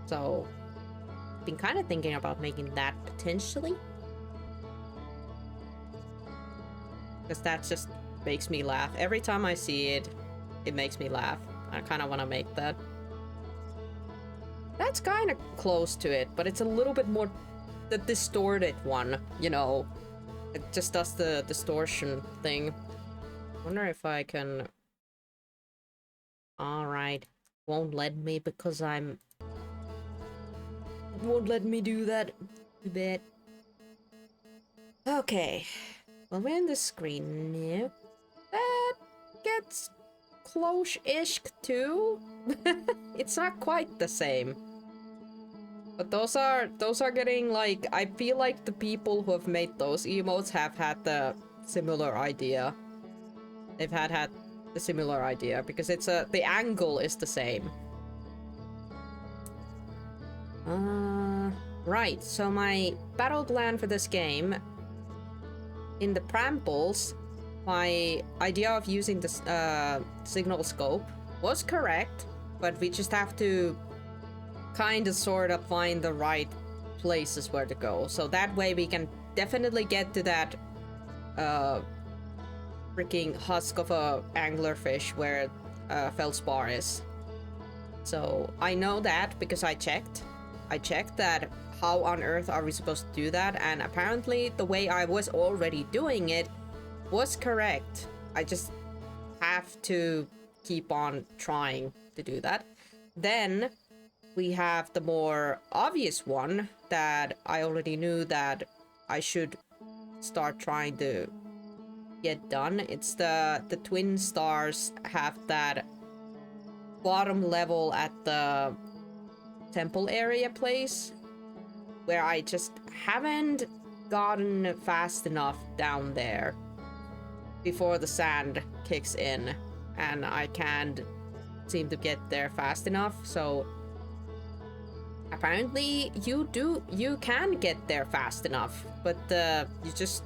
So, been kind of thinking about making that potentially. Because that just makes me laugh. Every time I see it, it makes me laugh. I kind of want to make that. That's kind of close to it, but it's a little bit more the distorted one, you know. It just does the distortion thing. Wonder if I can... Alright. Won't let me because I'm... Won't let me do that. Too bad. Okay. Well, we're in the screen now. That gets close-ish too. It's not quite the same. But those are getting like, I feel like the people who have made those emotes have had the similar idea. They've had the similar idea because it's the angle is the same. Right, so my battle plan for this game, in the preambles, my idea of using the signal scope was correct, but we just have to kind of sort of find the right places where to go. So that way we can definitely get to that freaking husk of a anglerfish where feldspar is. So I know that because I checked that how on earth are we supposed to do that, and apparently the way I was already doing it was correct. I just have to keep on trying to do that. Then we have the more obvious one that I already knew that I should start trying to get done. It's the twin stars have that bottom level at the temple area place where I just haven't gotten fast enough down there before the sand kicks in, and I can't seem to get there fast enough. So apparently you can get there fast enough, but you just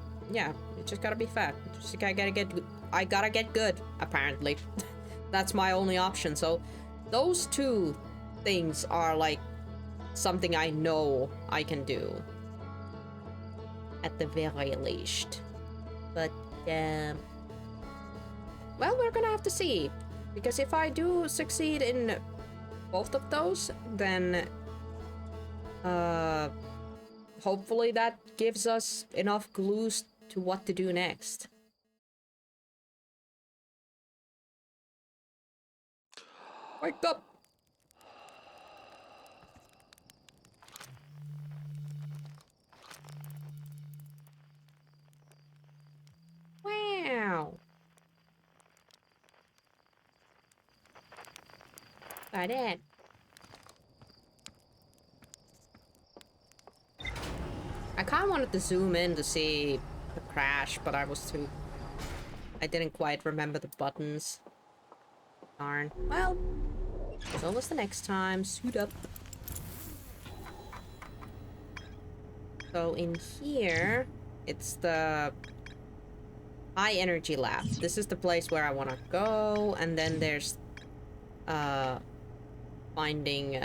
gotta be fast. I gotta get good, apparently. That's my only option. So those two things are like something I know I can do at the very least. But well, we're gonna have to see, because if I do succeed in both of those, then hopefully that gives us enough clues to what to do next. Wake up! Wow! Got it. I kind of wanted to zoom in to see the crash, but I didn't quite remember the buttons. Darn. Well, so was the next time. Suit up. So in here, it's the high energy lab. This is the place where I want to go, and then there's finding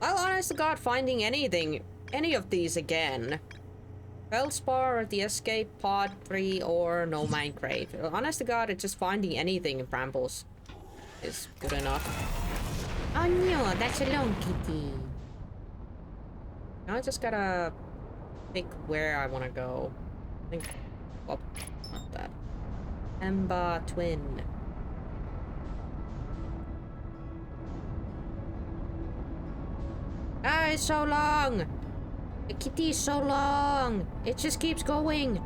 well, honest to God, finding any of these again. Feldspar or the escape pod 3 or no mine crate. Honest to God, it's just finding anything in brambles is good enough. Oh no, that's a lone kitty. Now I just gotta pick where I want to go. I think, oh, not that. Emba twin. Ah, it's so long! The kitty is so long! It just keeps going!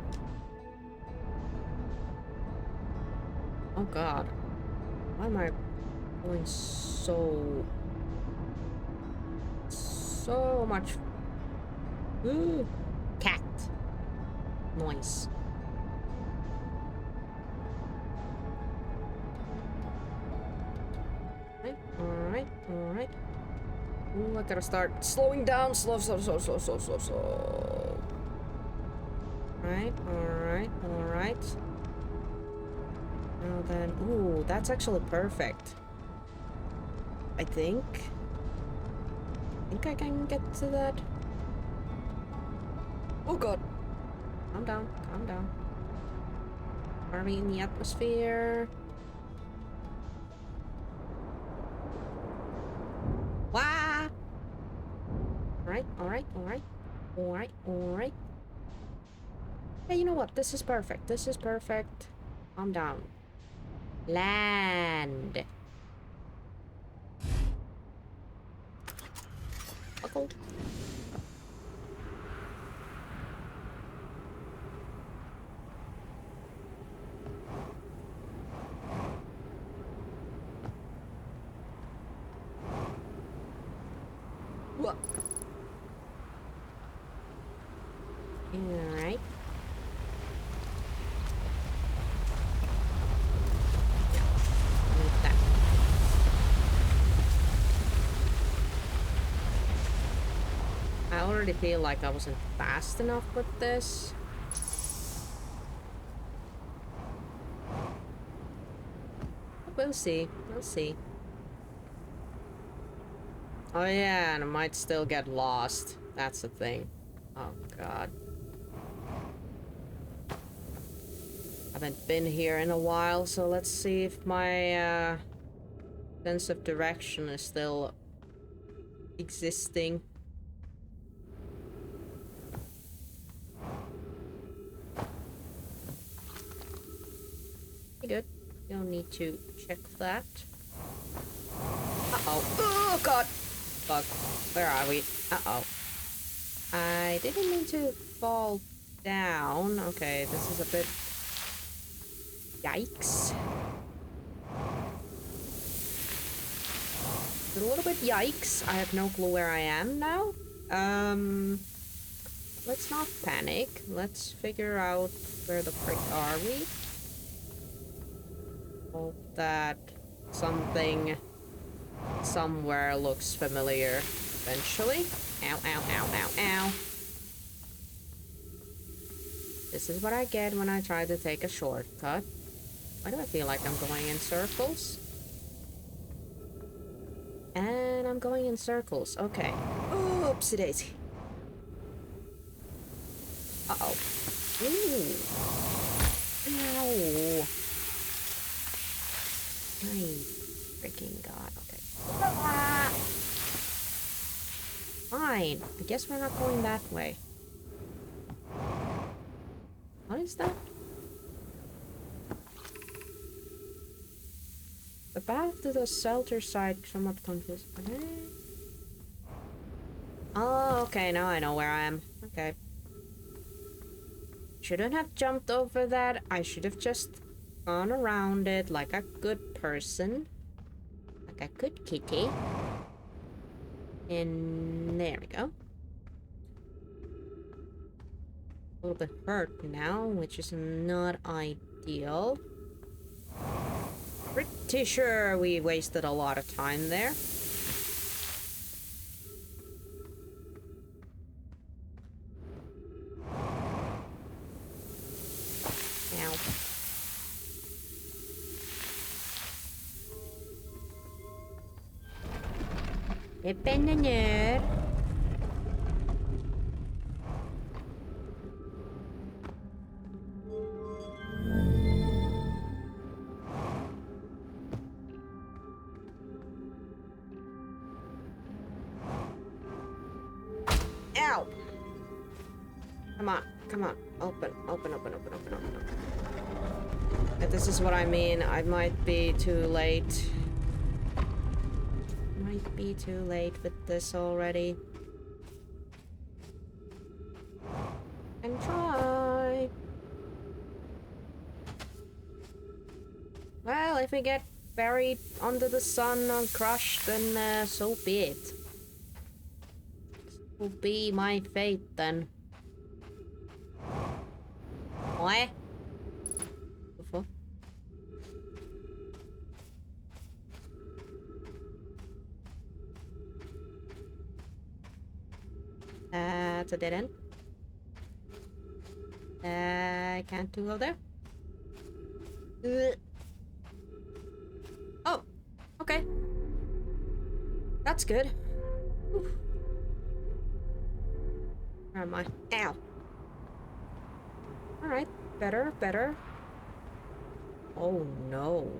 Oh god. Why am I going so much? Ooh. Cat. Noise. Alright. Ooh, I gotta start slowing down. Slow. Alright. Now then, ooh, that's actually perfect. I think I can get to that. Oh god. Calm down, calm down. Are we in the atmosphere? Wah! Alright, alright, alright. Alright, alright. Yeah, you know what? This is perfect. This is perfect. Calm down. Land. Buckle. What? Alright. I already feel like I wasn't fast enough with this. We'll see. We'll see. Oh yeah, and I might still get lost. That's the thing. Oh god. Haven't been here in a while, so let's see if my sense of direction is still existing. Good. You don't need to check that. Uh-oh. Oh, God. Fuck. Where are we? Uh-oh. I didn't mean to fall down. Okay, this is a bit... Yikes. It's a little bit yikes. I have no clue where I am now. Let's not panic. Let's figure out where the frick are we. Hope that something somewhere looks familiar eventually. Ow, ow, ow, ow, ow. This is what I get when I try to take a shortcut. Why do I feel like I'm going in circles? And I'm going in circles. Okay. Oopsie daisy. Uh-oh. Ooh. Ow. My freaking god. Okay. Ah! Fine. I guess we're not going that way. What is that? The path to the shelter side somewhat confused. Okay. Oh, okay. Now I know where I am. Okay. Shouldn't have jumped over that. I should have just gone around it like a good person. Like a good kitty. And there we go. A little bit hurt now, which is not ideal. Pretty sure we wasted a lot of time there. Ow. Depende ner. Ow! Come on, come on. Open, open, open, open, open, open, open. If this is what I mean, I might be too late. Might be too late with this already. And try. Well, if we get buried under the sun and crushed, then so be it. This will be my fate then. What? Before? That's a dead end. I can't go there. Oh, okay. That's good. Whew. Where am I? Ow. Alright, better, better. Oh no.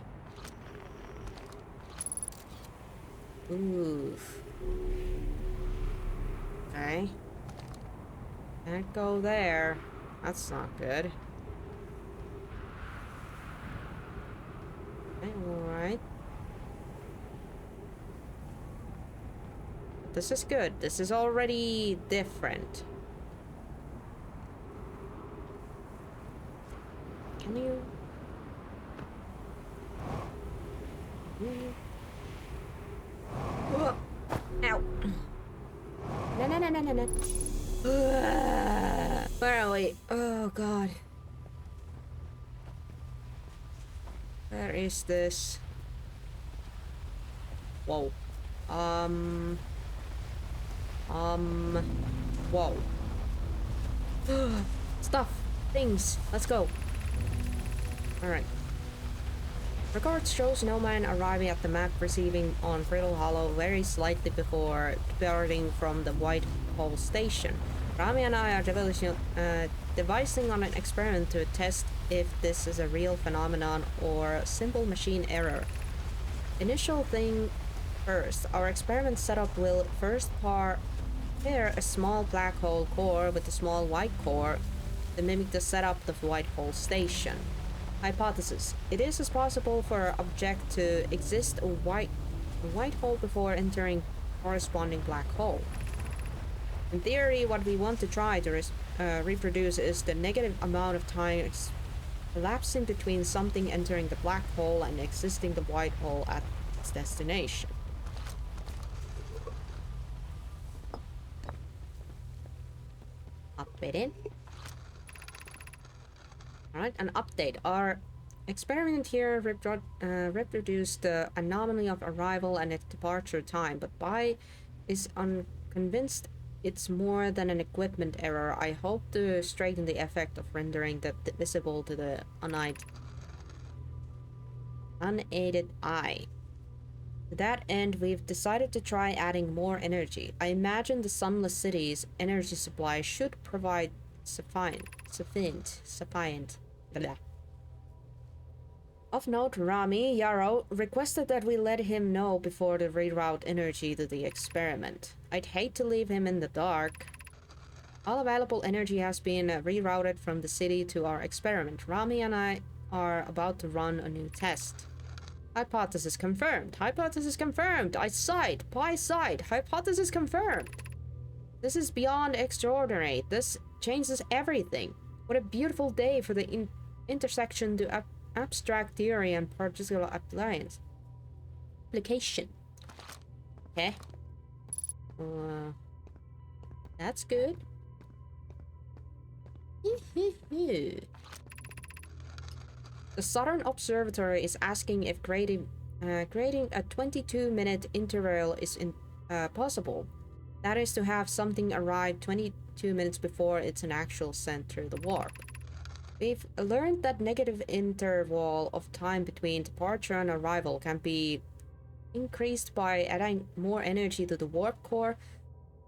Oof. Okay. Can't go there. That's not good. Okay, alright. This is good. This is already different. Can you... Ow. No, no, no, no, no, no. Where are we? Oh, God. Where is this? Whoa. Whoa. Stuff. Things. Let's go. Alright. Records shows Snowman arriving at the map receiving on Brittle Hollow very slightly before departing from the White Hole Station. Rami and I are devising on an experiment to test if this is a real phenomenon or simple machine error. Initial thing first, our experiment setup will first pair a small black hole core with a small white core to mimic the setup of the White Hole Station. Hypothesis. It is possible for an object to exist a white hole before entering corresponding black hole. In theory, what we want to try to reproduce is the negative amount of time elapsing between something entering the black hole and exiting the white hole at its destination. Up it in. Alright, an update. Our experiment here reproduced the anomaly of arrival and its departure time, but Bai is unconvinced it's more than an equipment error. I hope to straighten the effect of rendering that visible to the unaided eye. To that end, we've decided to try adding more energy. I imagine the Sunless City's energy supply should provide sufficient. Blah. Of note, Rami Yarrow requested that we let him know before to reroute energy to the experiment. I'd hate to leave him in the dark. All available energy has been rerouted from the city to our experiment. Rami and I are about to run a new test. Hypothesis confirmed. Hypothesis confirmed. I side. Pi side. Hypothesis confirmed. This is beyond extraordinary. This changes everything. What a beautiful day for the intersection to abstract theory and particular application. Okay. That's good. The Southern Observatory is asking if creating a 22-minute interval is possible. That is to have something arrive 22 minutes before it's an actual sent through the warp. We've learned that negative interval of time between departure and arrival can be increased by adding more energy to the warp core.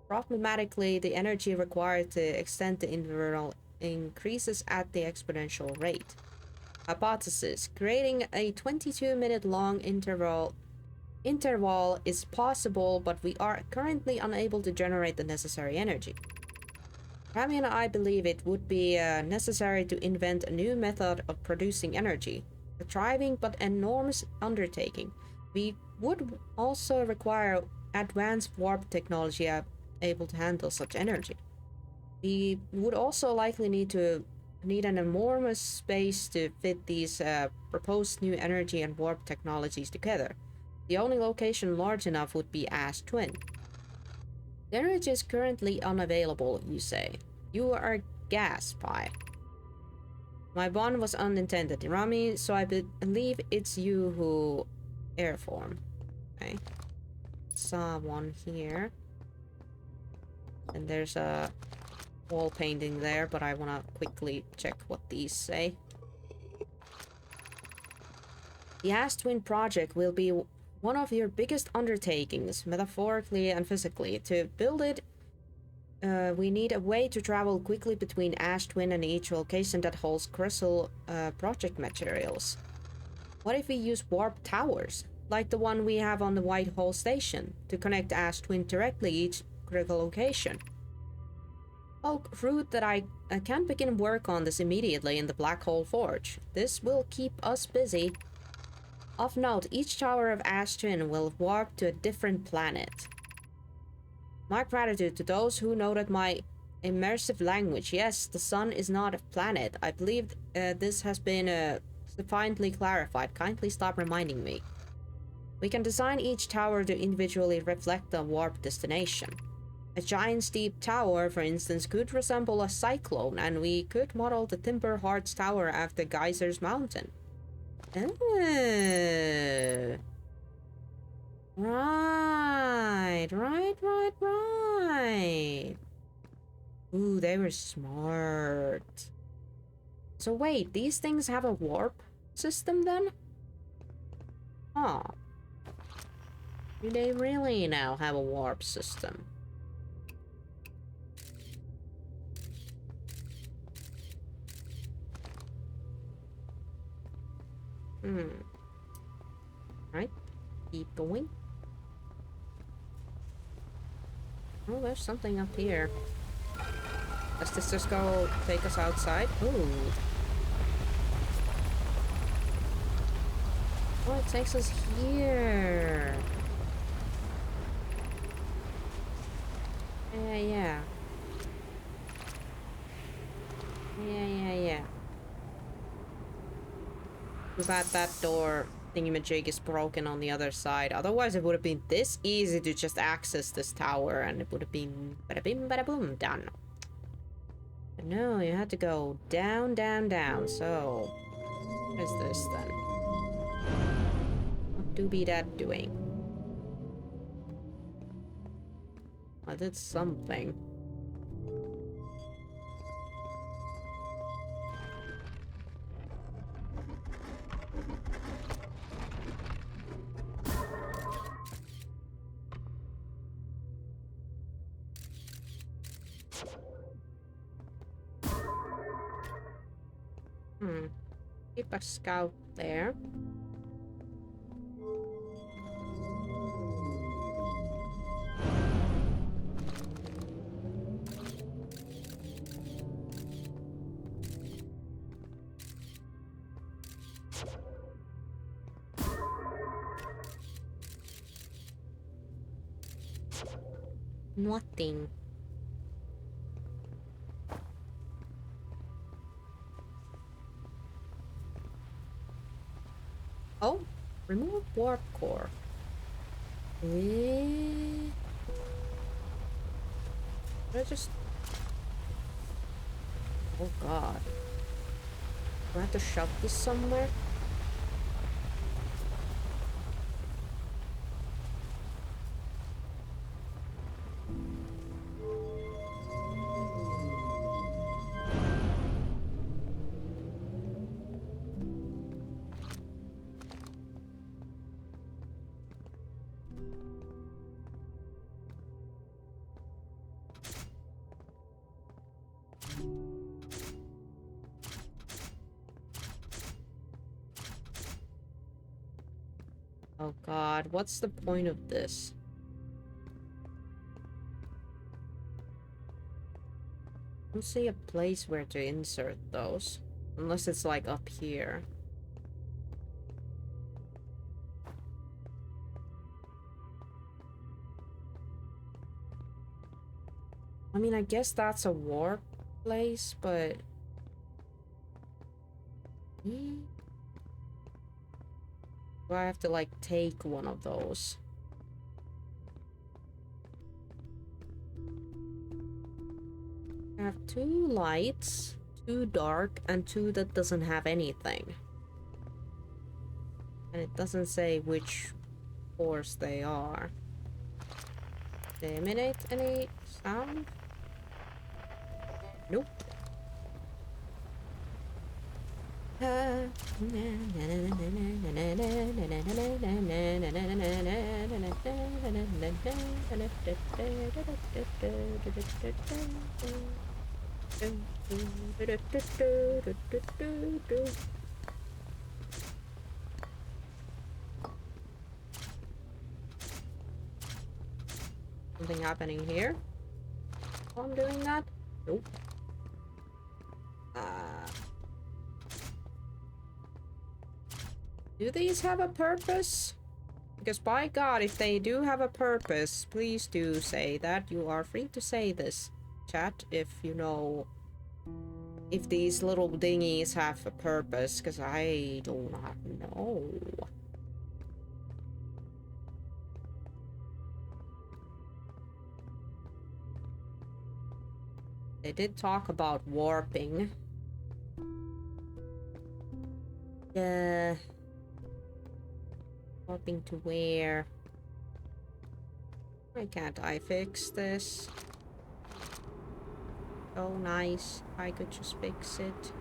Problematically, the energy required to extend the interval increases at the exponential rate. Hypothesis. Creating a 22-minute long interval is possible, but we are currently unable to generate the necessary energy. Rami and I believe it would be necessary to invent a new method of producing energy. A thriving but enormous undertaking. We would also require advanced warp technology able to handle such energy. We would also likely need an enormous space to fit these proposed new energy and warp technologies together. The only location large enough would be Ash Twin. The energy is currently unavailable, you say. You are gas, Pi. My bond was unintended, Rami, so I believe it's you who airform. Okay. Saw one here. And there's a wall painting there, but I want to quickly check what these say. The Ash Twin project will be One of your biggest undertakings, metaphorically and physically. To build it, we need a way to travel quickly between Ash Twin and each location that holds crystal project materials. What if we use warp towers, like the one we have on the White Hole Station, to connect Ash Twin directly each critical location? Oh, rude that I can't begin work on this immediately in the Black Hole Forge. This will keep us busy. Of note, each tower of Ash Twin will warp to a different planet. My gratitude to those who noted my immersive language. Yes, the sun is not a planet. I believe this has been sufficiently clarified. Kindly stop reminding me. We can design each tower to individually reflect the warp destination. A giant steep tower, for instance, could resemble a cyclone, and we could model the Timber Hearts Tower after Geyser's Mountain. Oh. Right. Ooh, they were smart. So wait, these things have a warp system then? Huh. Do they really now have a warp system? Right, keep going. Oh, there's something up here. Does this just go take us outside? Ooh. Oh, it takes us here. Yeah. Too bad that door thingamajig is broken on the other side. Otherwise, it would have been this easy to just access this tower, and it would have been bada bim bada boom done. But no, you had to go down. So, what is this then? What do be that doing? I did something. Keep a scout there. Nothing. Oh, remove warp core. I just... Oh god. Do I have to shove this somewhere? Oh god, what's the point of this? I don't see a place where to insert those. Unless it's like up here. I mean, I guess that's a warp place, but... Do I have to, like, take one of those? I have 2 lights, 2 dark, and 2 that doesn't have anything. And it doesn't say which force they are. They emanate any sound? Nope. Something happening here while I'm doing that? Nope. Do these have a purpose? Because by God, if they do have a purpose, please do say that. You are free to say this, chat, if you know if these little dinghies have a purpose, because I do not know. They did talk about warping. Warping to where? Why can't I fix this? Oh, nice. I could just fix it.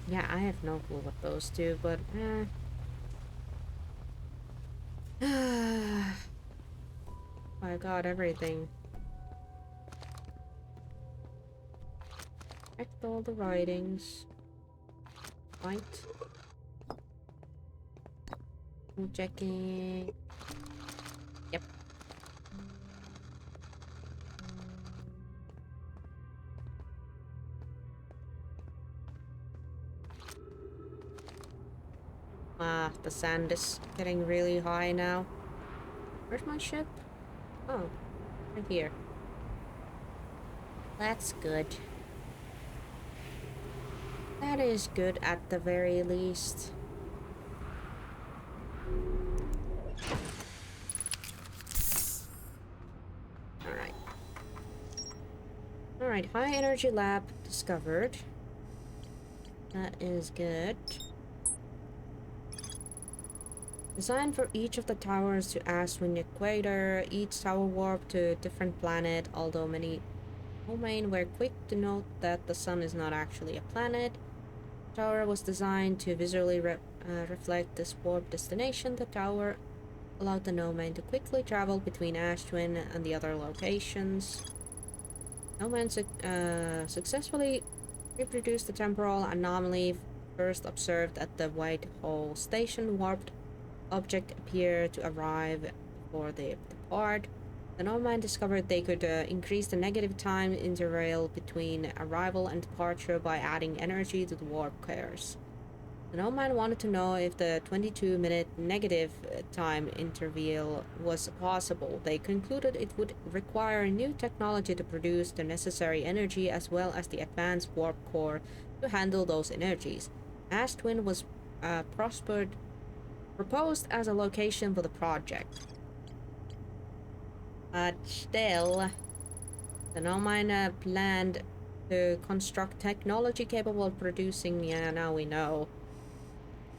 Yeah, I have no clue what those do, but I got everything. Checked all the writings. Right. I'm checking. Yep. Ah, the sand is getting really high now. Where's my ship? Oh, right here. That's good. That is good at the very least. Alright. Alright, high energy lab discovered. That is good. Designed for each of the towers to Astwin equator, each tower warped to a different planet, although many domain were quick to note that the sun is not actually a planet. The tower was designed to visually reflect this warp destination. The tower allowed the Nomad to quickly travel between Astwin and the other locations. Nomad successfully reproduced the temporal anomaly first observed at the White Hole Station. Warped object appeared to arrive before they depart. The Nomad discovered they could increase the negative time interval between arrival and departure by adding energy to the warp cores. The Nomad wanted to know if the 22-minute negative time interval was possible. They concluded it would require new technology to produce the necessary energy as well as the advanced warp core to handle those energies. Astwin was proposed as a location for the project. But still, the Nomad planned to construct technology capable of producing. Yeah, now we know.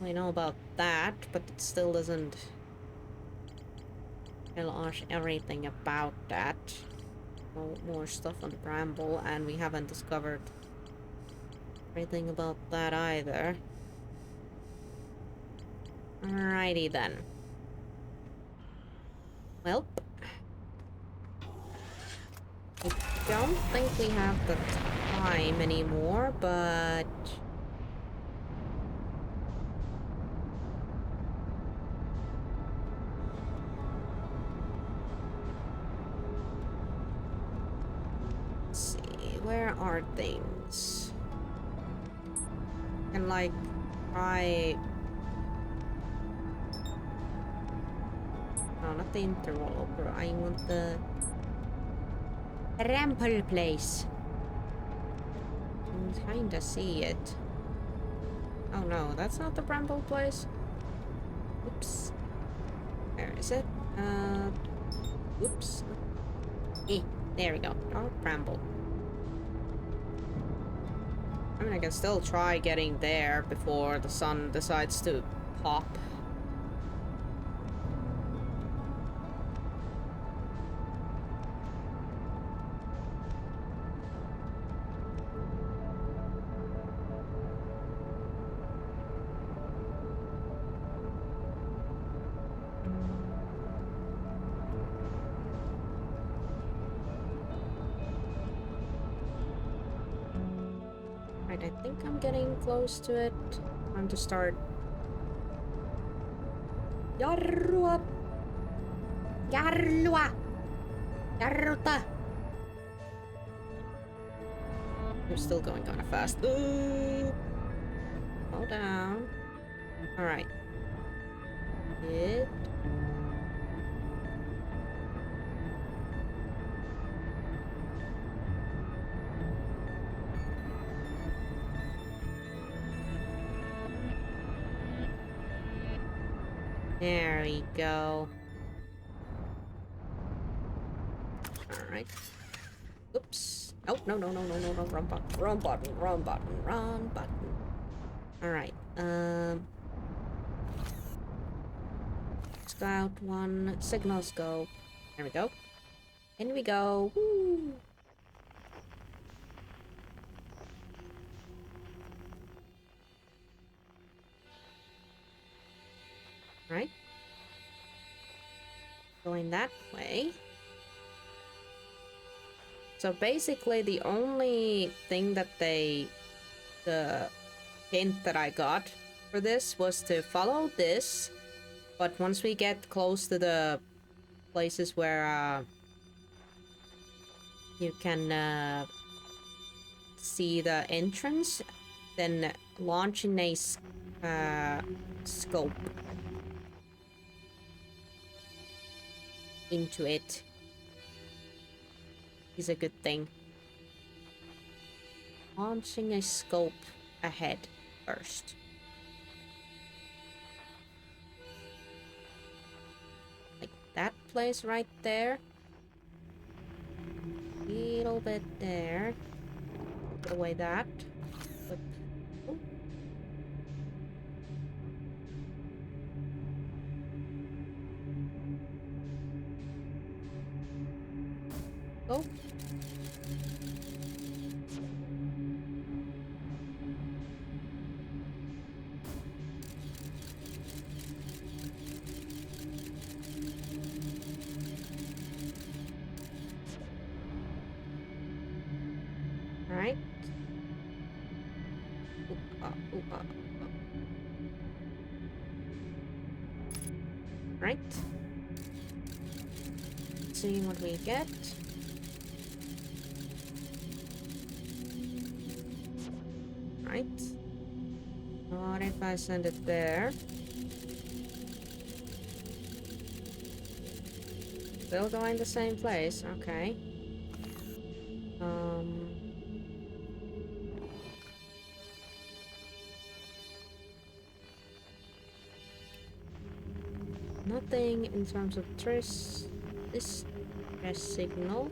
We know about that, but it still doesn't tell us everything about that. More stuff on the Bramble, and we haven't discovered everything about that either. Alrighty then. Well, I don't think we have the time anymore, but let's see, where are things? And like try not the interloper. I want the ramble place. I can kinda see it. Oh no, that's not the bramble place. Oops. Where is it? Oops. There we go. Oh, bramble. I mean, I can still try getting there before the sun decides to pop. Right, I think I'm getting close to it. Time to start. Jarrua! Jarrua! Jarruta! You're still going kinda fast. Slow down. Alright. Hit. There we go. Alright. Oops. Oh, no, no, no, no, no, no. Wrong button, wrong button, wrong button, wrong button. Alright, Scout 1, signal scope. There we go. In we go. Woo! Right. Going that way. So basically the only thing that the hint that I got for this was to follow this, but once we get close to the places where you can see the entrance, then launching a scope into it is a good thing. Launching a scope ahead first. Like that place right there. Little bit there. Put away that. Put... Oh. Oh. Right. Right. See what we get. Right. What if I send it there? Still going the same place, okay. Nothing in terms of this stress signal.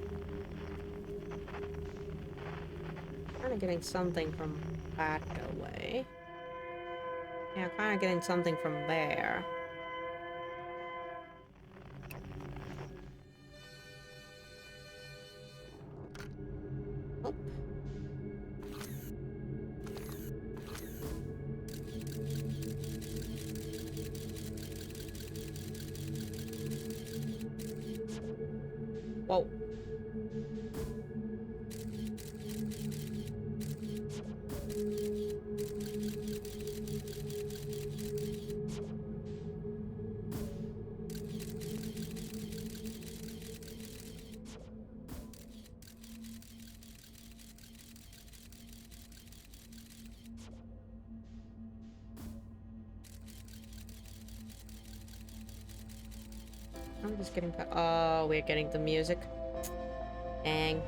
Kinda getting something from that away. Yeah, kinda getting something from there. Oh. Whoa. I'm just getting back. Oh, we're getting the music. Dang.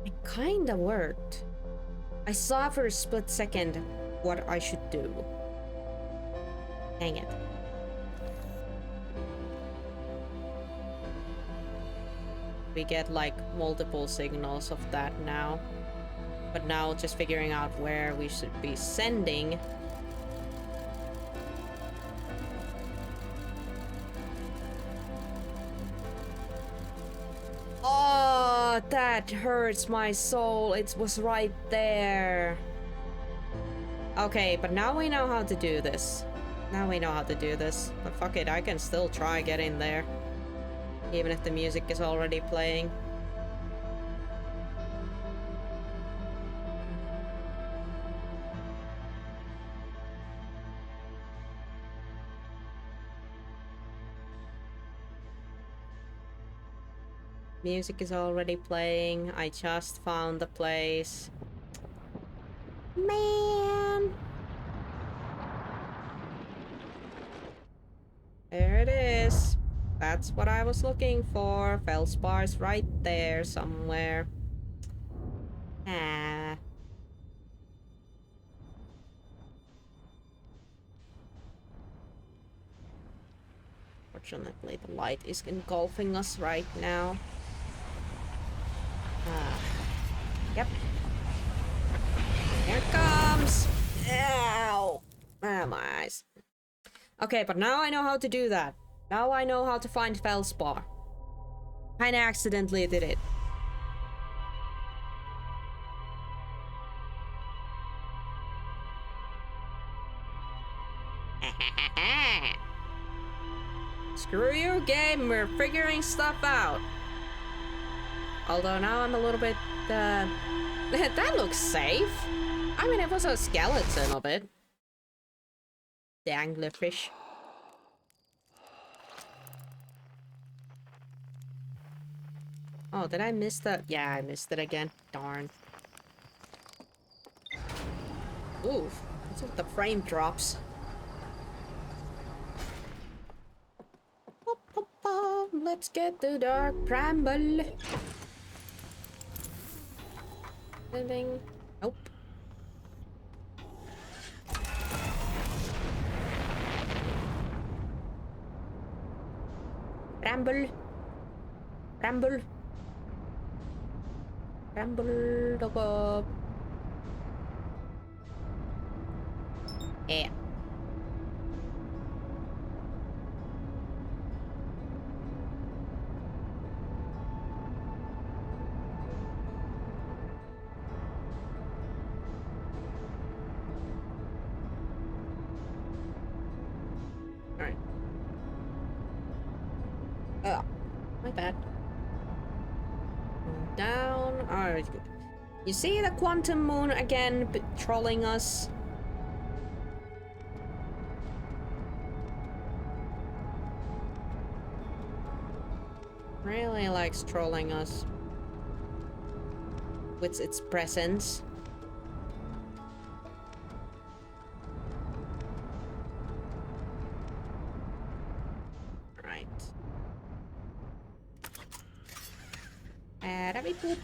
It kinda worked. I saw for a split second what I should do. Dang it. We get like multiple signals of that now. But now just figuring out where we should be sending. Oh, that hurts my soul. It was right there. Okay, but now we know how to do this. Now we know how to do this. But fuck it, I can still try getting there. Even if the music is already playing. Music is already playing. I just found the place. Man! There it is. That's what I was looking for. Feldspar right there somewhere. Ah. Fortunately, the light is engulfing us right now. Ah. Yep. Here it comes! Ow! Ah, my eyes. Okay, but now I know how to do that. Now I know how to find Feldspar. Kinda accidentally did it. Screw you, game. We're figuring stuff out. Although now I'm a little bit, that looks safe. I mean, it was a skeleton of it. The anglerfish. Oh, did I miss that? Yeah, I missed it again. Darn. Oof. What's with the frame drops? Let's get the dark bramble. Anything? Nope. Bramble. Bramble. Bramble dog up. Yeah. Alright. Oh, my bad. Down. Alright. You see the quantum moon again trolling us? Really likes trolling us with its presence. Right. Rabbit poop.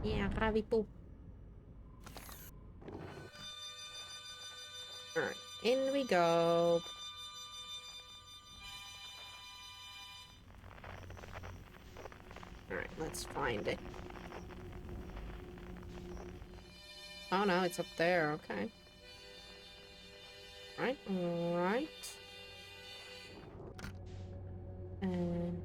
Yeah, rabbit poop. Alright, in we go. Alright, let's find it. Oh no, it's up there, okay. Alright, alright. And...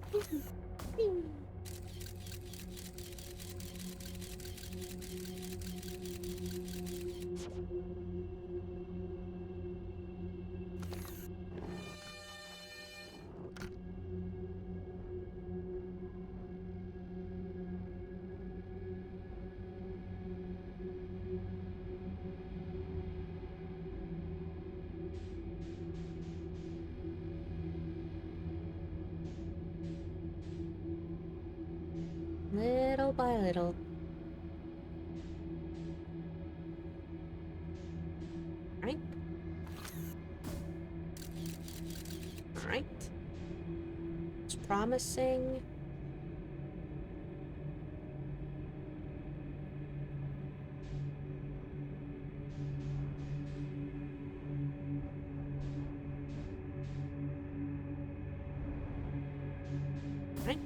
by little. Right? Alright. It's promising. Right?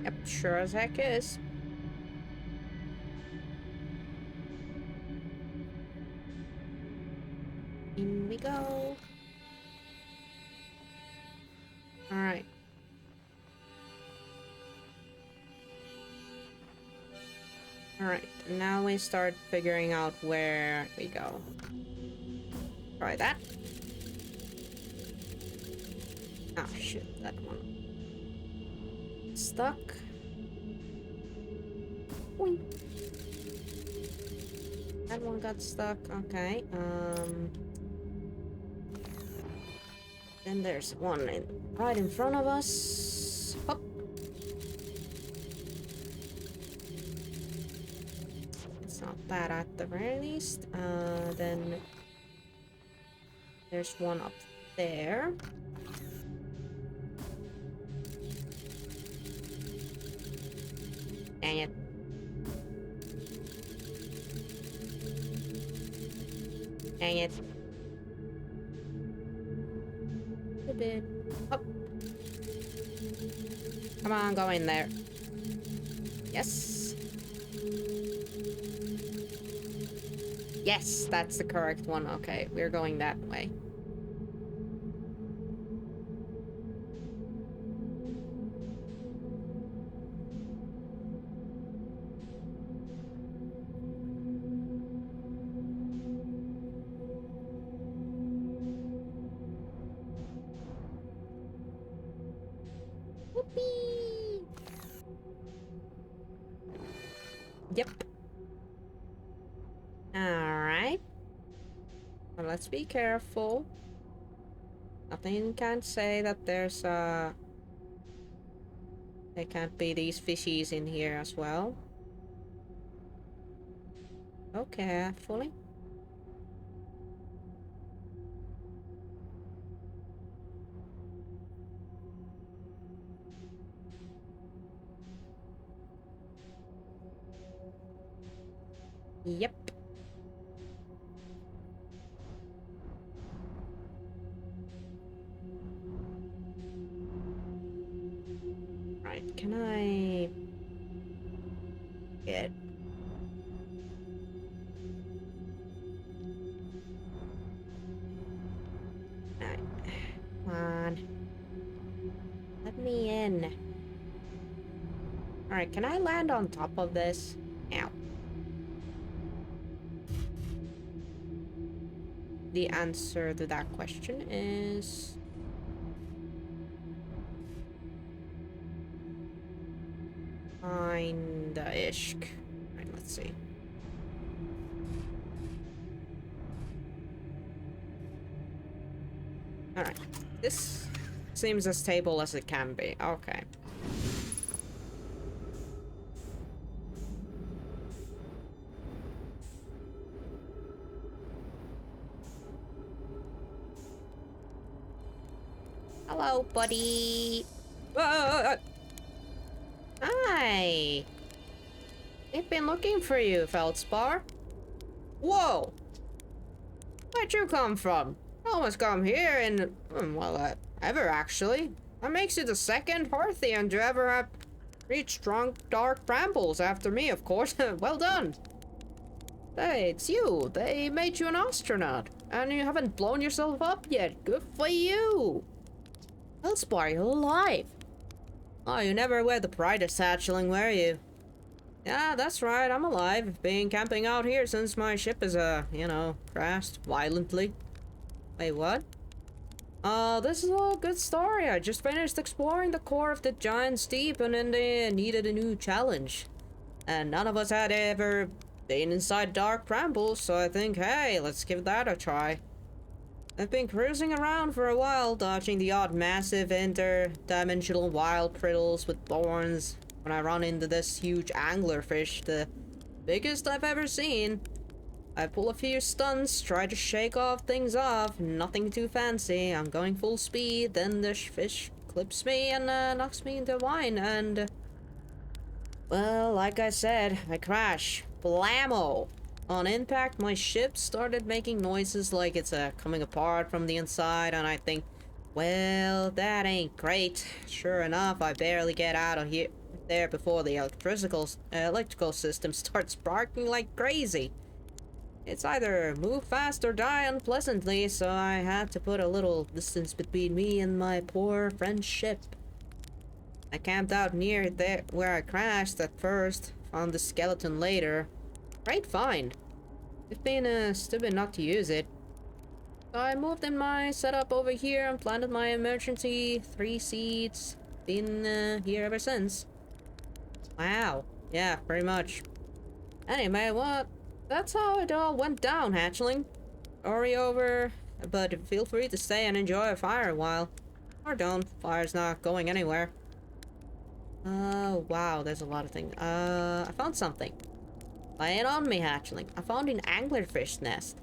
Yep, sure as heck is. In we go. Alright. Alright, now we start figuring out where we go. Try that. Ah, shoot, that one. Stuck. Boing. That one got stuck. Okay. Then there's one right in front of us. Hop. It's not bad at the very least. Then there's one up there. Dang it. Dang it. A bit. Up. Come on, go in there. Yes. Yes, that's the correct one. Okay, we're going that way. Whoopee! Yep. Alright. Well, let's be careful. Nothing can say that there's there can't be these fishies in here as well. So carefully. Yep. Right, can I get Alright. Come on. Let me in. Alright, can I land on top of this? Ow. The answer to that question is kinda-ish. Right, let's see. Alright. This seems as stable as it can be. Okay. Hello, buddy. Hi. They've been looking for you, Feldspar. Whoa. Where'd you come from? No one's come here in, well, ever actually. That makes you the second Parthian to ever have reached strong dark brambles after me, of course. Well done. Hey, it's you. They made you an astronaut, and you haven't blown yourself up yet. Good for you. Feldspar, you're alive. Oh, you never were the brightest hatchling, were you? Yeah, that's right, I'm alive. Been camping out here since my ship is, crashed violently. Wait, what? This is a good story. I just finished exploring the core of the giant steep and then they needed a new challenge. And none of us had ever been inside dark brambles, so I think, hey, let's give that a try. I've been cruising around for a while, dodging the odd massive interdimensional wild priddles with thorns when I run into this huge anglerfish, the biggest I've ever seen. I pull a few stunts, try to shake things off, nothing too fancy. I'm going full speed, then the fish clips me and knocks me into wine, and well, like I said, I crash. Blammo! On impact, my ship started making noises like it's coming apart from the inside, and I think, well, that ain't great. Sure enough, I barely get out of there before the electrical system starts sparking like crazy. It's either move fast or die unpleasantly, so I had to put a little distance between me and my poor friend's ship. I camped out near there where I crashed at first, found the skeleton later. Great find. It's been stupid not to use it. So I moved in my setup over here and planted my emergency 3 seeds. Been here ever since. Wow. Yeah, pretty much. Anyway, that's how it all went down, hatchling. Story over, but feel free to stay and enjoy a fire a while. Or don't, fire's not going anywhere. Wow, there's a lot of things. I found something. Lay it on me, hatchling. I found an anglerfish nest.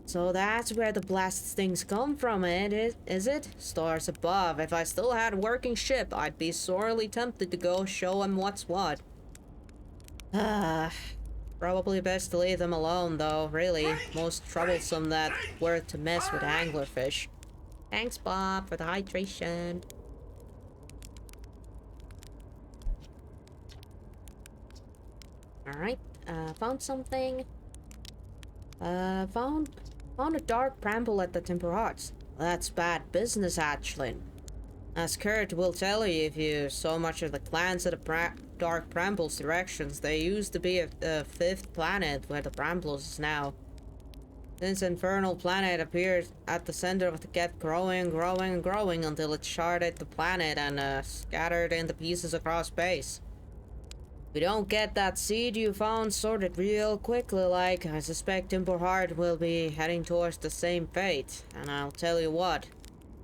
So that's where the blasted things come from, is it? Stars above. If I still had a working ship, I'd be sorely tempted to go show him what's what. Probably best to leave them alone, though, really. Most troublesome that worth to mess with anglerfish. Thanks, Bob, for the hydration. Alright, found something. Found a dark bramble at the Timber Hearts. That's bad business, hatchling. As Kurt will tell you if you saw much of the clans of the Dark Brambles directions, they used to be a 5th planet where the Brambles is now. This infernal planet appeared at the center of the kept growing until it sharded the planet and scattered into pieces across space. If we don't get that seed you found sorted real quickly, I suspect Timberheart will be heading towards the same fate. And I'll tell you what,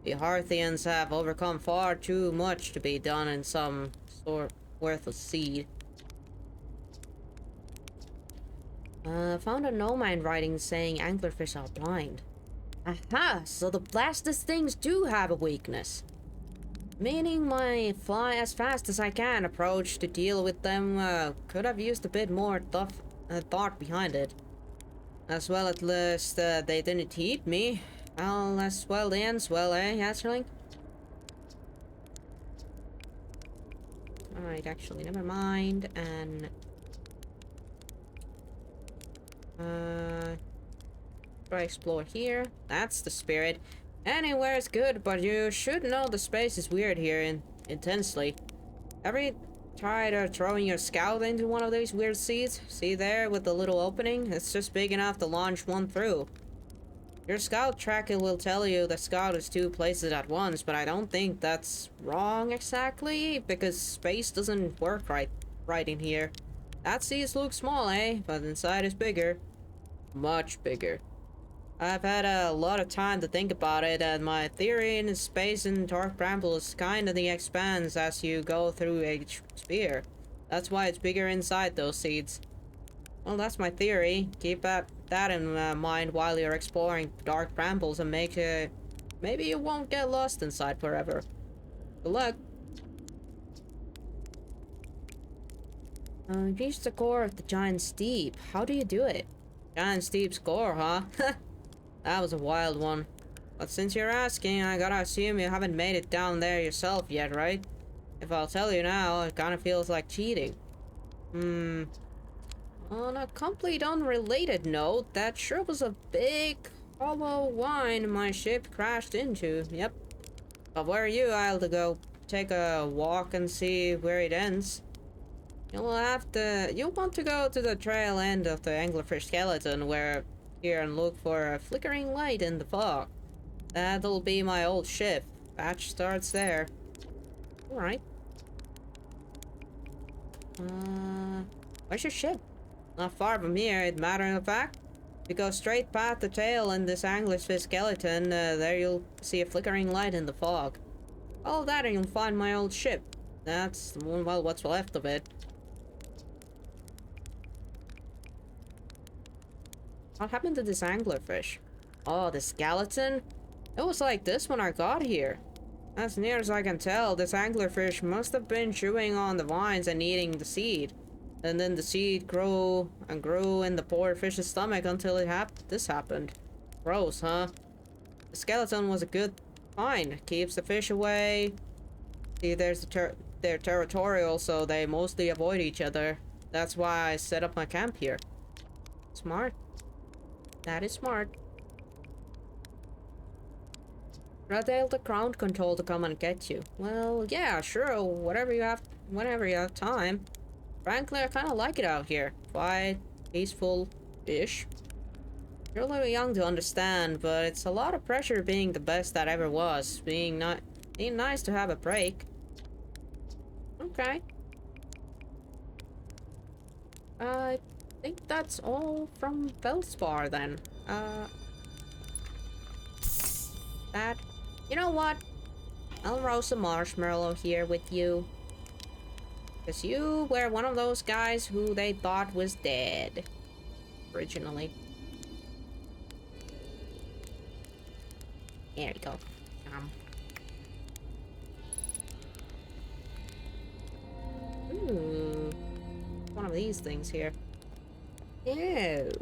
the Hearthians have overcome far too much to be done in some sort worthless seed. Found a no-mind writing saying anglerfish are blind. Aha! So the blasted things do have a weakness. Meaning my fly as fast as I can approach to deal with them could have used a bit more thought behind it. As well, at least they didn't eat me. Well, as well the ends well, eh, hatchling? Alright, actually, never mind, and... try explore here. That's the spirit. Anywhere is good, but you should know the space is weird here intensely. Ever tried throwing your scout into one of these weird seeds? See there with the little opening? It's just big enough to launch one through. Your scout tracker will tell you the scout is 2 places at once, but I don't think that's wrong exactly, because space doesn't work right in here. That seeds look small, eh? But inside is bigger. Much bigger. I've had a lot of time to think about it, and my theory in space and dark brambles kind of expands as you go through each sphere. That's why it's bigger inside those seeds. Well, that's my theory. Keep that in mind while you're exploring dark brambles and maybe you won't get lost inside forever. Good luck. Reach the core of the giant steep. How do you do it? Giant steep's core, huh? That was a wild one. But since you're asking, I gotta assume you haven't made it down there yourself yet, right? If I'll tell you now, it kinda feels like cheating. On a complete unrelated note, that sure was a big, hollow whine my ship crashed into. Yep. But where are you? I'll go take a walk and see where it ends. You'll want to go to the trail end of the anglerfish skeleton here and look for a flickering light in the fog. That'll be my old ship. Patch starts there. Alright. Where's your ship? Not far from here, as a matter of fact. If you go straight past the tail and this anglerfish skeleton, there you'll see a flickering light in the fog. All that and you'll find my old ship. That's, well, what's left of it. What happened to this anglerfish? Oh, the skeleton? It was like this when I got here. As near as I can tell, this anglerfish must have been chewing on the vines and eating the seed. And then the seed grew and grew in the poor fish's stomach until this happened. Gross, huh? The skeleton was a good find. Keeps the fish away. See, they're territorial, so they mostly avoid each other. That's why I set up my camp here. Smart. That is smart. Radale the ground control to come and get you. Well, yeah, sure, whenever you have time. Frankly, I kinda like it out here. Quiet, peaceful-ish. You're a little young to understand, but it's a lot of pressure being the best that ever was. Being nice to have a break. Okay. I think that's all from Feldspar then. You know what? I'll roast a marshmallow here with you. Because you were one of those guys who they thought was dead. Originally. There you go. Ooh. One of these things here. Ew.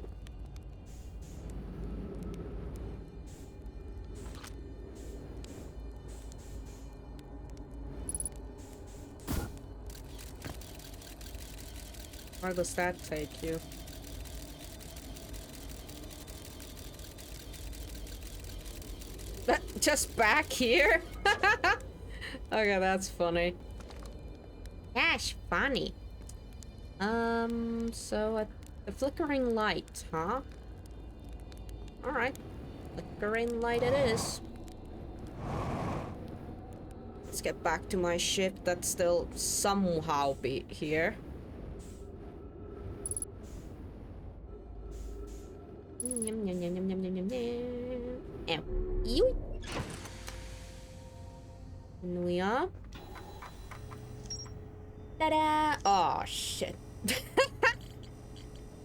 Where does that take you? Just back here? Okay, that's funny. That's funny. So the flickering light, huh? Alright. Flickering light it is. Let's get back to my ship that's still somehow be here. Yum, yum, yum, yum, yum, yum, yum, yum. Ow. Ew. And we are. Ta-da! Oh, shit.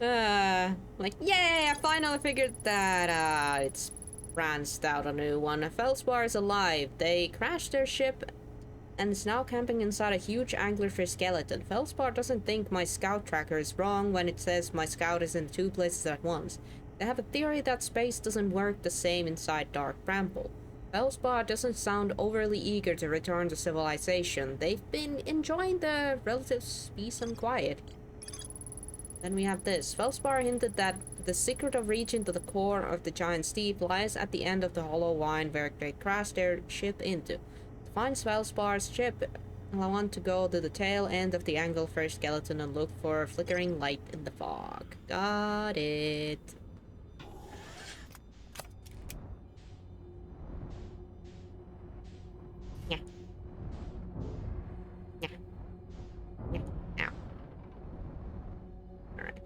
Like, yay! I finally figured that out. It's branched out a new one. Feldspar is alive. They crashed their ship and is now camping inside a huge anglerfish skeleton. Feldspar doesn't think my scout tracker is wrong when it says my scout is in 2 places at once. They have a theory that space doesn't work the same inside Dark Bramble. Feldspar doesn't sound overly eager to return to civilization. They've been enjoying the relative peace and quiet. Then we have this. Feldspar hinted that the secret of reaching to the core of the giant steep lies at the end of the hollow vine where they crashed their ship into. To find Felspar's ship, I want to go to the tail end of the anglerfish skeleton and look for a flickering light in the fog. Got it. Yeah. Yeah. Yeah. Ow. Alright.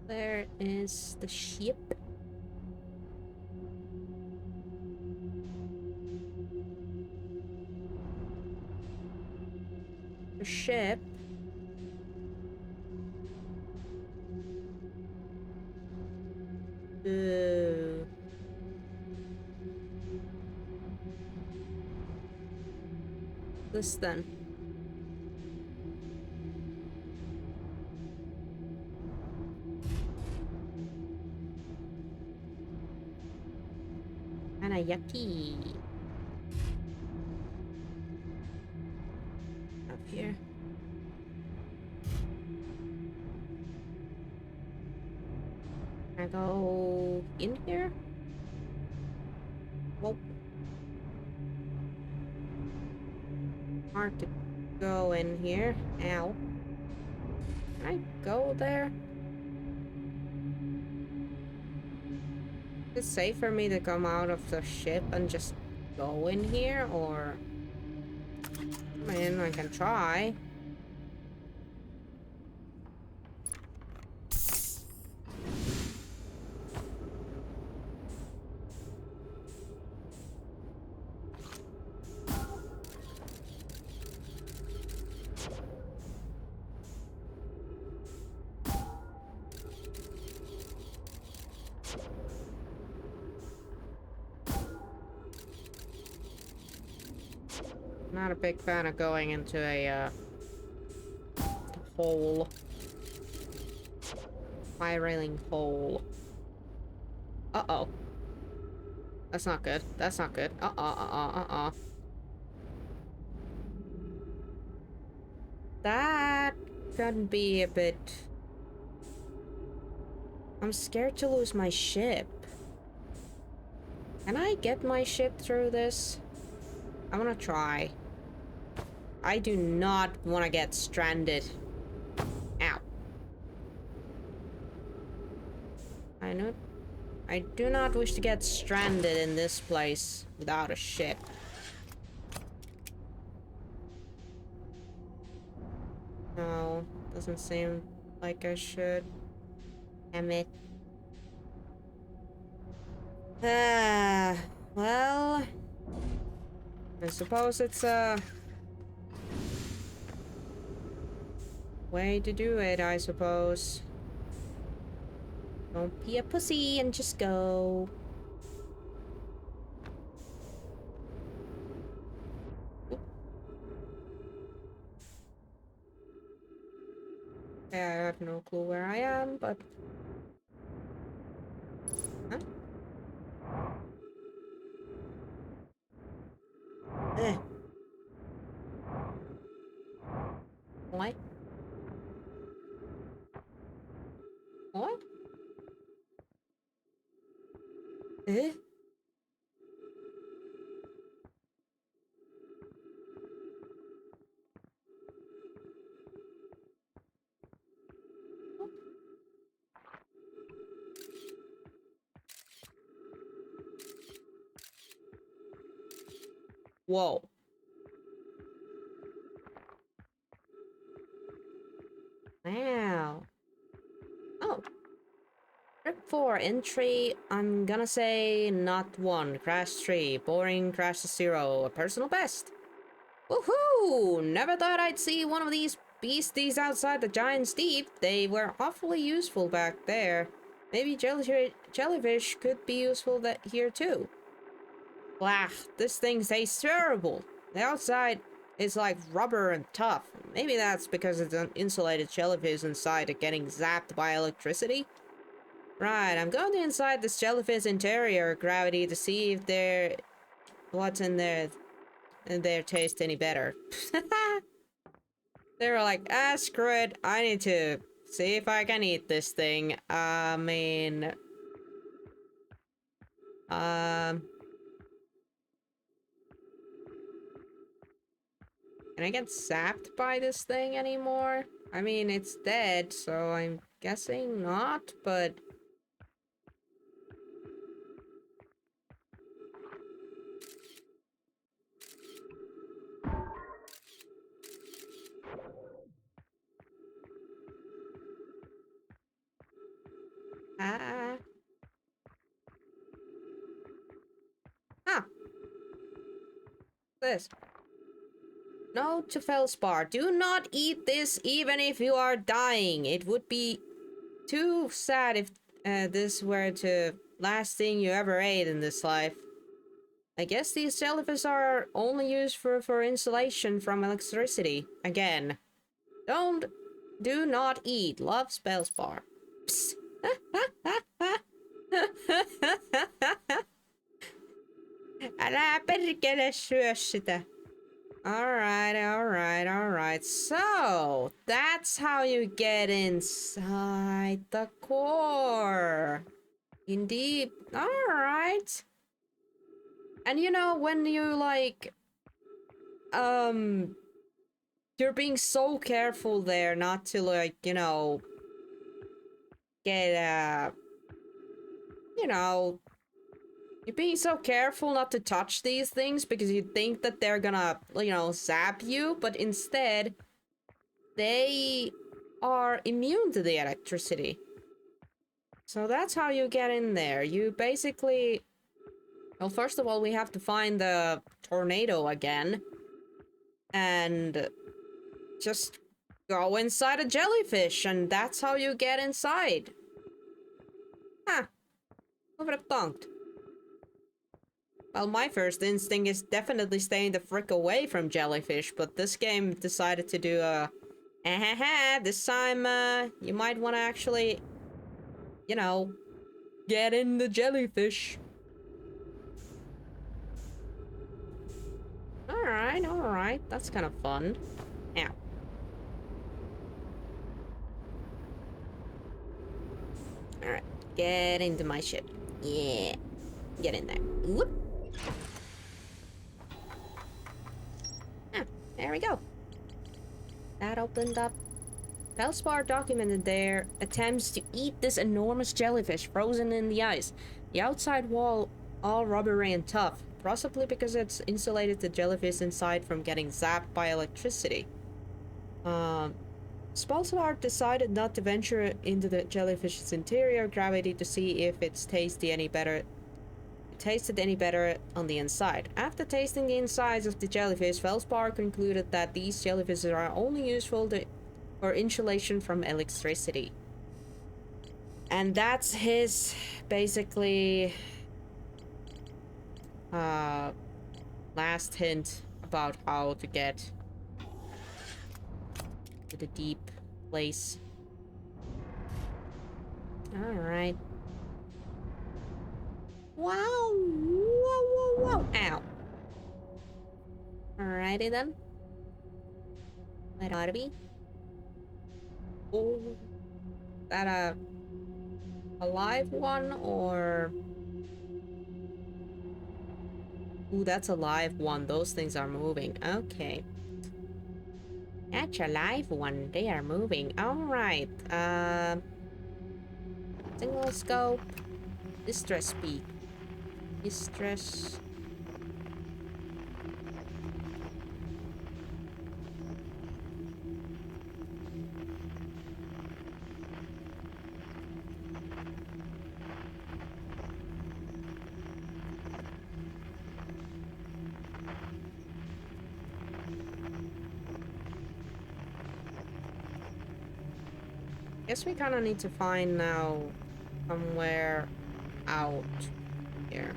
Where is the ship? The ship? Ooh. This then. Kinda yucky. Up here. Can I go in here? Well, hard to go in here. Ow. Can I go there? Is it safe for me to come out of the ship and just go in here, or I mean, I can try. Not a big fan of going into a hole. Spiraling hole. Uh-oh. That's not good. That's not good. That could be a bit... I'm scared to lose my ship. Can I get my ship through this? I wanna try. I do not want to get stranded. Ow. I do not wish to get stranded in this place without a ship. No, doesn't seem like I should. Damn it. Well... I suppose it's a... way to do it, I suppose. Don't be a pussy and just go. Okay, I have no clue where I am, but... Huh? Eh. What? What? Eh? Whoa. Wow. Oh. Trip 4, entry, I'm gonna say not 1. Crash 3, boring, crash 0, a personal best. Woohoo! Never thought I'd see one of these beasties outside the giant's deep. They were awfully useful back there. Maybe jellyfish could be useful here too. Blah, this thing tastes terrible. The outside is like rubber and tough. Maybe that's because it's an insulated jellyfish inside are getting zapped by electricity. Right, I'm going to inside this jellyfish interior gravity to see if what's in their taste any better. They were like, screw it, I need to see if I can eat this thing. I mean... Can I get zapped by this thing anymore? I mean, it's dead, so I'm guessing not, but... Ah. Huh. This. Note to Felspar. Do not eat this even if you are dying. It would be too sad if this were the last thing you ever ate in this life. I guess these jellyfish are only used for insulation from electricity. Again. Do not eat. Love Spellspar. Psst. Älä perkele syö sitä. Alright. So, that's how you get inside the core. Indeed. Alright. And you know, when you like... You're being so careful there not to like, you know... Get, you know... You're being so careful not to touch these things because you think that they're gonna, you know, zap you, but instead, they are immune to the electricity. So that's how you get in there. You basically... Well, first of all, we have to find the tornado again. And just go inside a jellyfish, and that's how you get inside. Huh. Who would have thought? Well, my first instinct is definitely staying the frick away from jellyfish, but this game decided to do a... this time, you might want to actually, you know, get in the jellyfish. Alright, that's kind of fun. Ow. Alright, get into my ship. Yeah, get in there. Whoop. Ah, there we go. That opened up. Felspar documented their attempts to eat this enormous jellyfish frozen in the ice. The outside wall all rubbery and tough, possibly because it's insulated the jellyfish inside from getting zapped by electricity. Spalsvar decided not to venture into the jellyfish's interior gravity to see if it tasted any better on the inside. After tasting the insides of the jellyfish, Felspar concluded that these jellyfishes are only useful for insulation from electricity. And that's his, basically, last hint about how to get to the deep place. Alright. Wow! Whoa! Ow. Alrighty then. That ought to be. Oh. Is that a live one, or... Ooh, that's a live one. Those things are moving. Okay. That's a live one. They are moving. Alright. Single scope. Distress peak. Distress. Guess we kind of need to find now somewhere out here.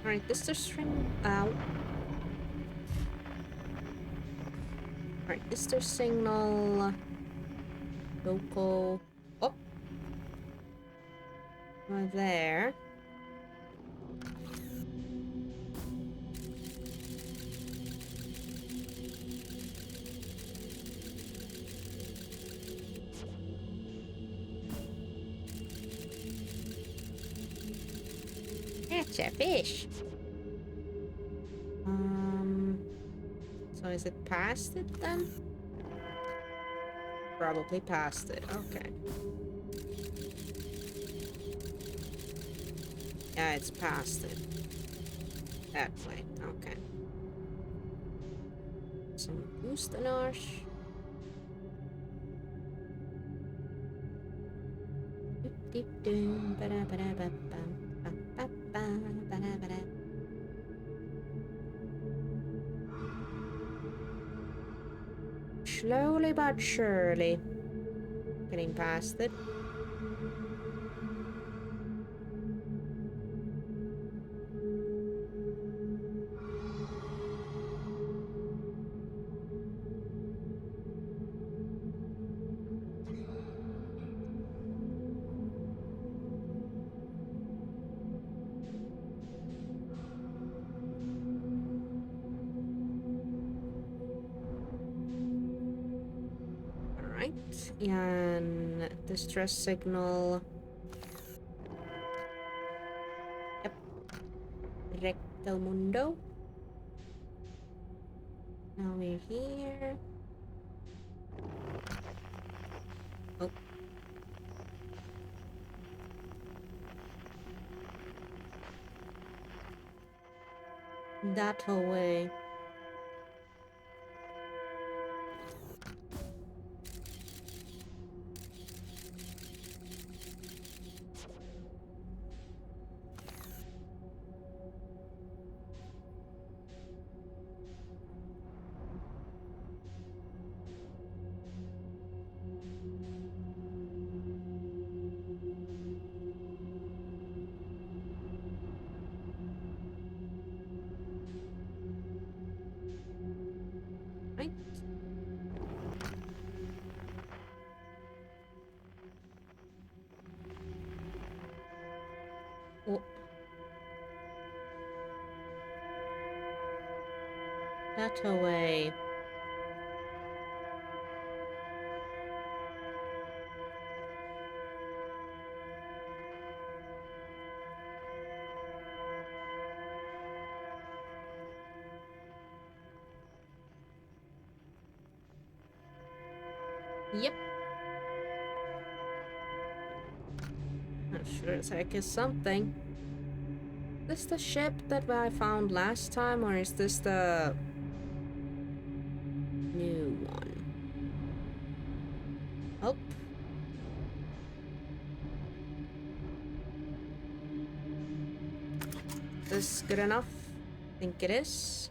Alright, this is the string out. Alright, this is the signal. Local. Oh! Right there. That's a fish. So is it past it then? Probably past it. Okay. Yeah, it's past it. That way. Okay. Some boostinage. Slowly but surely. Getting past it. Right, and distress signal. Yep, rectal mundo. Now we're here. Oh. That away. Right. Oh. That away. Yep. That sure as heck is something. Is this the ship that I found last time, or is this the new one? Oh. Is this good enough? I think it is.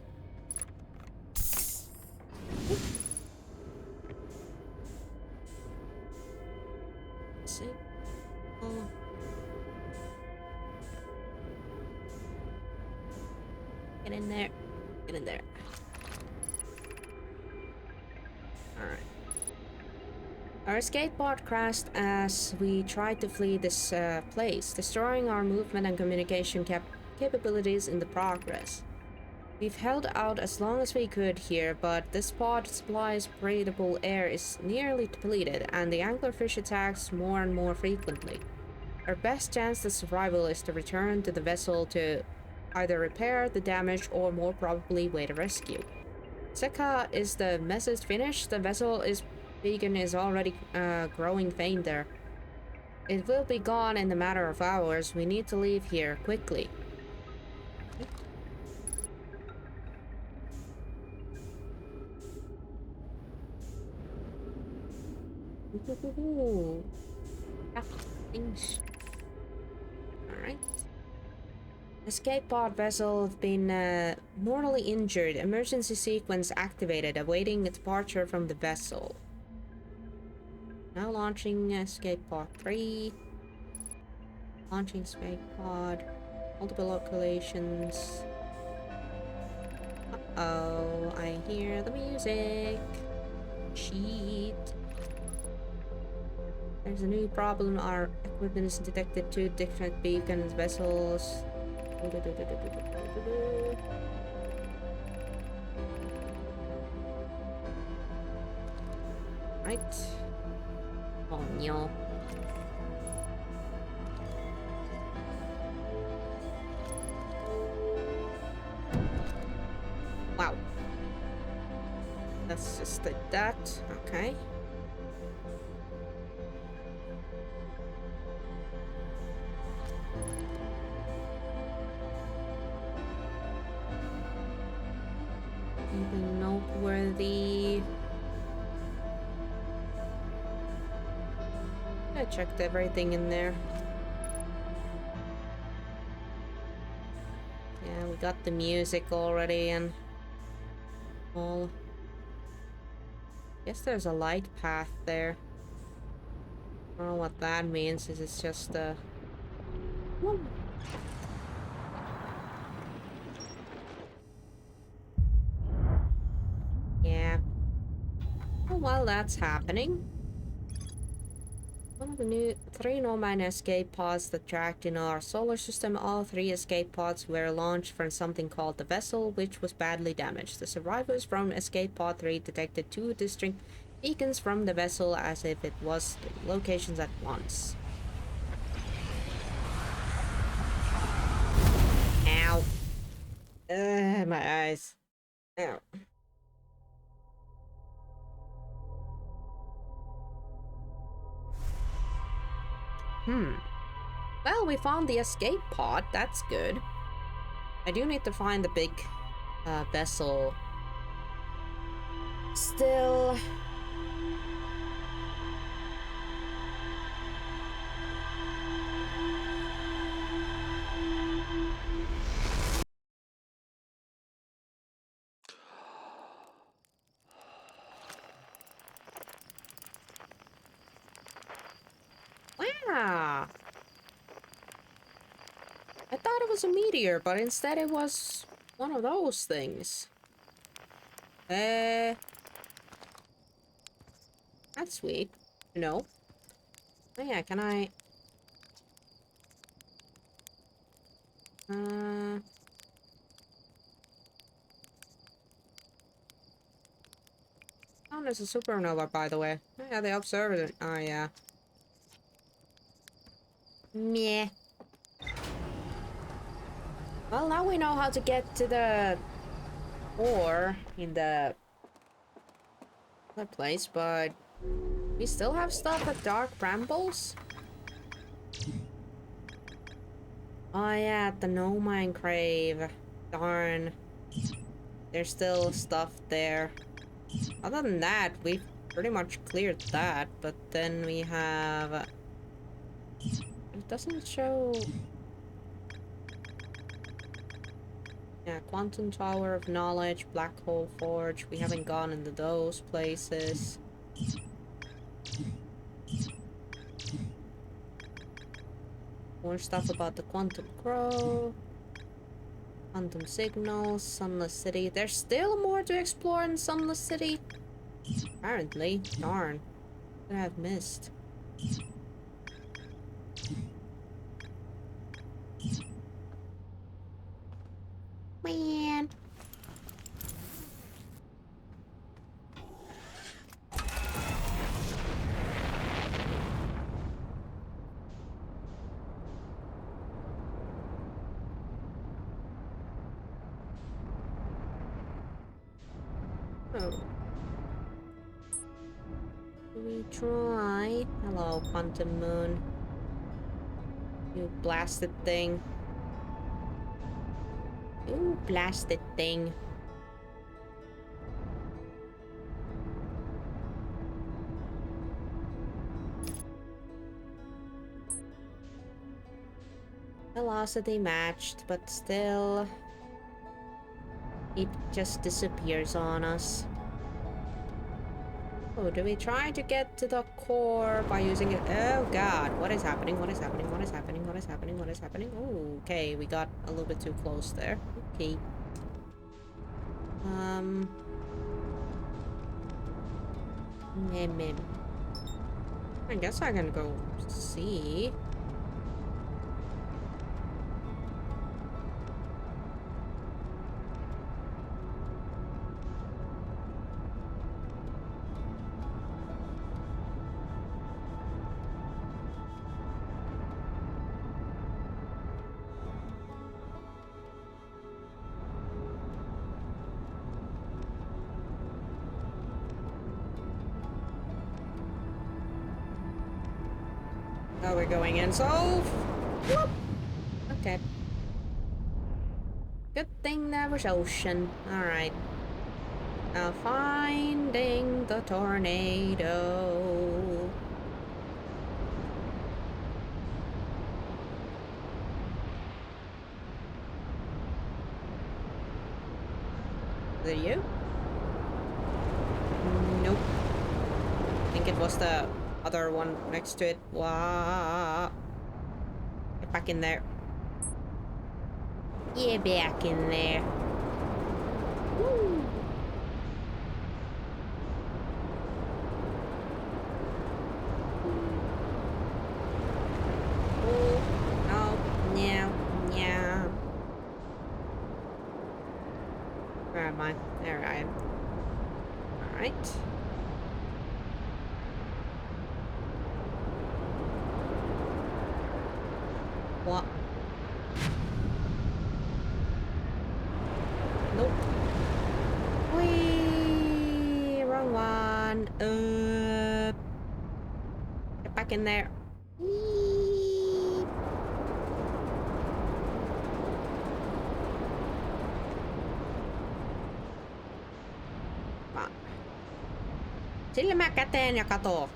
Let's see. Oh. Get in there. Get in there. Alright. Our escape pod crashed as we tried to flee this place, destroying our movement and communication capabilities in the progress. We've held out as long as we could here, but this pod supply's breathable air is nearly depleted, and the anglerfish attacks more and more frequently. Our best chance of survival is to return to the vessel to either repair the damage or more probably wait a rescue. Seka, is the message finished? The vessel is beacon is already growing fainter. It will be gone in a matter of hours. We need to leave here quickly. Things. Alright. Escape pod vessel have been mortally injured. Emergency sequence activated, awaiting departure from the vessel. Now launching escape pod 3. Launching escape pod. Multiple locations. Uh-oh, I hear the music. Cheat. There's a new problem. Our equipment is detected two different beacon vessels. Right. Oh no. Wow. Let's just like that. Okay. Anything noteworthy? I checked everything in there. Yeah, we got the music already and all. Guess there's a light path there. I don't know what that means. Is it's just a yeah. Well, while that's happening, one of the new 3 Nomad escape pods that tracked in our solar system, all 3 escape pods were launched from something called the vessel, which was badly damaged. The survivors from escape pod 3 detected 2 distinct Beacons from the vessel as if it was the locations at once. Ow. My eyes. Ow. Well, we found the escape pod. That's good. I do need to find the big vessel. Still. Wow. I thought it was a meteor, but instead it was one of those things. That's sweet. No. Oh yeah, can I... Oh, there's a supernova, by the way. Oh, yeah, they observed it. Oh, yeah. Meh. Well, now we know how to get to the ore in the other place, but we still have stuff at Dark Brambles? Oh, yeah, at the No Mine Crave. Darn. There's still stuff there. Other than that, we've pretty much cleared that, but then we have... It doesn't show... Yeah, Quantum Tower of Knowledge, Black Hole Forge. We haven't gone into those places. More stuff about the Quantum Crow. Quantum Signals, Sunless City. There's still more to explore in Sunless City. Apparently. Darn. What I've missed. Man. Oh. We try. Hello, Quantum Moon. You blasted thing. You blasted thing. Velocity matched, but still... It just disappears on us. Oh, do we try to get to the core by using it? Oh god, what is happening? What is happening? What is happening? What is happening? What is happening? Oh, okay, we got a little bit too close there. Okay. Meh. I guess I can go see. Oh, we're going in, so... Whoop. Okay. Good thing there was ocean. Alright. Now finding the tornado. Is it you? Nope. I think it was the other one next to it. Wow. Get back in there. Get back in there. Woo. Oh, no, no, no. Where am I? There I am. Alright. What? Nope. Whee! Wrong one. Get back in there. Whee! Silmä käteen ja kato.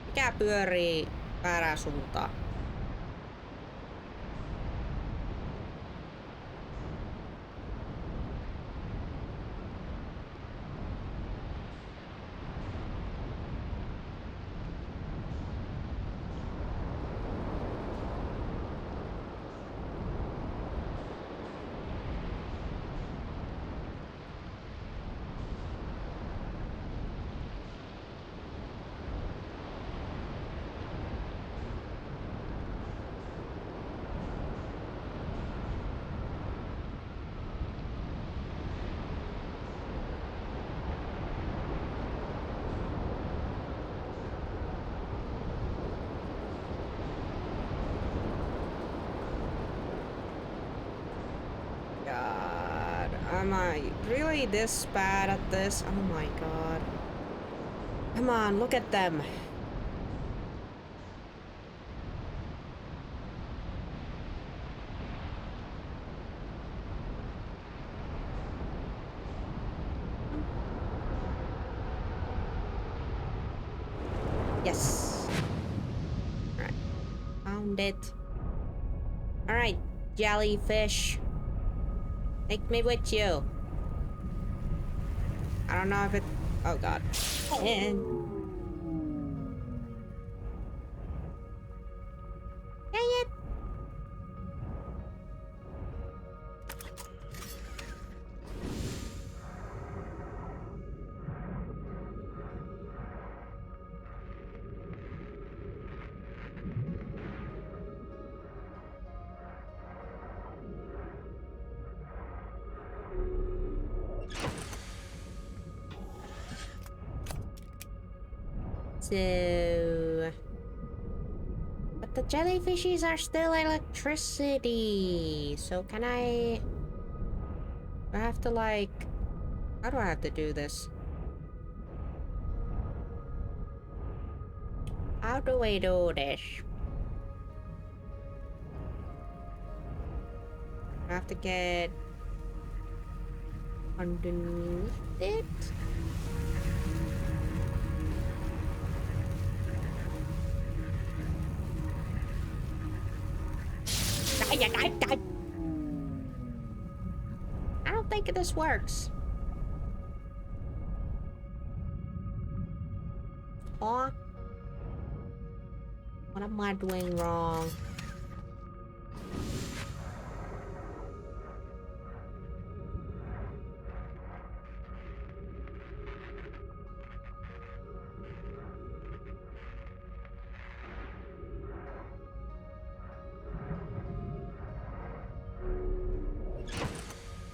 Mikä pyörii väärään suuntaan? Am I really this bad at this? Oh my god. Come on, look at them. Yes. Alright. Found it. Alright, jellyfish. Take me with you. I don't know if it... Oh god. And... Dang it! So... But the jellyfishes are still electricity. So can I... I have to like... How do I have to do this? How do we do this? I have to get... underneath it? I don't think this works. Aw. What am I doing wrong?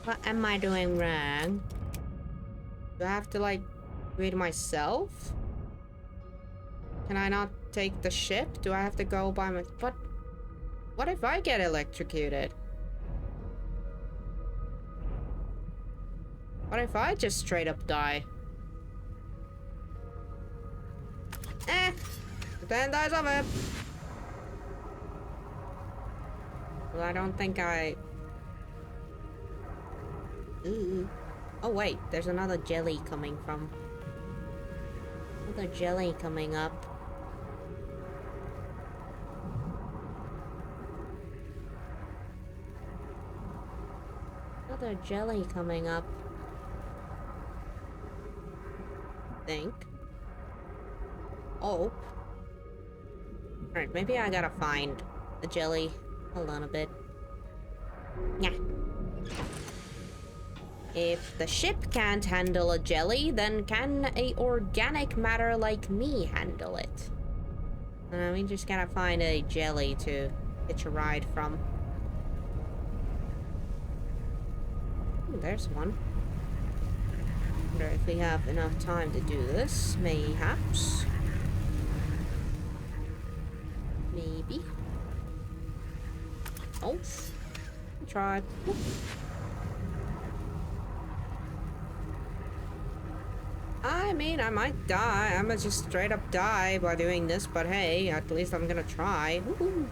What am I doing wrong? Do I have to like do it myself? Can I not take the ship? Do I have to go by my... What if I get electrocuted? What if I just straight up die? Then dies of it. Well, I don't think I... Ooh. Oh wait, there's another jelly coming from... Another jelly coming up. Another jelly coming up. Think. Oh. Alright, maybe I gotta find a jelly. Hold on a bit. Yeah. If the ship can't handle a jelly, then can a organic matter like me handle it? We just gotta find a jelly to hitch a ride from. Ooh, there's one. Wonder if we have enough time to do this, mayhaps. Oh, I tried. Whoop. I mean, I might die. I might just straight up die by doing this, but hey, at least I'm gonna try. Woohoo.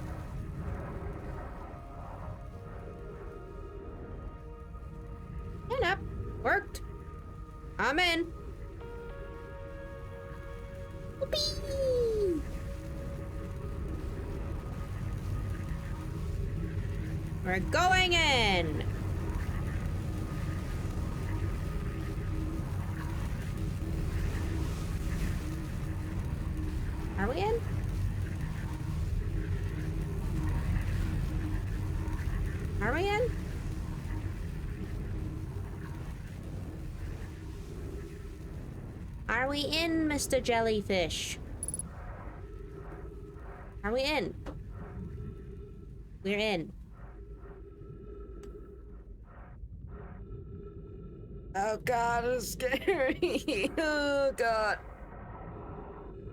And up. Worked. I'm in. Whoopee! We're going in. Are we in? Are we in? Are we in, Mr. Jellyfish? Are we in? We're in. Oh god, it's scary. Oh god.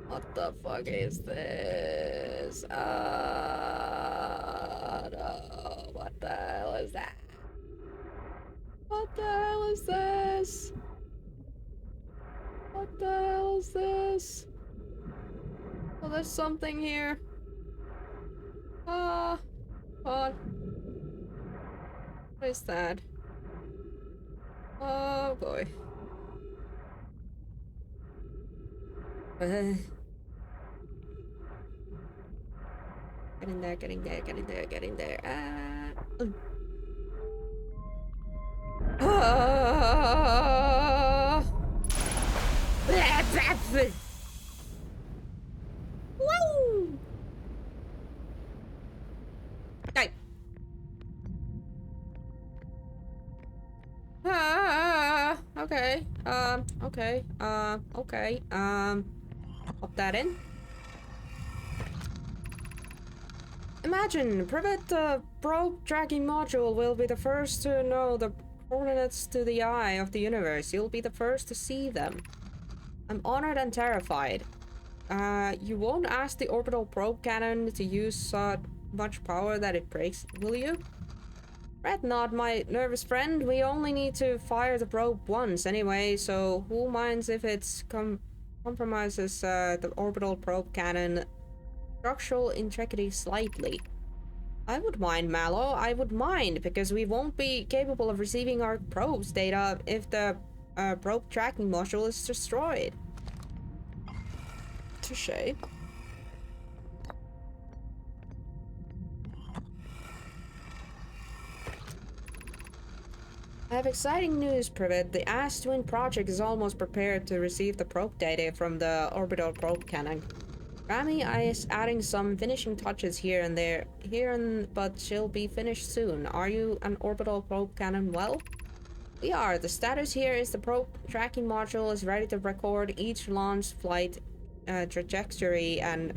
What the fuck is this? No. What the hell is that? What the hell is this? What the hell is this? Oh, there's something here. Ah, what? What is that? Oh boy. Get in there, get in there, get in there, get in there. Ah. Woo! Hey. Okay. Okay. Okay. Pop that in. Imagine, Privet, the probe tracking module will be the first to know the coordinates to the eye of the universe. You'll be the first to see them. I'm honored and terrified. You won't ask the orbital probe cannon to use so much power that it breaks, will you? Fret not, my nervous friend. We only need to fire the probe once anyway, so who minds if it compromises the orbital probe cannon structural integrity slightly? I would mind, Mallow. I would mind, because we won't be capable of receiving our probe's data if the probe tracking module is destroyed. Touché. I have exciting news, Privet. The Ass-Twin project is almost prepared to receive the probe data from the orbital probe cannon. Rami is adding some finishing touches here and there, but she'll be finished soon. Are you an orbital probe cannon well? We are. The status here is the probe tracking module is ready to record each launch flight trajectory and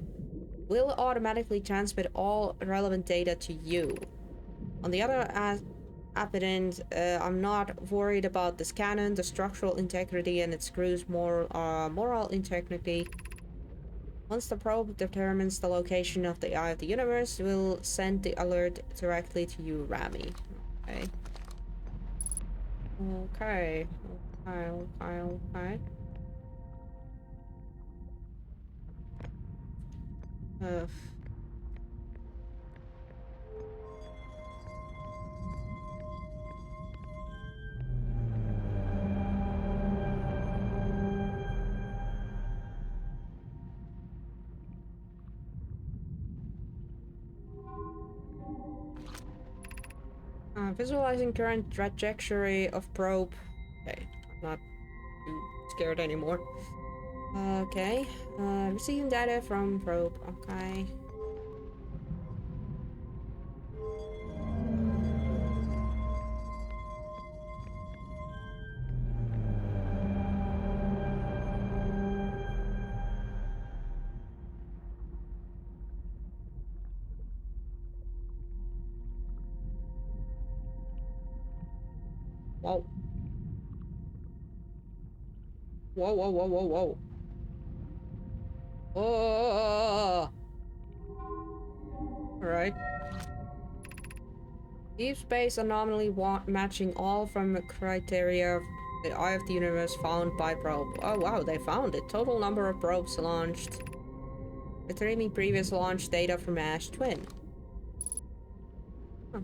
will automatically transmit all relevant data to you. On the other end, I'm not worried about this cannon, the structural integrity, and its crew's moral integrity. Once the probe determines the location of the eye of the universe, we'll send the alert directly to you, Rami. Okay. Okay. Okay. Visualizing current trajectory of probe. Okay, I'm not too scared anymore. Okay, receiving data from probe. Okay. Whoa. Whoa. Oh! Alright. Deep space anomaly matching all from the criteria of the Eye of the Universe found by probe. Oh wow, they found it. Total number of probes launched. Retrieving previous launch data from Ash Twin. Huh.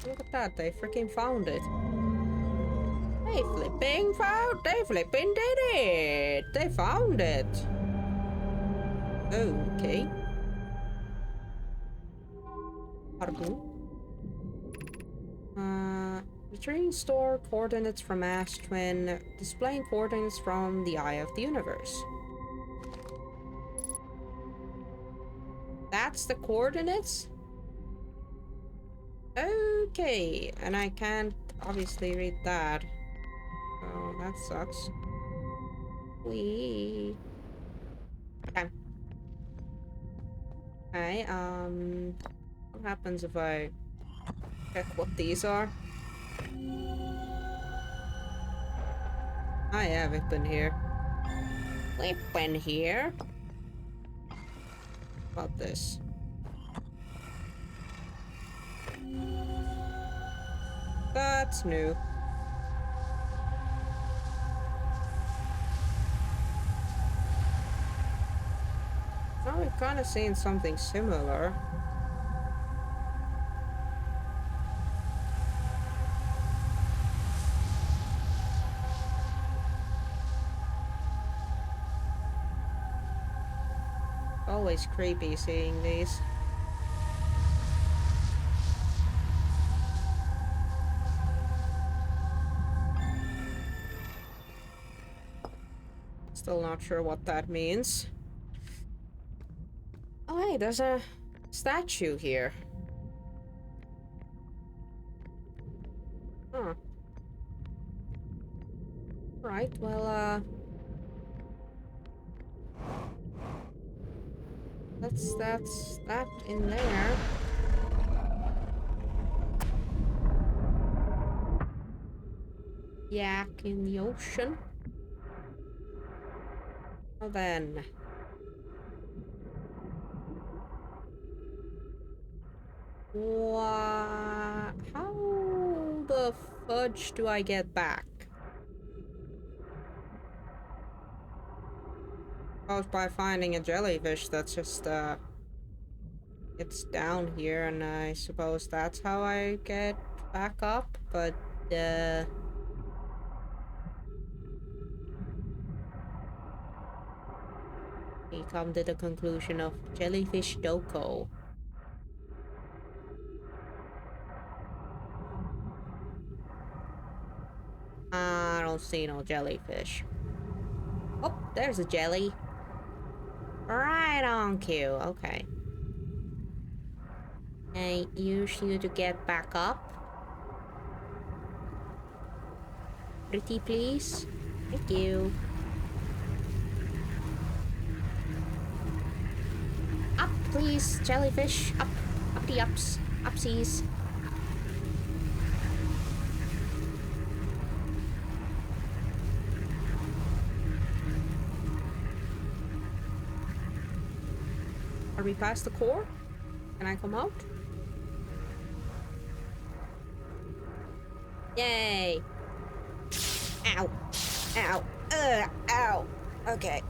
Look at that, they freaking found it. They flipping did it! They found it! Okay. Pardon? Retrieving store coordinates from Ash Twin, displaying coordinates from the Eye of the Universe. That's the coordinates? Okay, and I can't obviously read that. Oh, that sucks. Wee. Okay. Okay, what happens if I check what these are? I haven't been here. We've been here. About this. That's new. Now we've kind of seen something similar. Always creepy seeing these. Still not sure what that means. Oh hey, there's a statue here. Huh. Right, well, that's that in there. Yak in the ocean. Well then. What? How the fudge do I get back? Oh, by finding a jellyfish that's just, it's down here, and I suppose that's how I get back up, but, we come to the conclusion of jellyfish doko. I don't see no jellyfish. Oh, there's a jelly. Right on cue, okay. I use you to get back up. Pretty please. Thank you. Up, please, jellyfish. Up. Up the ups. Upsies. Are we past the core? Can I come out? Yay! Ow! Ow! Ow! Okay.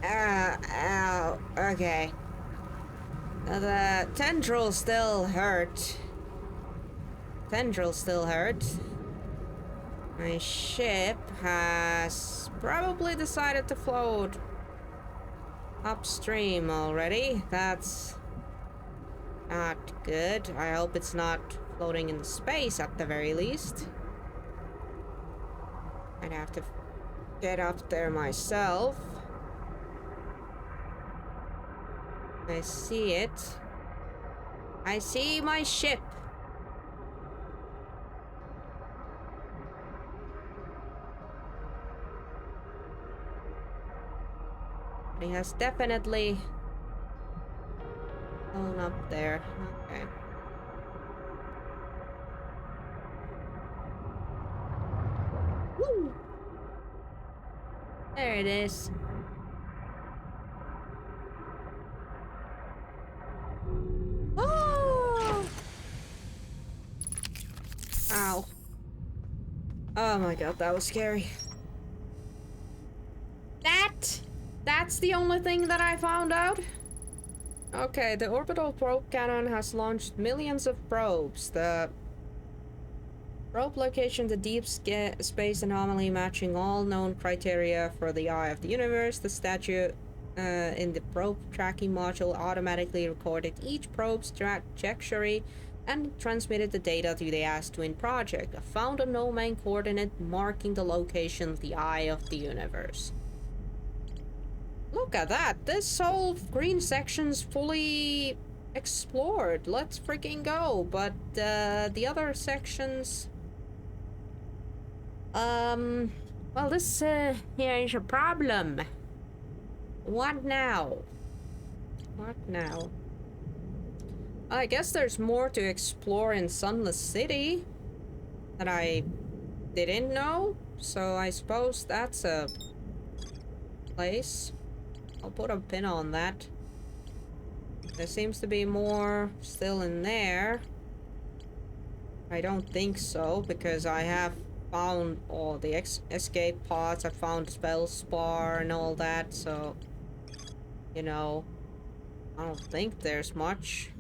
Ow! Okay. The tendrils still hurt. My ship has probably decided to float upstream already. That's not good. I hope it's not floating in space at the very least. I'd have to get up there myself. I see it. I see my ship. It has definitely flown up there. Okay. Woo! There it is. Oh! my god, that was scary. That's the only thing that I found out? Okay, the orbital probe cannon has launched millions of probes. The probe location, the deep space anomaly matching all known criteria for the eye of the universe. The statue in the probe tracking module automatically recorded each probe's trajectory and transmitted the data to the AS-Twin project. I found a no-man coordinate marking the location of the eye of the universe. Look at that! This whole green section's fully explored. Let's freaking go! But the other sections... well, this here is a problem. What now? What now? I guess there's more to explore in Sunless City that I didn't know, so I suppose that's a place. I'll put a pin on that. There seems to be more still in there. I don't think so, because I have found all the escape pods, I found spell spar and all that, so... You know, I don't think there's much.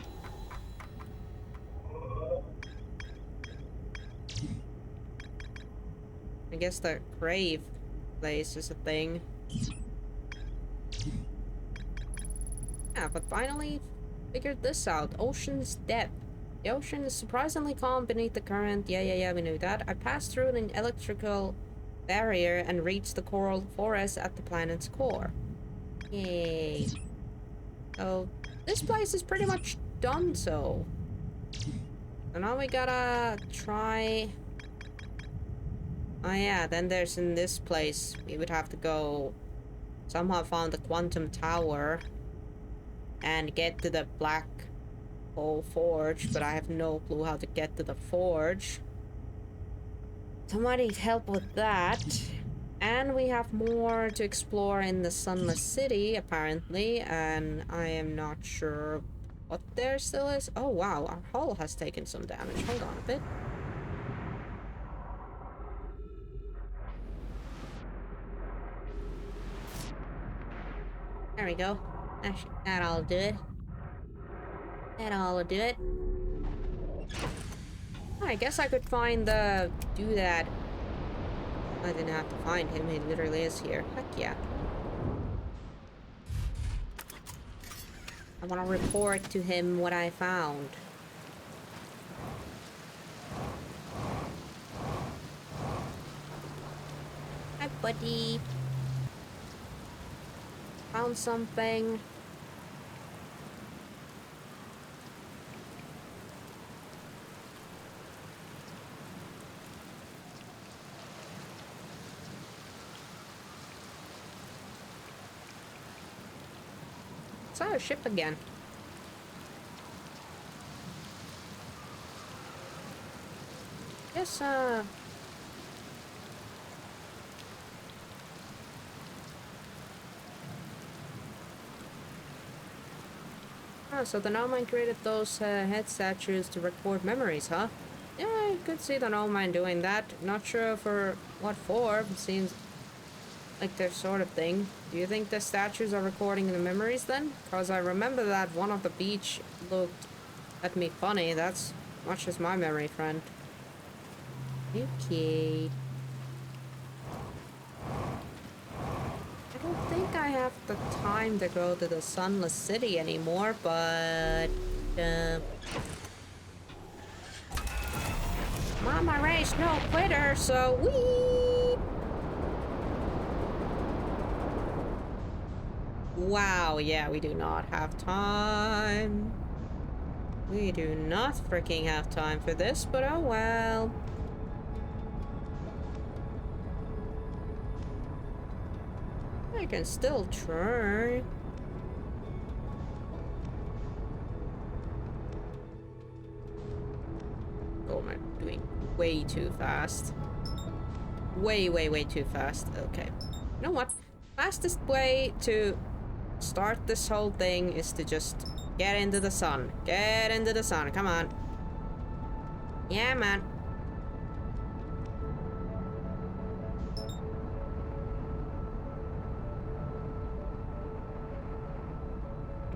I guess the grave place is a thing. Yeah, but finally figured this out. Ocean's depth. The ocean is surprisingly calm beneath the current. Yeah, we knew that. I passed through an electrical barrier and reached the coral forest at the planet's core. Yay. So, this place is pretty much done, so now we gotta try... Oh yeah, then there's in this place, we would have to go... Somehow found the quantum tower and get to the black hole forge, but I have no clue how to get to the forge. Somebody help with that. And we have more to explore in the Sunless City, apparently, and I am not sure what there still is. Oh wow, our hull has taken some damage. Hold on a bit. There we go. That'll do it. That'll do it. I guess I could find the... do that. I didn't have to find him, he literally is here. Heck yeah. I want to report to him what I found. Hi, buddy. Found something. Saw a ship again. Yes, so the Nomine created those head statues to record memories, huh? Yeah, I could see the Nomine doing that. Not sure for what for, but seems like their sort of thing. Do you think the statues are recording the memories then? Because I remember that one of the beach looked at me funny. That's much as my memory, friend. Okay. I don't think I have the time to go to the Sunless City anymore, but... Mama Ray's no quitter, so we. Wow, yeah, we do not have time. We do not freaking have time for this, but oh well. I can still try. Oh, am I doing way too fast? Way too fast. Okay. You know what? Fastest way to start this whole thing is to just get into the sun. Get into the sun. Come on. Yeah, man.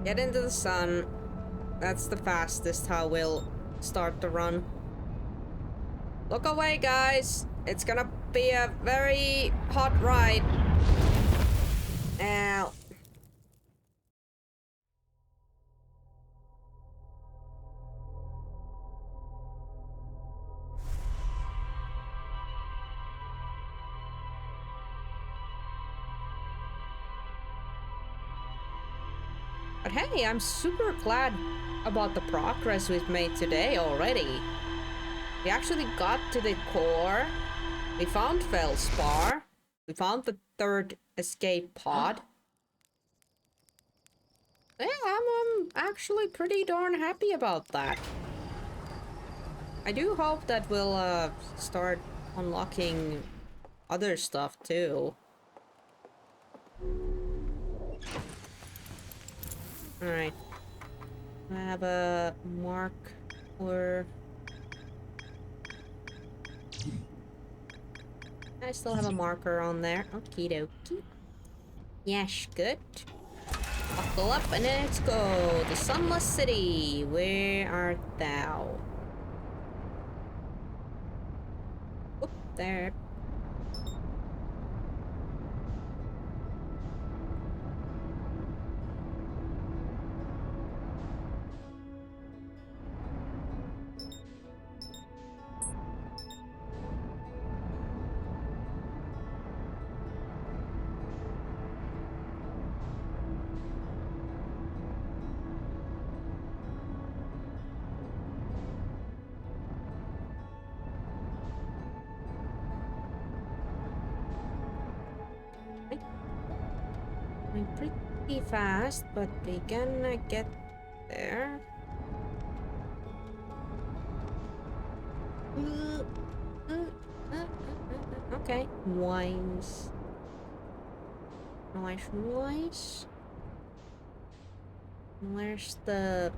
Get into the sun. That's the fastest how we'll start the run. Look away, guys. It's gonna be a very hot ride. Ow. But hey, I'm super glad about the progress we've made today already. We actually got to the core. We found Feldspar. We found the third escape pod. Yeah, I'm actually pretty darn happy about that. I do hope that we'll start unlocking other stuff too. Alright. I have a marker. I still have a marker on there. Okie dokie. Yes, good. Buckle up and let's go. The Sunless City. Where art thou? Oop, there. I'm pretty fast, but we gonna get there. Okay, wise. Nice. Where's the...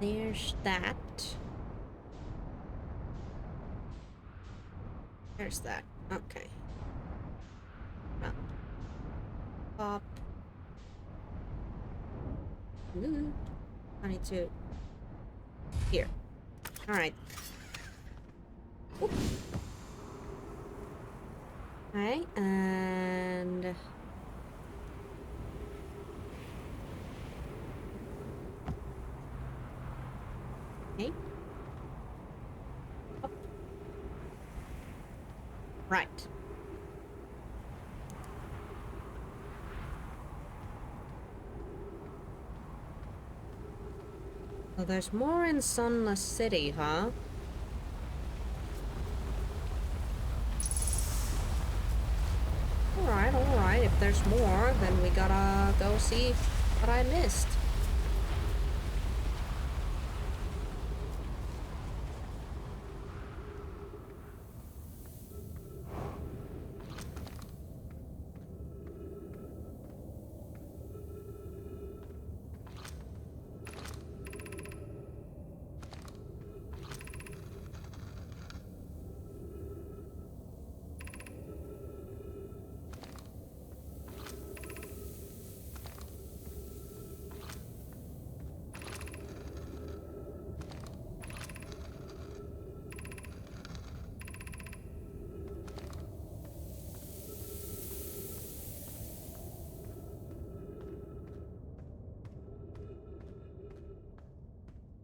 There's that. There's that. Okay. Pop. Ooh. I need to... Here. Alright. Okay, and... Okay. Up. Right. So there's more in Sunless City, huh? Alright. If there's more, then we gotta go see what I missed.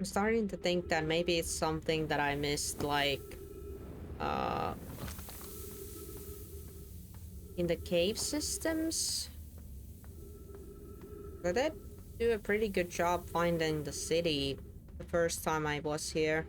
I'm starting to think that maybe it's something that I missed, like, in the cave systems. But they do a pretty good job finding the city the first time I was here.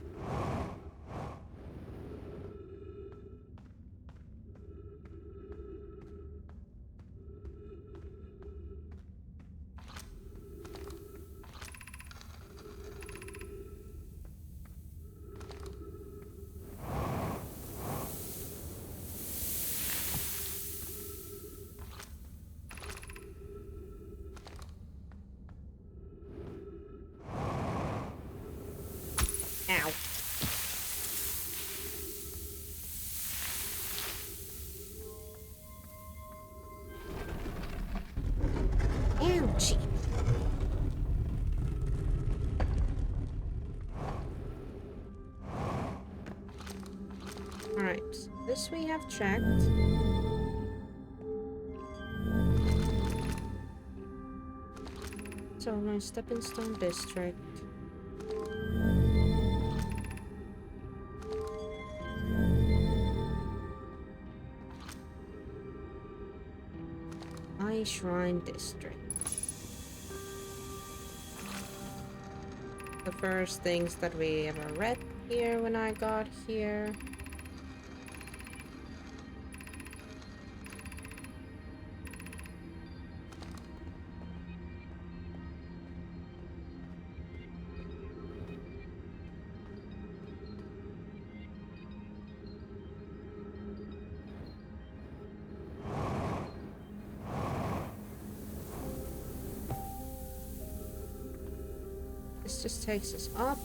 Ow. Alright, this we have checked. So my stepping stone district. My shrine district. The first things that we ever read here when I got here. This just takes us up.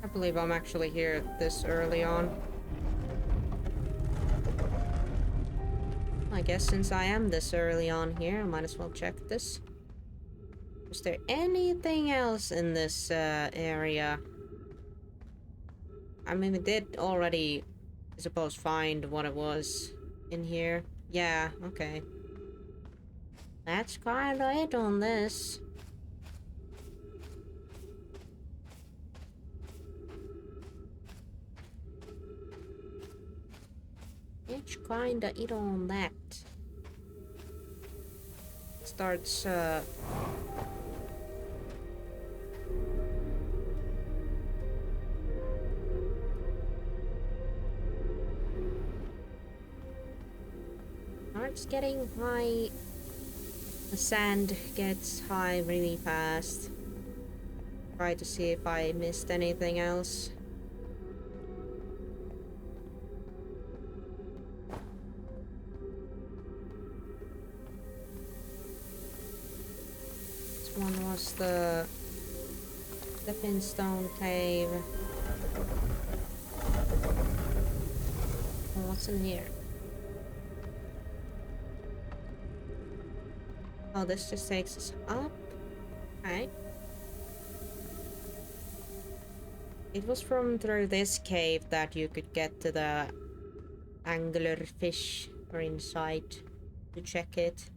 I believe I'm actually here this early on. I guess since I am this early on here, I might as well check this. Is there anything else in this area? I mean, we did already, I suppose, find what it was in here. Yeah, okay. That's kinda it on this. It's kinda it on that. Starts, starts getting high. The sand gets high really fast. Try to see if I missed anything else. One was the Stepping Stone Cave. Oh, what's in here? Oh, this just takes us up. Okay. It was from through this cave that you could get to the anglerfish or inside to check it.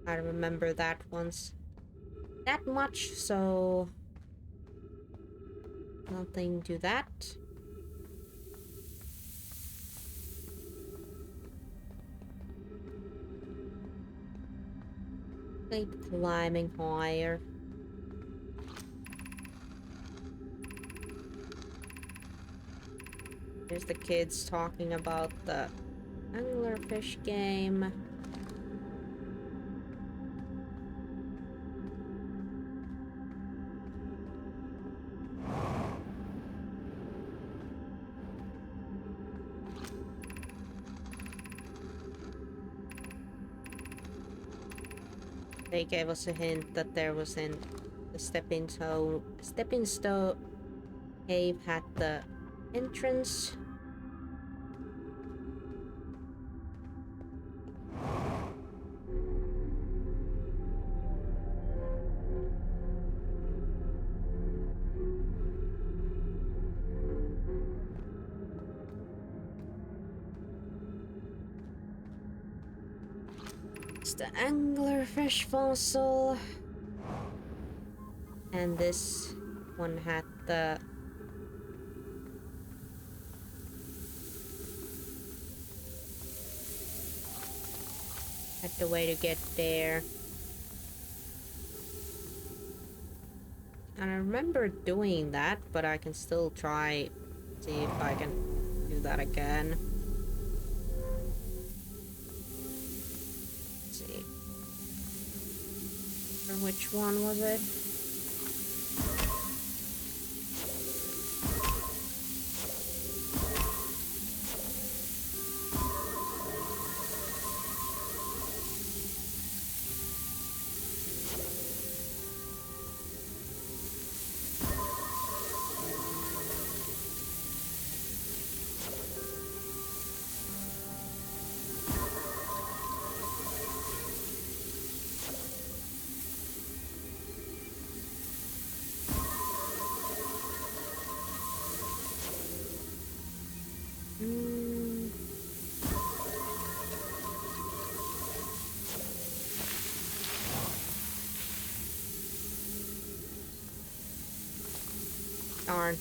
I remember that once. That much, so nothing to that. Keep climbing higher. Here's the kids talking about the anglerfish game. They gave us a hint that there was in the stepping stone cave had the entrance. It's the anglerfish fossil. And this one had the way to get there. And I remember doing that, but I can still try, see if I can do that again. Let's see. Or which one was it? Mm. Darn.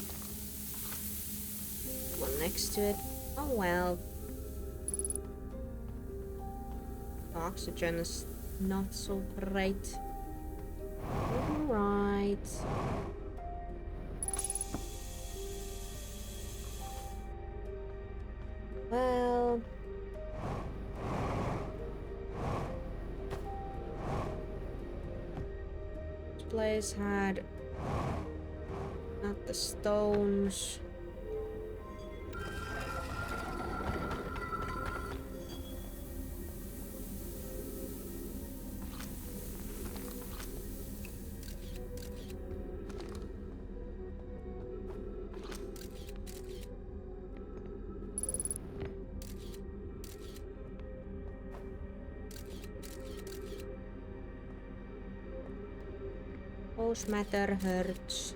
One next to it. Oh well. Oxygen is not so great. Alright. Well... this place had... not the stones. Whose matter hurts.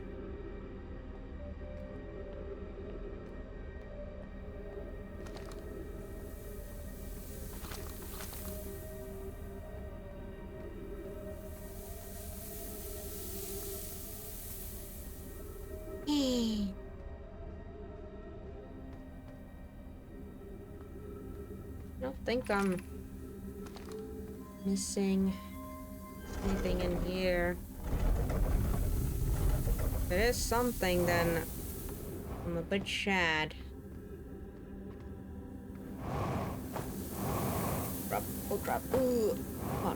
I don't think I'm missing anything in here. If there is something, then I'm a bit sad. Drop, oh drop, ooh. Oh,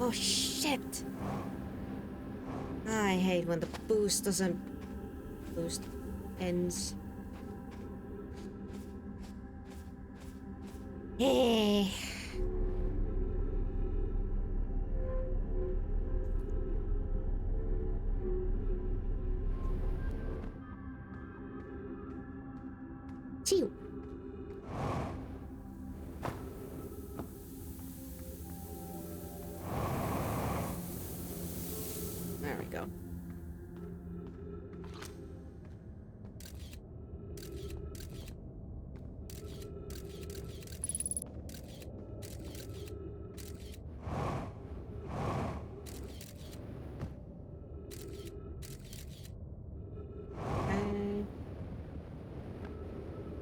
oh shit! I hate when the boost doesn't boost ends. Hey. Chew. There we go.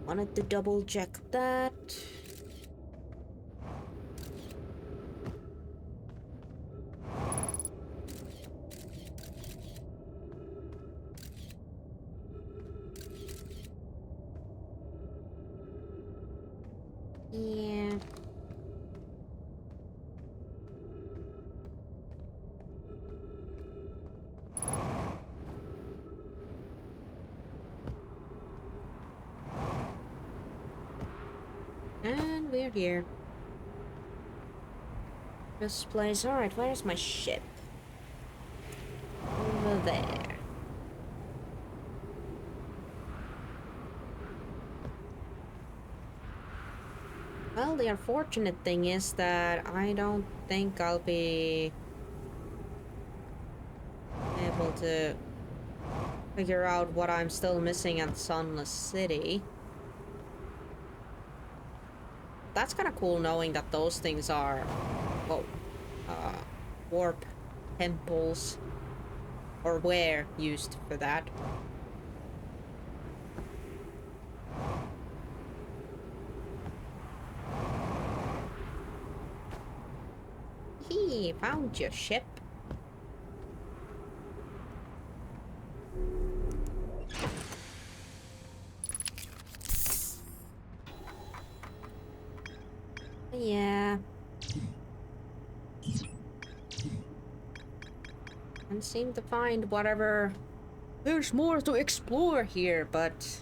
Wanted to double check that. Yeah. And we're here. This place. Alright, where's my ship? Over there. Well, the unfortunate thing is that I don't think I'll be able to figure out what I'm still missing at Sunless City. That's kind of cool knowing that those things are, well, warp temples, or were used for that. He found your ship. Yeah. And seem to find whatever. There's more to explore here, but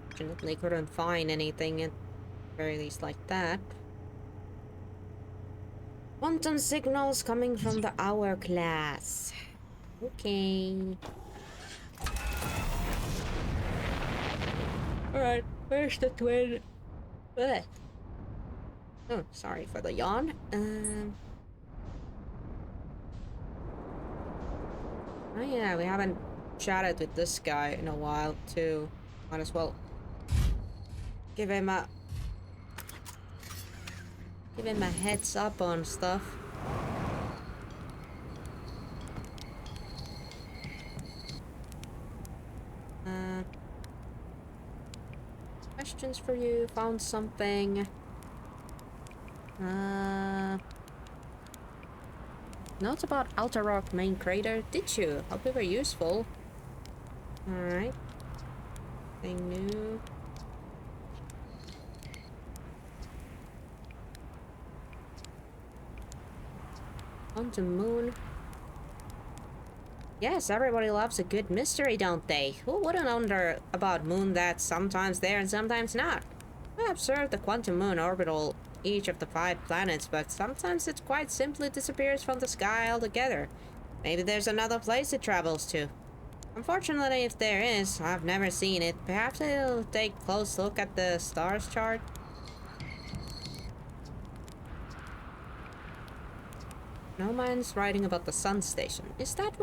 fortunately couldn't find anything at the very least like that. Quantum signals coming from the hourglass. Okay. Alright, where's the twin? Ugh. Oh, sorry for the yawn. Oh yeah, we haven't chatted with this guy in a while too. Might as well give him a heads up on stuff. Questions for you. Found something. Notes about Alta Rock main crater. Did you? Hope they were useful. Alright. Thing new. On the moon. Yes, everybody loves a good mystery, don't they? Who wouldn't wonder about moon that's sometimes there and sometimes not? I observed the quantum moon orbital each of the 5 planets, but sometimes it quite simply disappears from the sky altogether. Maybe there's another place it travels to. Unfortunately, if there is, I've never seen it. Perhaps I'll take a close look at the stars chart. No man's writing about the sun station. Is that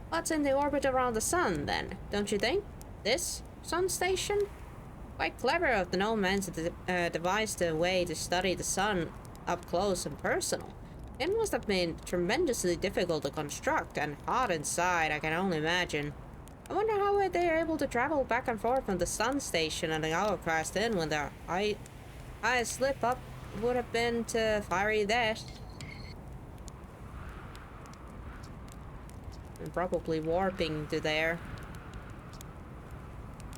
what's in the orbit around the sun, then? Don't you think? This sun station? Quite clever of the No Man's devised a way to study the sun up close and personal. It must have been tremendously difficult to construct and hot inside, I can only imagine. I wonder how they're able to travel back and forth from the sun station and the hourcast in when the highest slip up would have been to fiery death. And probably warping to there.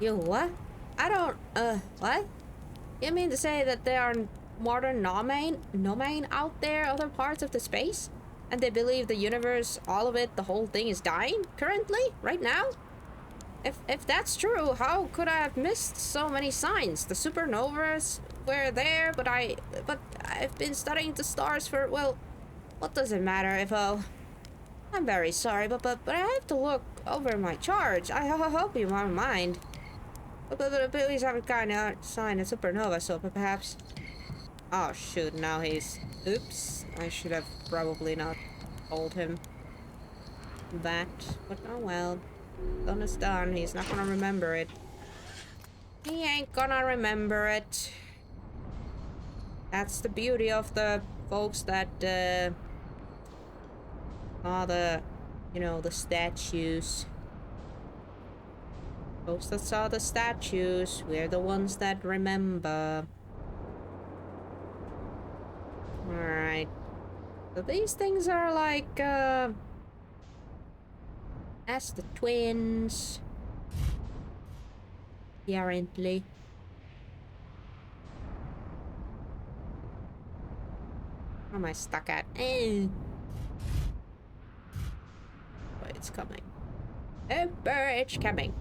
You what? I don't, what? You mean to say that there are modern no main out there, other parts of the space? And they believe the universe, all of it, the whole thing is dying? Currently? Right now? If that's true, how could I have missed so many signs? The supernovas were there, but I've been studying the stars for, well, what does it matter if, I'm very sorry, but I have to look over my charts. I hope you won't mind. But at least I haven't gotten a sign of supernova, so perhaps... Oh shoot, now he's... Oops, I should have probably not told him that. But oh well. Done is done, he's not gonna remember it. He ain't gonna remember it. That's the beauty of the folks that, are the, you know, the statues. Folks that saw the statues, we're the ones that remember. Alright. So these things are like, that's the twins. Apparently. Where am I stuck at? Wait, it's coming. Oh, it's coming.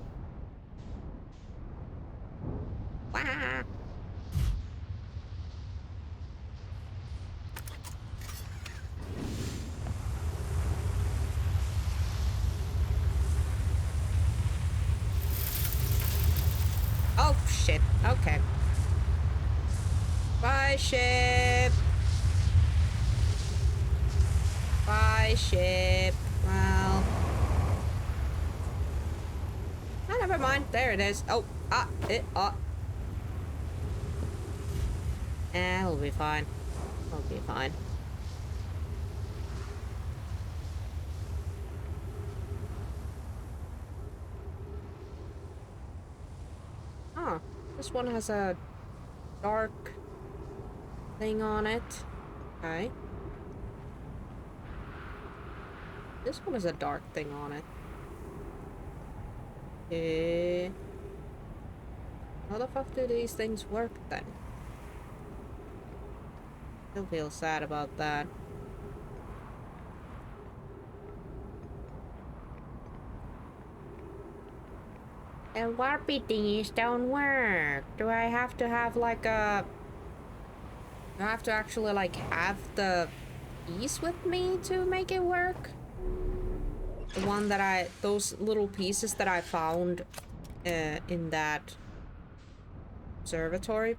Wah! Oh, shit. Okay. Bye, ship. Bye, ship. Well... Oh, never mind. There it is. Oh, it'll be fine. It'll be fine. Oh, this one has a dark thing on it. Okay. This one has a dark thing on it. Okay. How the fuck do these things work then? Still feel sad about that. And warpy thingies don't work. Do I have to have like a... Do I have to actually like have the piece with me to make it work? The one that those little pieces that I found in that observatory,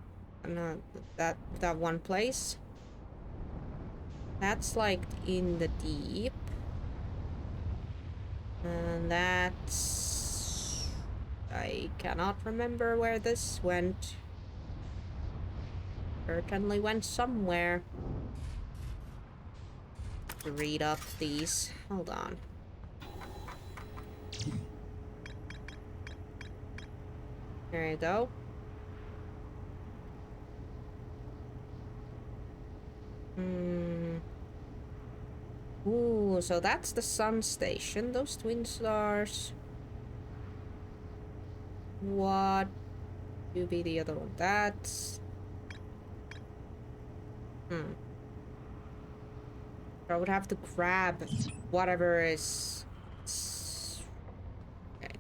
that one place. That's like in the deep, and that's I cannot remember where this went. Certainly went somewhere. To read up these. Hold on. There you go. Ooh, so that's the sun station. Those twin stars. What would be the other one? That's... I would have to grab whatever is... Okay.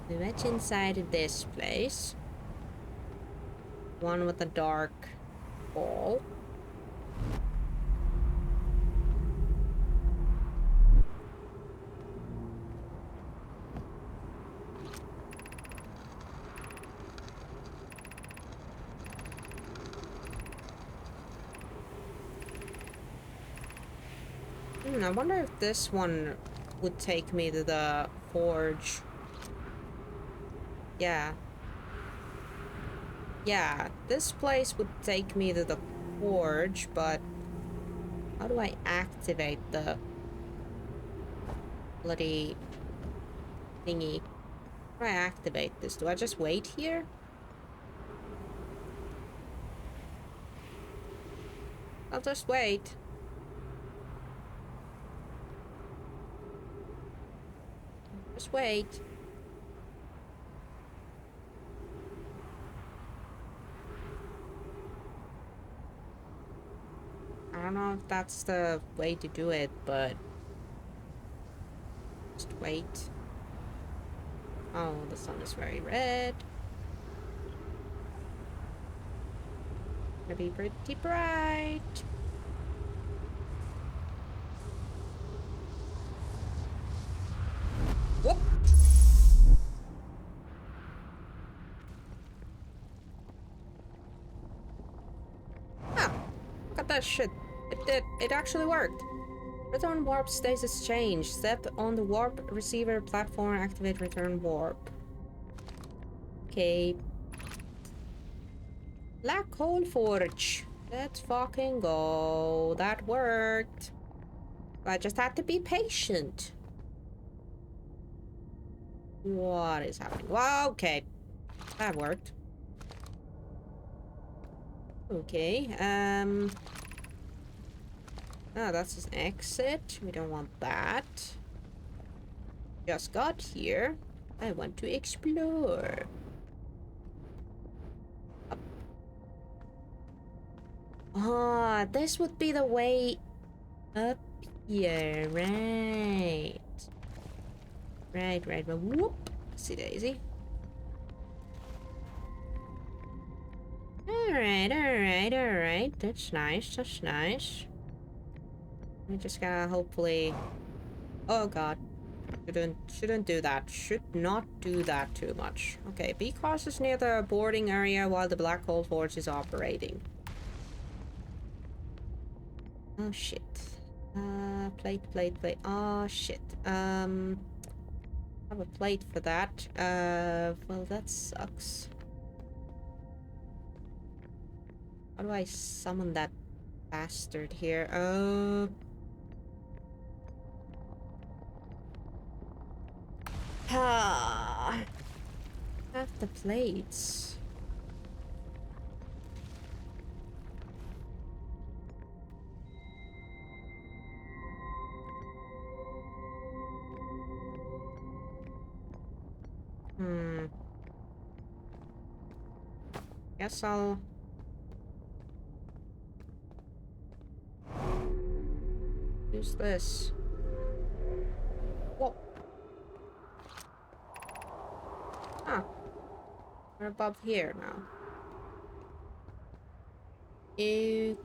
What's inside this place? One with a dark ball. I wonder if this one would take me to the forge. Yeah. Yeah, this place would take me to the forge, but how do I activate the bloody thingy? How do I activate this? Do I just wait here? I'll just wait. Just wait. I don't know if that's the way to do it, but just wait. Oh, the sun is very red. Gonna be pretty bright. Whoop! Ah, look at that shit. It actually worked. Return warp status change. Step on the warp receiver platform. Activate return warp. Okay. Black hole forge. Let's fucking go. That worked. I just had to be patient. What is happening? Well, okay. That worked. Okay, oh, that's an exit. We don't want that. Just got here. I want to explore. Up. Ah, this would be the way up here, right? Right. Whoop. See Daisy. Alright. That's nice. We just gotta hopefully... Oh god. Shouldn't do that. Should not do that too much. Okay, be cautious near the boarding area while the black hole forge is operating. Oh shit. Plate. Oh shit. I have a plate for that. Well that sucks. How do I summon that bastard here? Have the plates. Guess I'll use this. Whoa. Ah. We're above here now. Okay.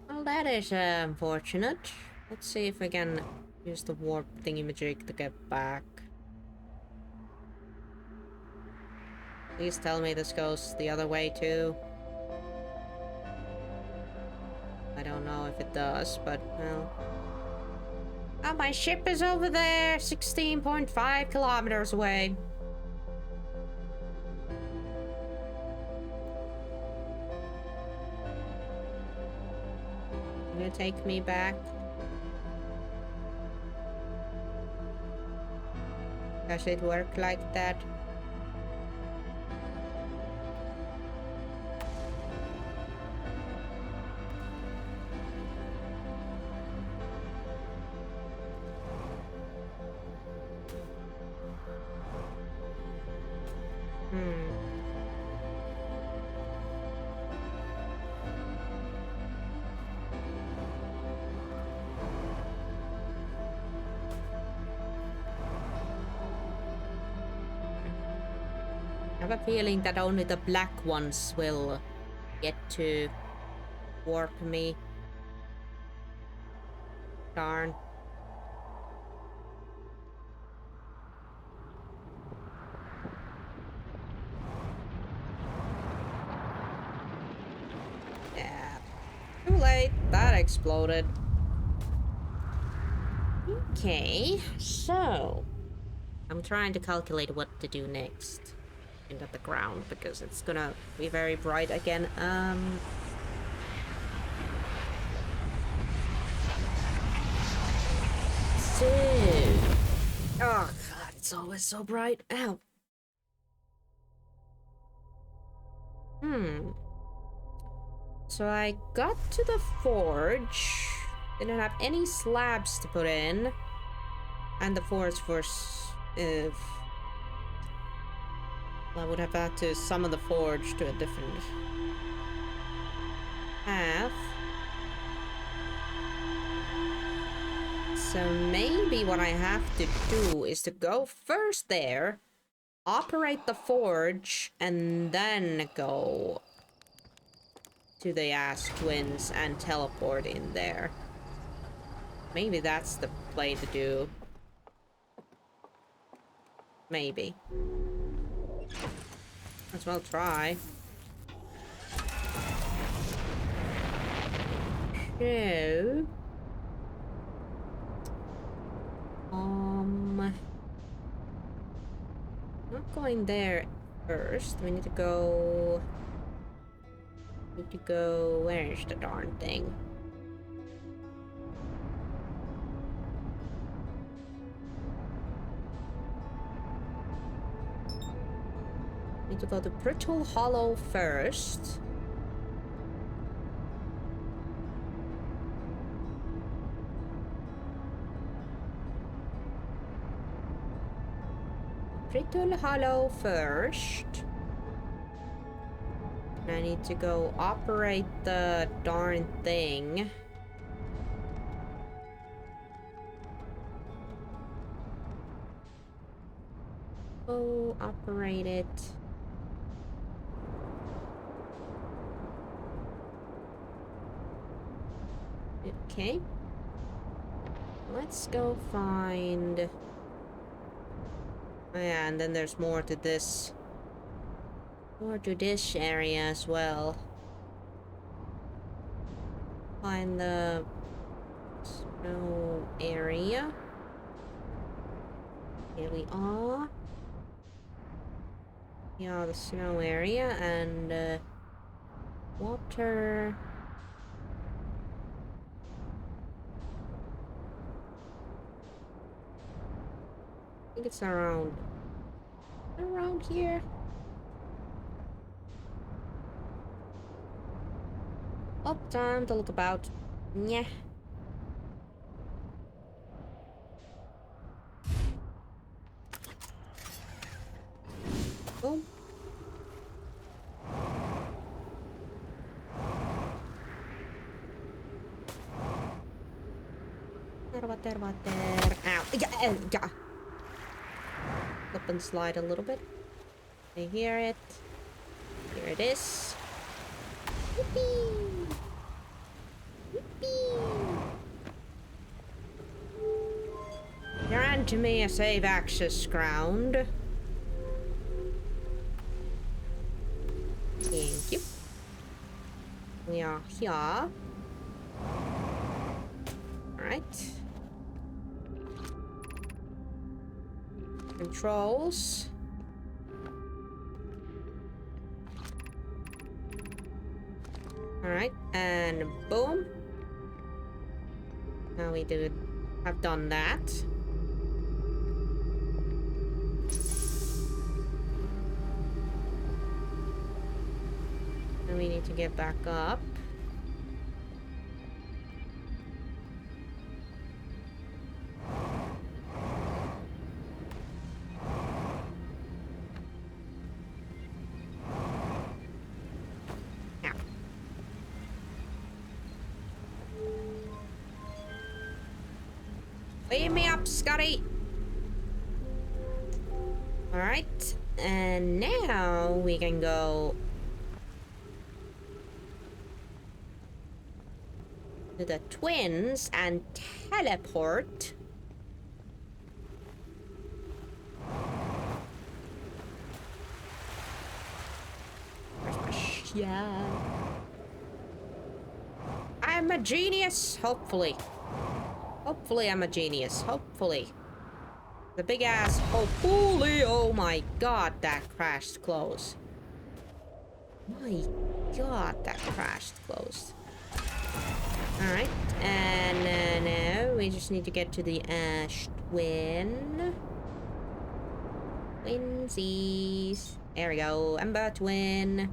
Well, that is unfortunate. Let's see if I can use the warp thingy-majig to get back. Please tell me this goes the other way too. I don't know if it does, but well. Oh, my ship is over there, 16.5 kilometers away. Can you take me back? Does it work like that? I have a feeling that only the black ones will get to warp me. Darn. Yeah. Too late. That exploded. Okay, so I'm trying to calculate what to do next. At the ground because it's gonna be very bright again. So oh god, it's always so bright. Ow. So I got to the forge, didn't have any slabs to put in, and the forge was I would have had to summon the forge to a different path. So maybe what I have to do is to go first there, operate the forge, and then go to the Ash Twins and teleport in there. Maybe that's the play to do. Maybe. Might as well try. So... not going there first. We need to go... Where's the darn thing? Need to go to Brittle Hollow first. Brittle Hollow first. And I need to go operate the darn thing. Go operate it. Okay. Let's go find... Oh yeah, and then there's more to this. More to this area as well. Find the snow area. Here we are. Yeah, the snow area and water. I think it's around here. Oh, time to look about. Yeah. Oh. Water. Ow. Yeah. Flip and slide a little bit. I hear it. Here it is. Yippee! Yippee! Grant me a safe access ground. We are here. Alright. Controls. Alright, and boom. Now we have done that. And we need to get back up. Now. Wake me up, Scotty! Alright, and now we can go to the twins and teleport. Where's my shit? I'm a genius, hopefully. Hopefully I'm a genius, hopefully. The big ass hopefully, oh my god, that crashed close. My god, that crashed close. Alright, and now we just need to get to the Ash Twin. Twinsies. There we go, Ember Twin.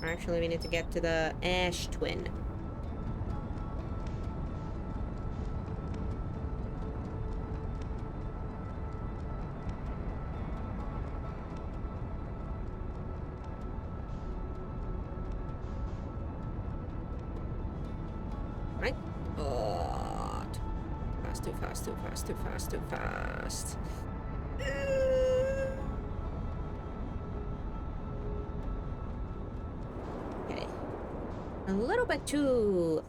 Actually, we need to get to the Ash Twin. Right? Oh, fast, too fast, too fast, too fast, too fast. Okay. A little bit too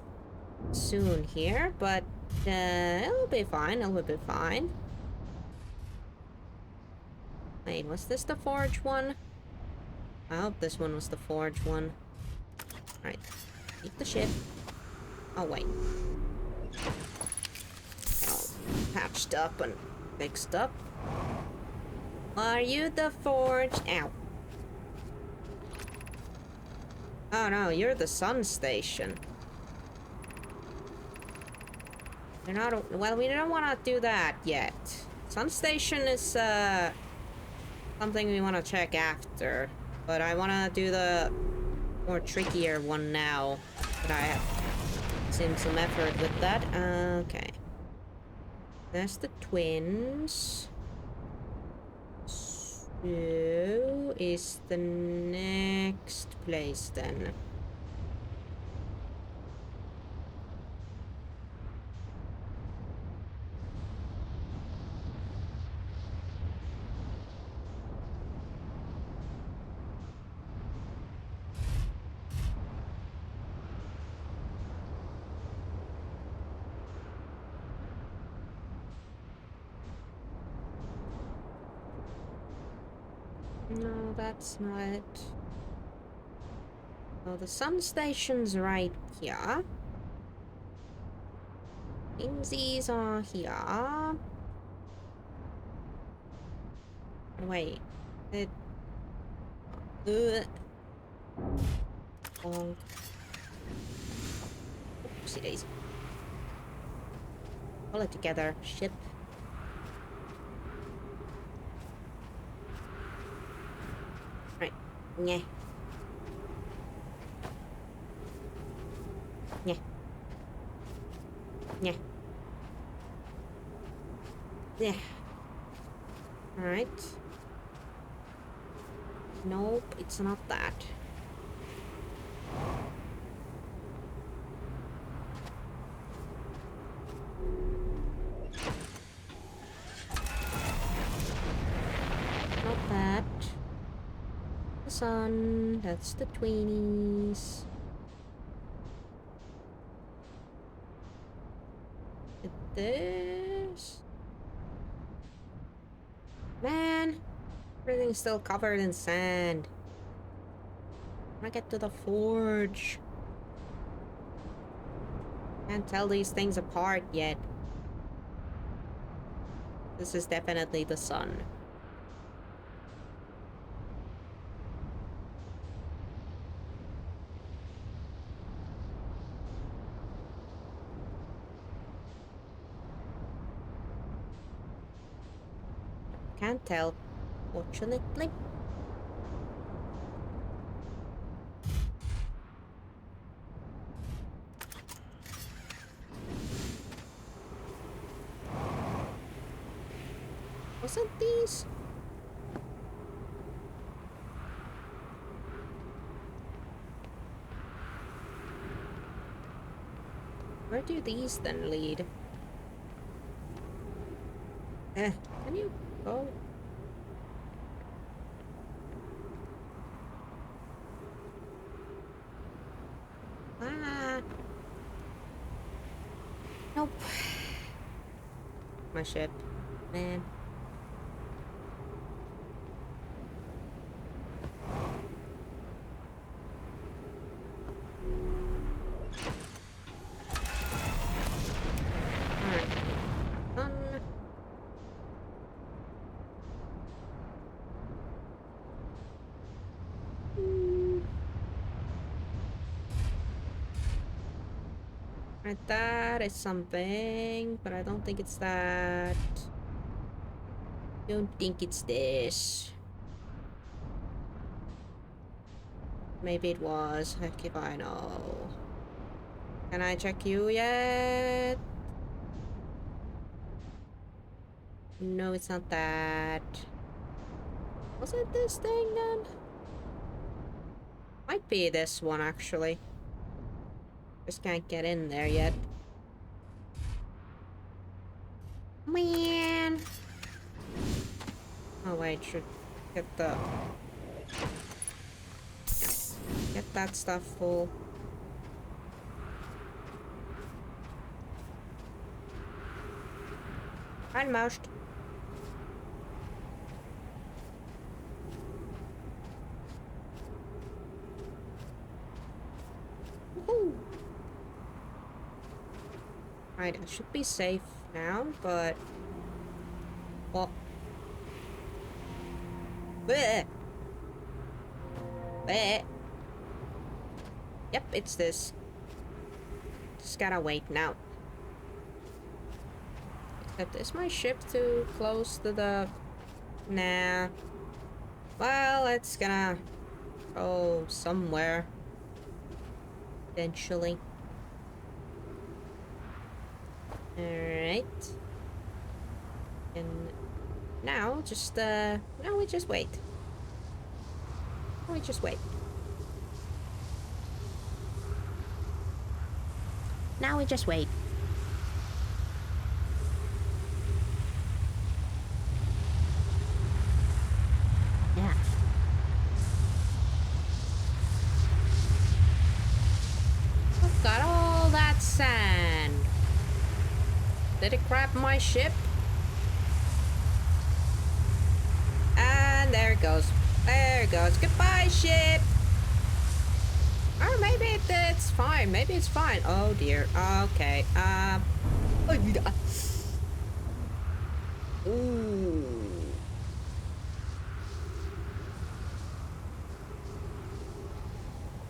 soon here, but it'll be fine, it'll be fine. Wait, was this the forge one? I hope this one was the forge one. Alright, keep the ship. Oh, wait. All patched up and fixed up. Are you the forge? Ow. Oh no, you're the sun station. You're not. Well, we don't want to do that yet. Sun station is something we want to check after, but I want to do the more trickier one now. But I have seen some effort with that. Okay. That's the twins. So is the next place then? No, that's not it. Oh, the sun station's right here. Twinsies are here. Wait. It... Bonk. Oopsie daisy. Pull it together, ship. Right. Yeah. Yeah. Yeah. Yeah. Alright. Nope, it's not that. Not that. The sun, that's the tweenies. This. Man, everything's still covered in sand. I get to the forge. Can't tell these things apart yet. This is definitely the sun. Can't tell, fortunately. Wasn't these? Where do these then lead? Can you go? Ah. Nope. My ship. Man. Alright. Done. Right, that is something, but I don't think it's that. Don't think it's this. Maybe it was. Heck if I know. Can I check you yet? No, it's not that. Was it this thing then? Might be this one actually. Just can't get in there yet. Man. Oh wait, should get the get that stuff full. Almost. Woohoo! Right, I should be safe now, but well. Bleh. Bleh. Yep, it's this. Just gotta wait now. Except, is my ship too close to the... Nah. Well, it's gonna go somewhere. Eventually. Alright. And now, just, now we just wait. We just wait. Now we just wait. Yeah. I've got all that sand. Did it grab my ship? And there it goes. There it goes. Goodbye, ship. Or maybe it's fine. Maybe it's fine. Oh dear. Okay. Ooh.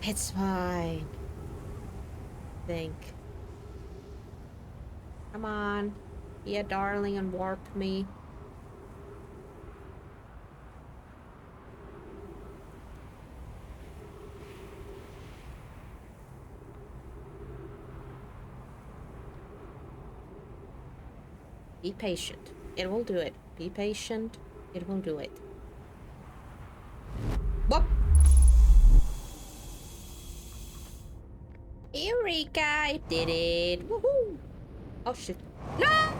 It's fine. Think. Come on. Be a darling and warp me. Be patient. It will do it. Be patient. It will do it. Whoop! Eureka! I did it! Woohoo! Oh shit. No!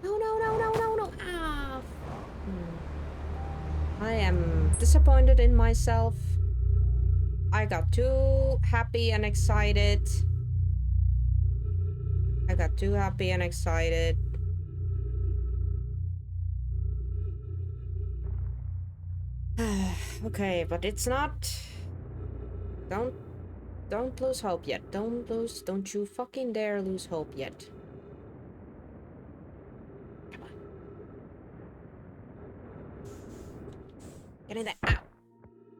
No, no, no, no, no, no! Ah! I am disappointed in myself. I got too happy and excited. I got too happy and excited. Okay, but it's not... Don't lose hope yet. Don't you fucking dare lose hope yet. Come on. Get in there. Ow.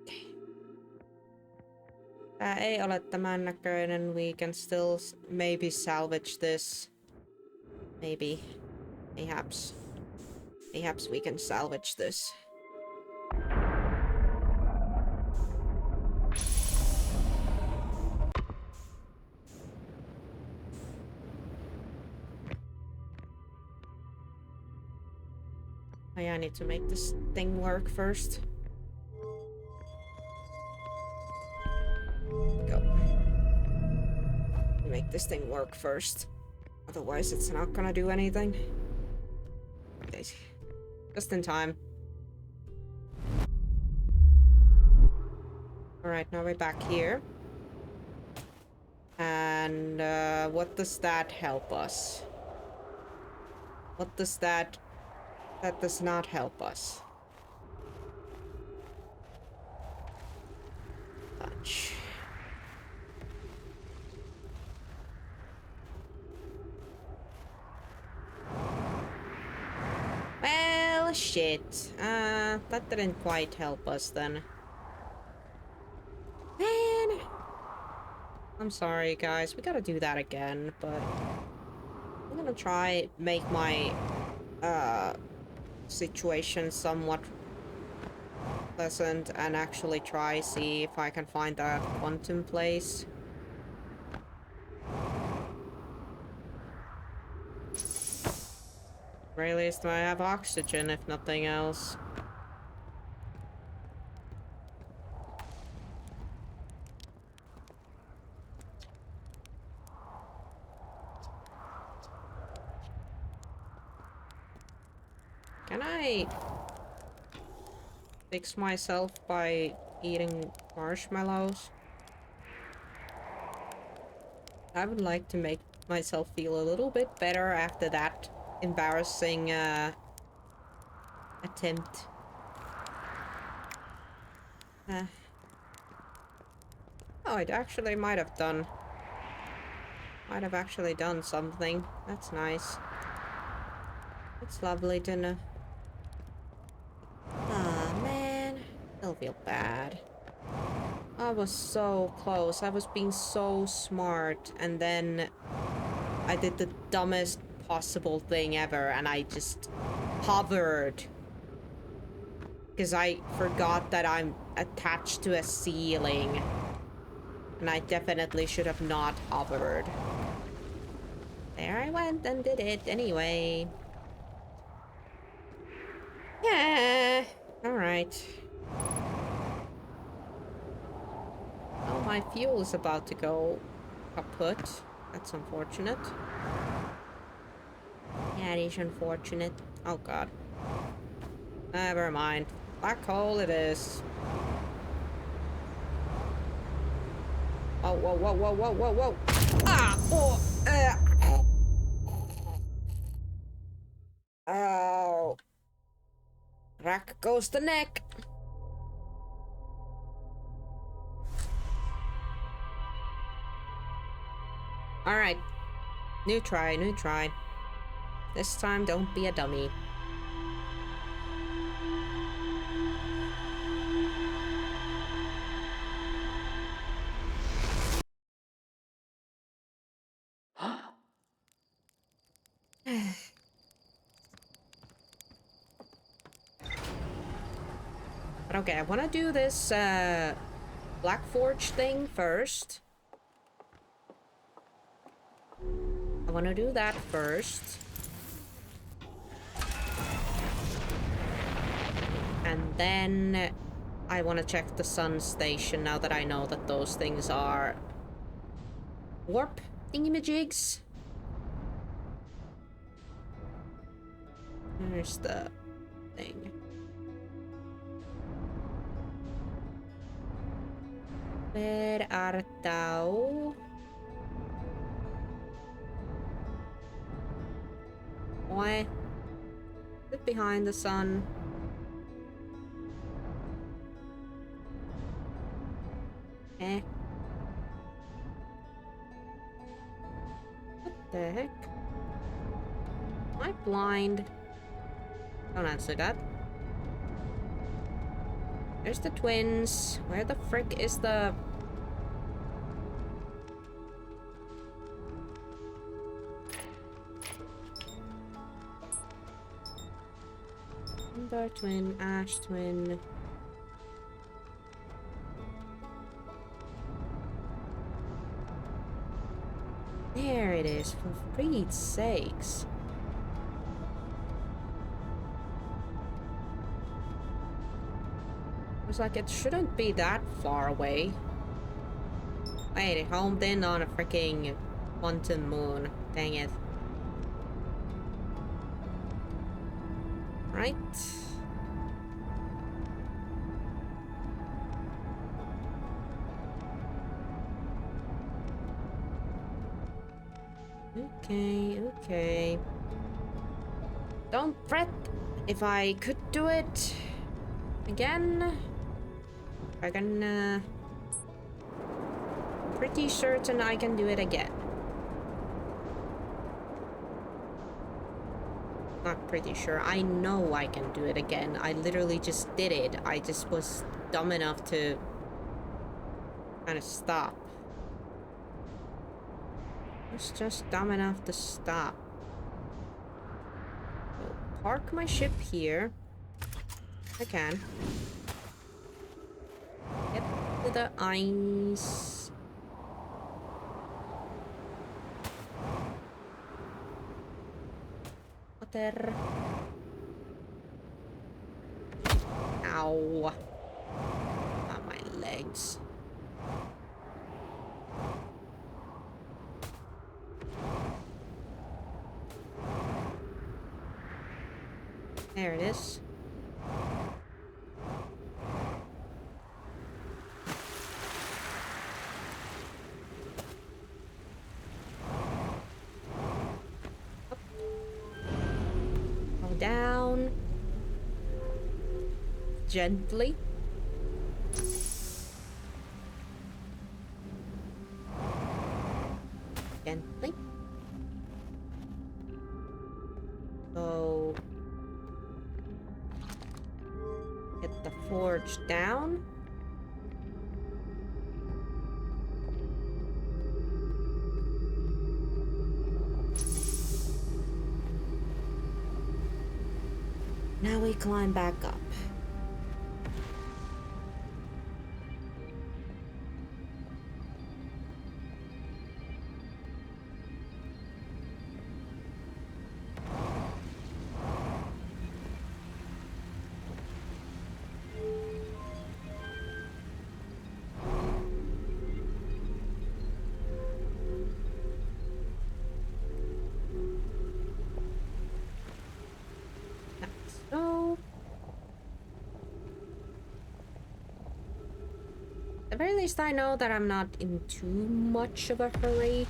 Okay. Tää ei ole tämän näköinen. We can still maybe salvage this. Maybe. Perhaps. Perhaps we can salvage this. I need to make this thing work first. Go. Make this thing work first. Otherwise it's not gonna do anything. Okay. Just in time. Alright, now we're back here. And what does that help us? What does that... That does not help us. Lunch. Well, shit. That didn't quite help us then. Man! I'm sorry, guys. We gotta do that again, but... I'm gonna try make my, situation somewhat pleasant and actually try see if I can find that quantum place. Or at least I have oxygen, if nothing else. Can I fix myself by eating marshmallows? I would like to make myself feel a little bit better after that embarrassing attempt. Oh, it actually might have actually done something. That's nice. It's lovely to know. Ah, man. Still feel bad. I was so close. I was being so smart. And then I did the dumbest possible thing ever. And I just hovered. Because I forgot that I'm attached to a ceiling. And I definitely should have not hovered. There I went and did it anyway. Yeah. Alright. Oh, my fuel is about to go kaput. That's unfortunate. Yeah, it is unfortunate. Oh god. Never mind. Black hole it is. Oh, whoa, whoa, whoa, whoa, whoa, whoa. Ah! Oh! Oh! Crack goes the neck! Alright. New try, new try. This time, don't be a dummy. But okay, I want to do this Black Forge thing first. I want to do that first. And then I want to check the sun station now that I know that those things are warp thingamajigs. There's the thing. Where art thou? Why? Sit behind the sun. Eh. What the heck? Am I blind? Don't answer that. There's the twins. Where the frick is the... Dark twin, ash twin. There it is, for Pete's sakes. I was like, it shouldn't be that far away. Wait, it homed in on a freaking quantum moon. Dang it. Right. Okay. Don't fret. If I could do it again, pretty certain I can do it again. Not pretty sure. I know I can do it again. I literally just did it. I just was dumb enough to kind of stop. I was just dumb enough to stop. So park my ship here. I can. Get to the ice. Water. Ow. On my legs. There it is. Up. Go down. Gently. Gently. So get the forge down. Now we climb back up. At the very least, I know that I'm not in too much of a hurry.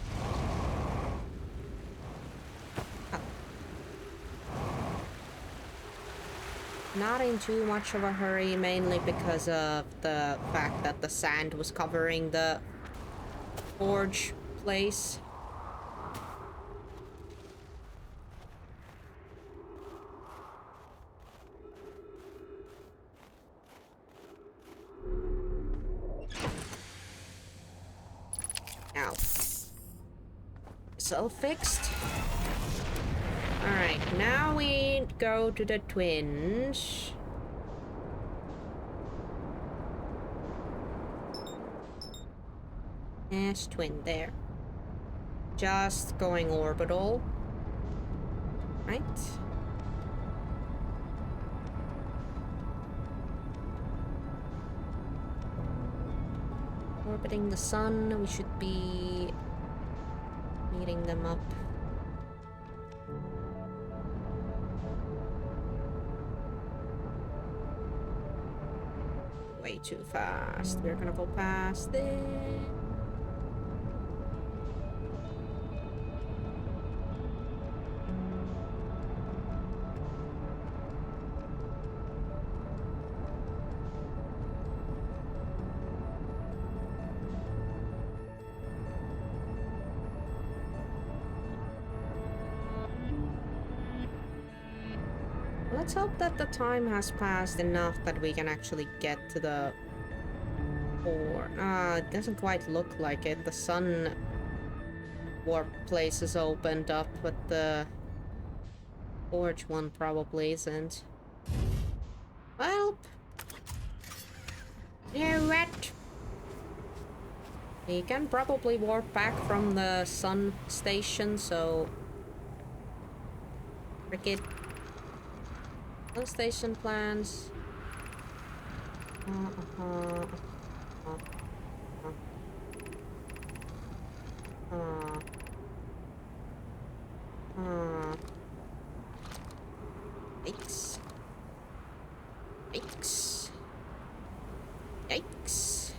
Oh. Not in too much of a hurry, mainly because of the fact that the sand was covering the forge place. Ow. It's all fixed. Alright, now we go to the twins. Yes, twin there. Just going orbital. Right. Orbiting the sun, we should be meeting them up. Way too fast. We're gonna go past it. Let's hope that the time has passed enough that we can actually get to the... Or... it doesn't quite look like it. The sun warp place is opened up, but the forge one probably isn't. Well... You what? We can probably warp back from the sun station, so... Cricket. Sun station plans. Yikes. Yikes. Yikes.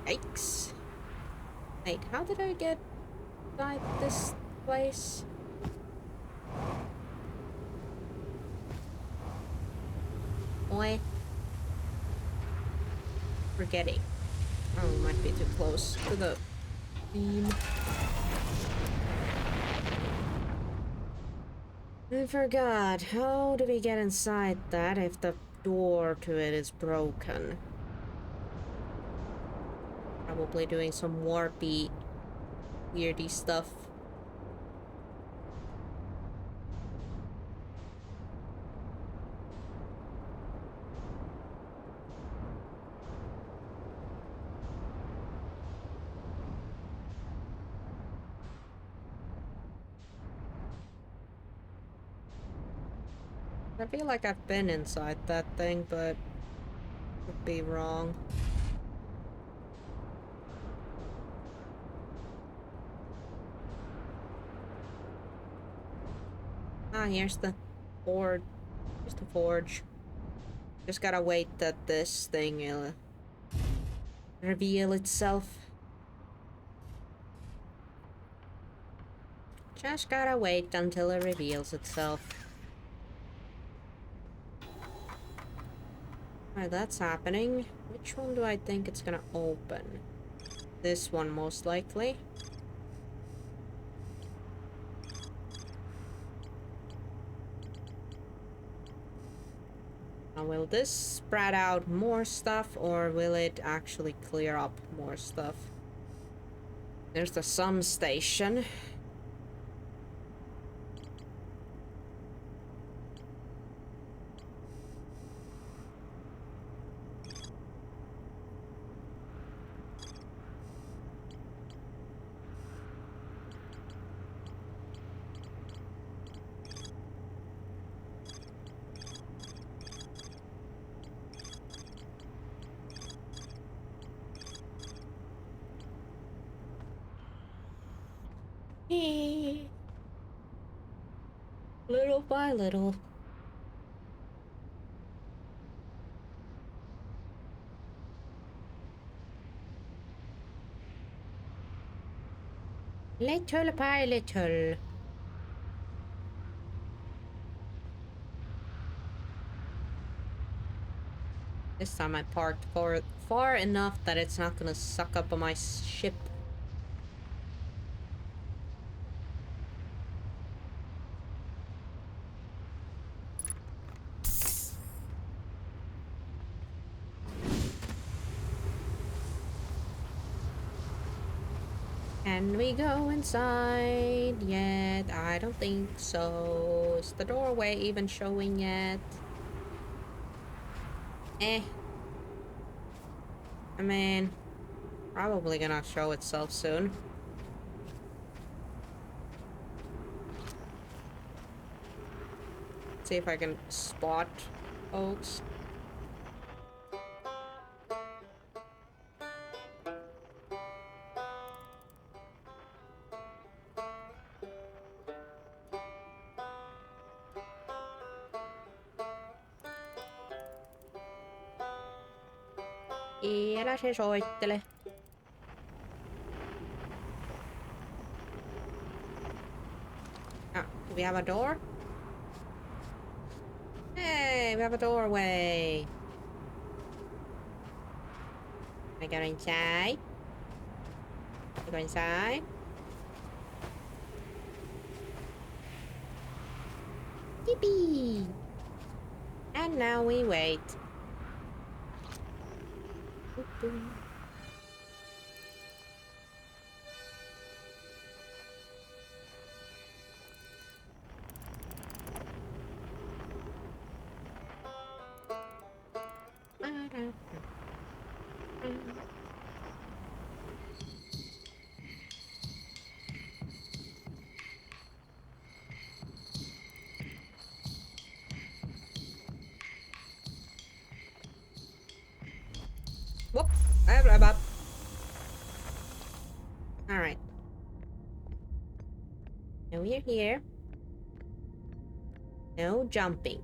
Yikes. Wait, how did I get inside this place? Boy. Forgetting. Oh, might be too close to the beam. I forgot. How do we get inside that if the door to it is broken? Probably doing some warpy, weirdy stuff. I feel like I've been inside that thing, but could be wrong. Ah, here's the forge. Here's the forge. Just gotta wait that this thing will reveal itself. Just gotta wait until it reveals itself. Alright, that's happening. Which one do I think it's gonna open? This one, most likely. Now, will this spread out more stuff, or will it actually clear up more stuff? There's the sun station. Little by little. Little by little. This time I parked far enough that it's not gonna suck up on my ship. Can we go inside yet? I don't think so. Is the doorway even showing yet? I mean, probably gonna show itself soon. Let's see if I can spot folks. Älä se soittele. Ah, do we have a door? Hey, we have a doorway. I go inside. I go inside. Yippee! And now we wait. Whoop! Blah, blah. Alright. Now we're here. No jumping.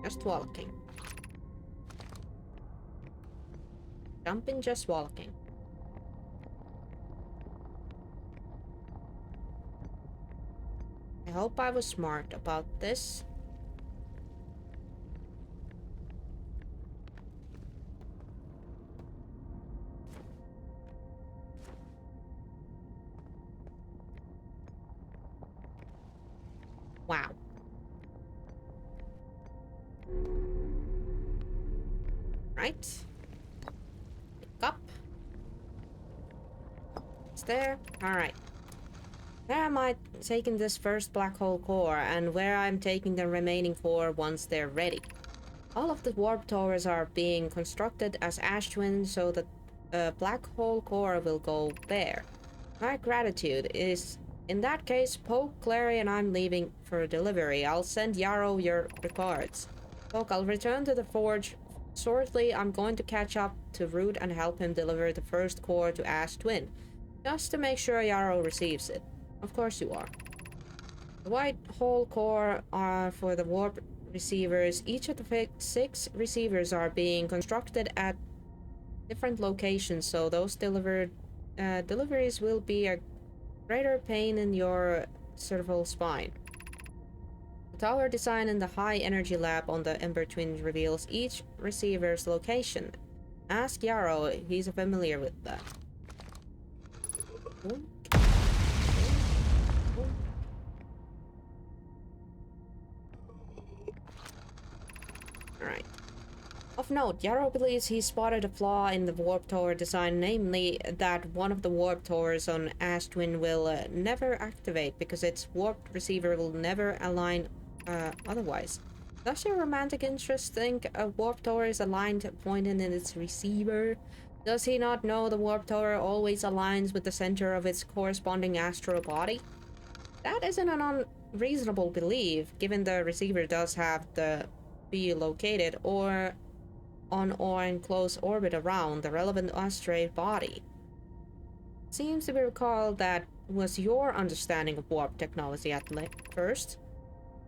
Just walking. Jumping, just walking. I hope I was smart about this. Wow. Right. Pick up. It's there. Alright. Where am I taking this first black hole core, and where I'm taking the remaining 4 once they're ready? All of the warp towers are being constructed as ash twins, so the black hole core will go there. My gratitude is... In that case, Poke, Clary, and I'm leaving for delivery. I'll send Yarrow your regards. Poke, I'll return to the forge shortly. I'm going to catch up to Root and help him deliver the first core to Ash Twin, just to make sure Yarrow receives it. Of course you are. The white hole core are for the warp receivers. Each of the 6 receivers are being constructed at different locations, so those deliveries will be a greater pain in your cervical spine. The tower design in the high energy lab on the Ember Twin reveals each receiver's location. Ask Yarrow, he's familiar with that. Alright. Of note, Yarrow believes he spotted a flaw in the warp tower design, namely that one of the warp towers on Ash Twin will never activate because its warp receiver will never align otherwise. Does your romantic interest think a warp tower is aligned pointing in its receiver? Does he not know the warp tower always aligns with the center of its corresponding astral body? That isn't an unreasonable belief, given the receiver does have to be located or in close orbit around the relevant asteroid body. Seems to be recalled that was your understanding of warp technology at first.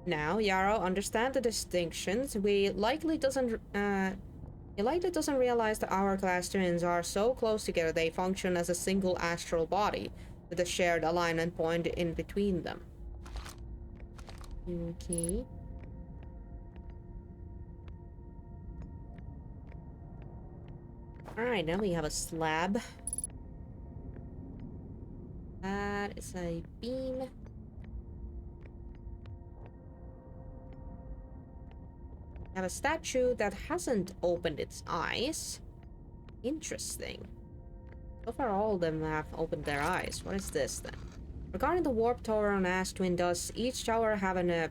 Now, Yarrow understands the distinctions. He likely doesn't realize the hourglass twins are so close together they function as a single astral body, with a shared alignment point in between them. Okay. Alright, now we have a slab. That is a beam. We have a statue that hasn't opened its eyes. Interesting. So far all of them have opened their eyes. What is this then? Regarding the warp tower on Ash Twin, does each tower have an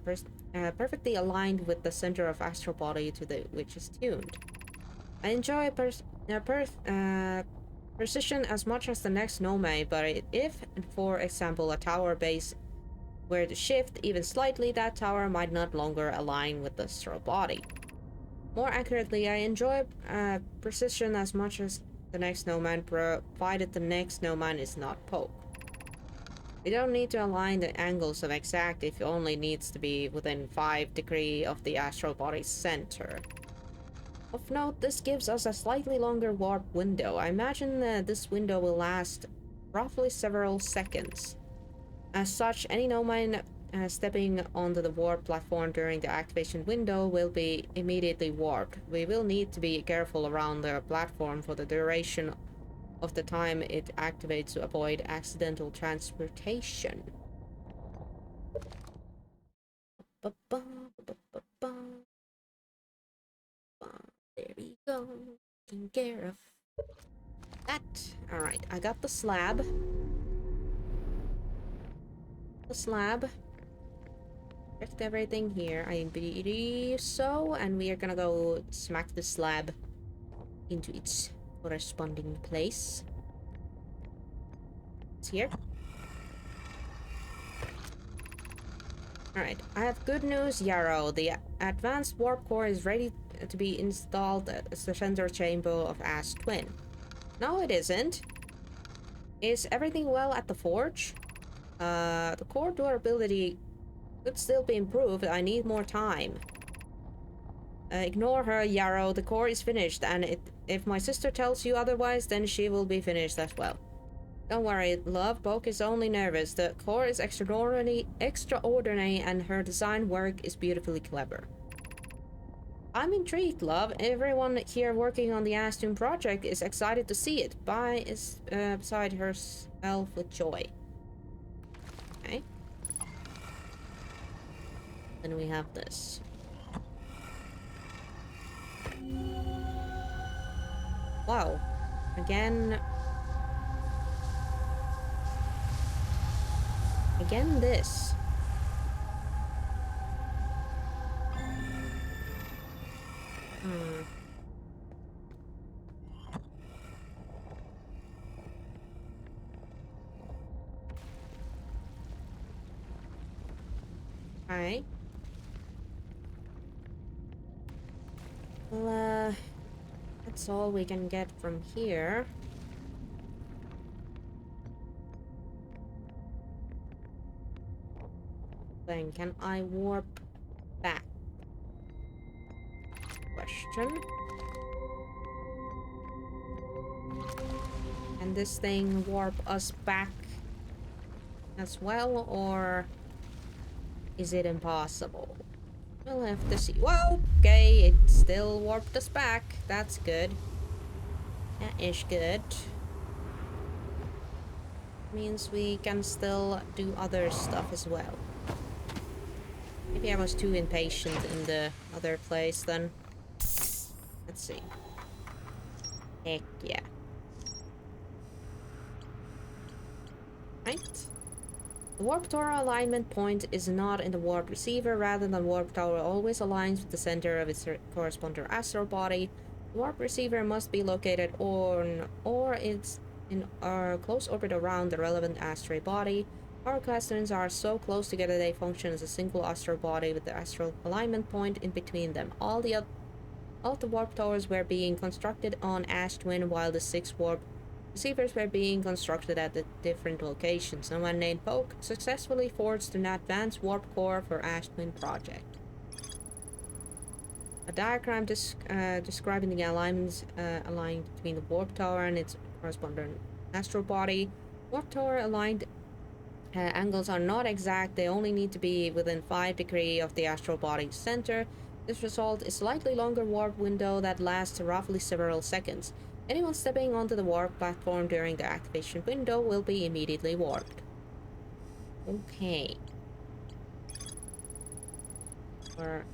perfectly aligned with the center of astral body to which is tuned? I enjoy precision as much as the next nomad, but if, for example, a tower base were to shift even slightly, that tower might not longer align with the astral body. More accurately, I enjoy precision as much as the next nomad, provided the next nomad is not Poke. We don't need to align the angles of exact if it only needs to be within 5 degrees of the astral body's center. Of note, this gives us a slightly longer warp window. I imagine this window will last roughly several seconds. As such, any nomad stepping onto the warp platform during the activation window will be immediately warped. We will need to be careful around the platform for the duration of the time it activates to avoid accidental transportation. There we go. Taking care of that. Alright, I got the slab. Checked everything here. I believe so. And we are gonna go smack the slab into its corresponding place. It's here. Alright, I have good news, Yarrow. The advanced warp core is ready to be installed at the center chamber of Ash Twin. No, it isn't. Is everything well at the forge? The core durability could still be improved. I need more time. Ignore her, Yarrow. The core is finished, and if my sister tells you otherwise, then she will be finished as well. Don't worry, love. Poke is only nervous. The core is extraordinary, and her design work is beautifully clever. I'm intrigued, love. Everyone here working on the Aston project is excited to see it. Bai is beside herself with joy. Okay. Then we have this. Wow. Again this. Alright. Well, that's all we can get from here. Then can I warp back? Question. Can this thing warp us back as well, or is it impossible? We'll have to see. Whoa! Okay, it still warped us back. That's good. That is good. Means we can still do other stuff as well. Maybe I was too impatient in the other place then. Let's see. Heck yeah. Right. The warp tower alignment point is not in the warp receiver. Rather than warp tower always aligns with the center of its corresponding astral body. The warp receiver must be located on or it's in our close orbit around the relevant astral body. Our clusters are so close together they function as a single astral body with the astral alignment point in between them. All the warp towers were being constructed on Ash Twin, while the 6 warp receivers were being constructed at the different locations. Someone named Poke successfully forged an advanced warp core for Ash Twin project. A diagram describing the alignments aligned between the warp tower and its corresponding astral body. Warp tower aligned angles are not exact. They only need to be within 5 degrees of the astral body's center. This result is slightly longer warp window that lasts roughly several seconds. Anyone stepping onto the warp platform during the activation window will be immediately warped. Okay. For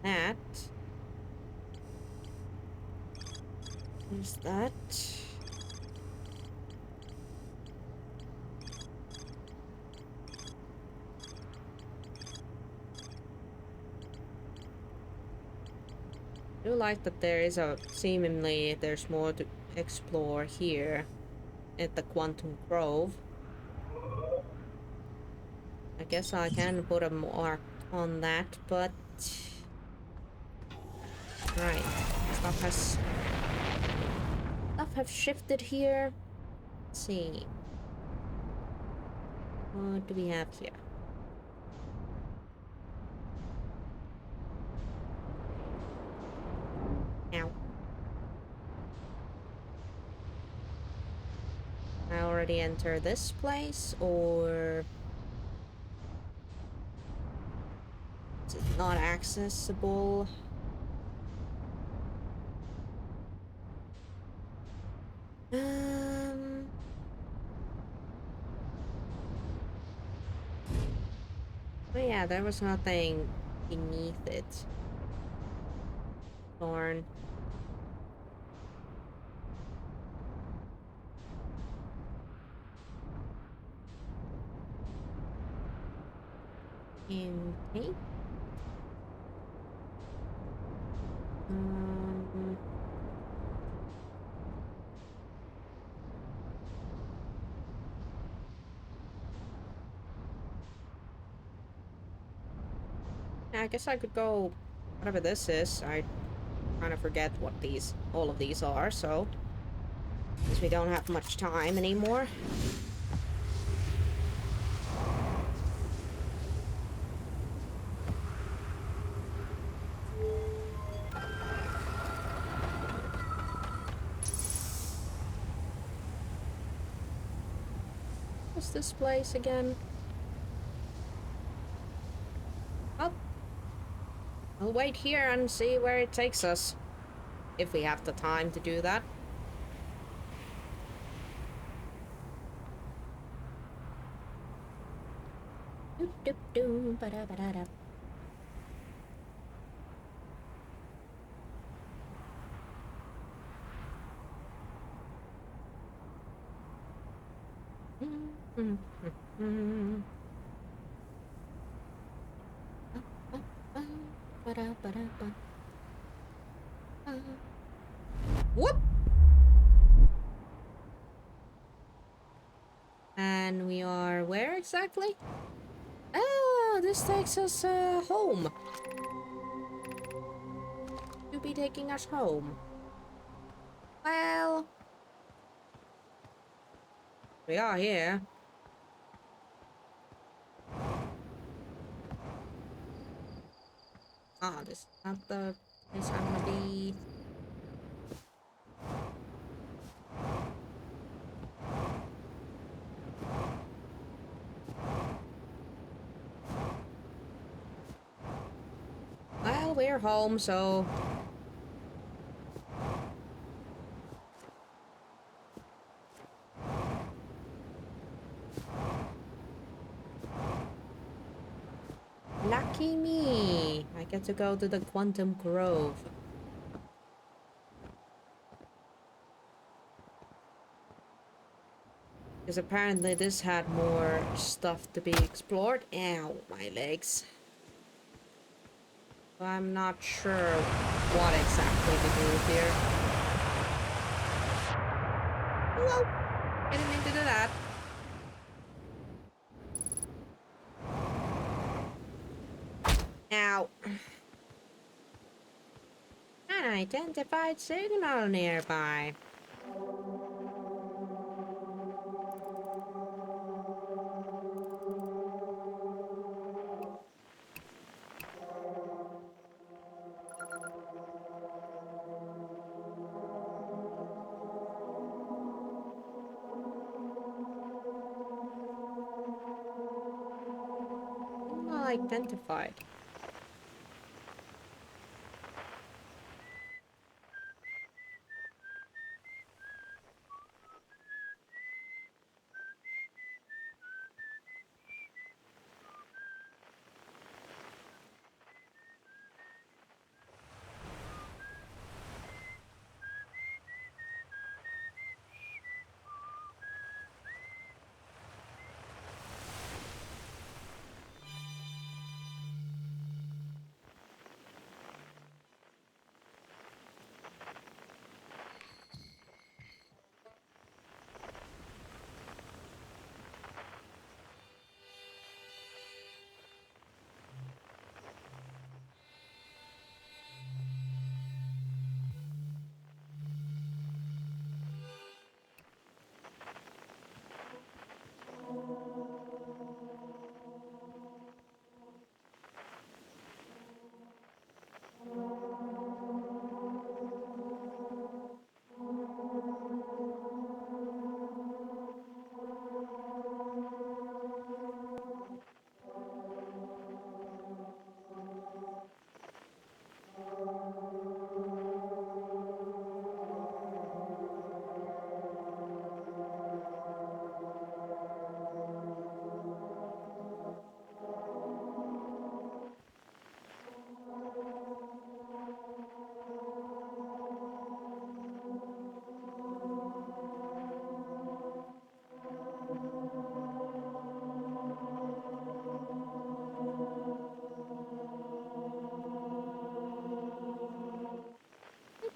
that. There's that. I do like that there is seemingly there's more to explore here at the Quantum Grove. I guess I can put a mark on that, but right, stuff have shifted here. Let's see. What do we have here? Ow. I already entered this place, or Not accessible. But yeah, there was nothing beneath it. Thorn. Intake. Yeah, I guess I could go whatever this is. I kind of forget what all of these are, so since we don't have much time anymore. What's this place again? Oh, I'll wait here and see where it takes us. If we have the time to do that. Whoop! And we are where exactly? Oh, this takes us home. To be taking us home. Well, we are here. Ah, this is not the place I want to be. Well, we're home, so... Lucky me! I get to go to the Quantum Grove. Because apparently this had more stuff to be explored. Ow, my legs. So I'm not sure what exactly to do here. Whoa! Didn't mean to do that. Ow. Unidentified signal nearby. Signal identified.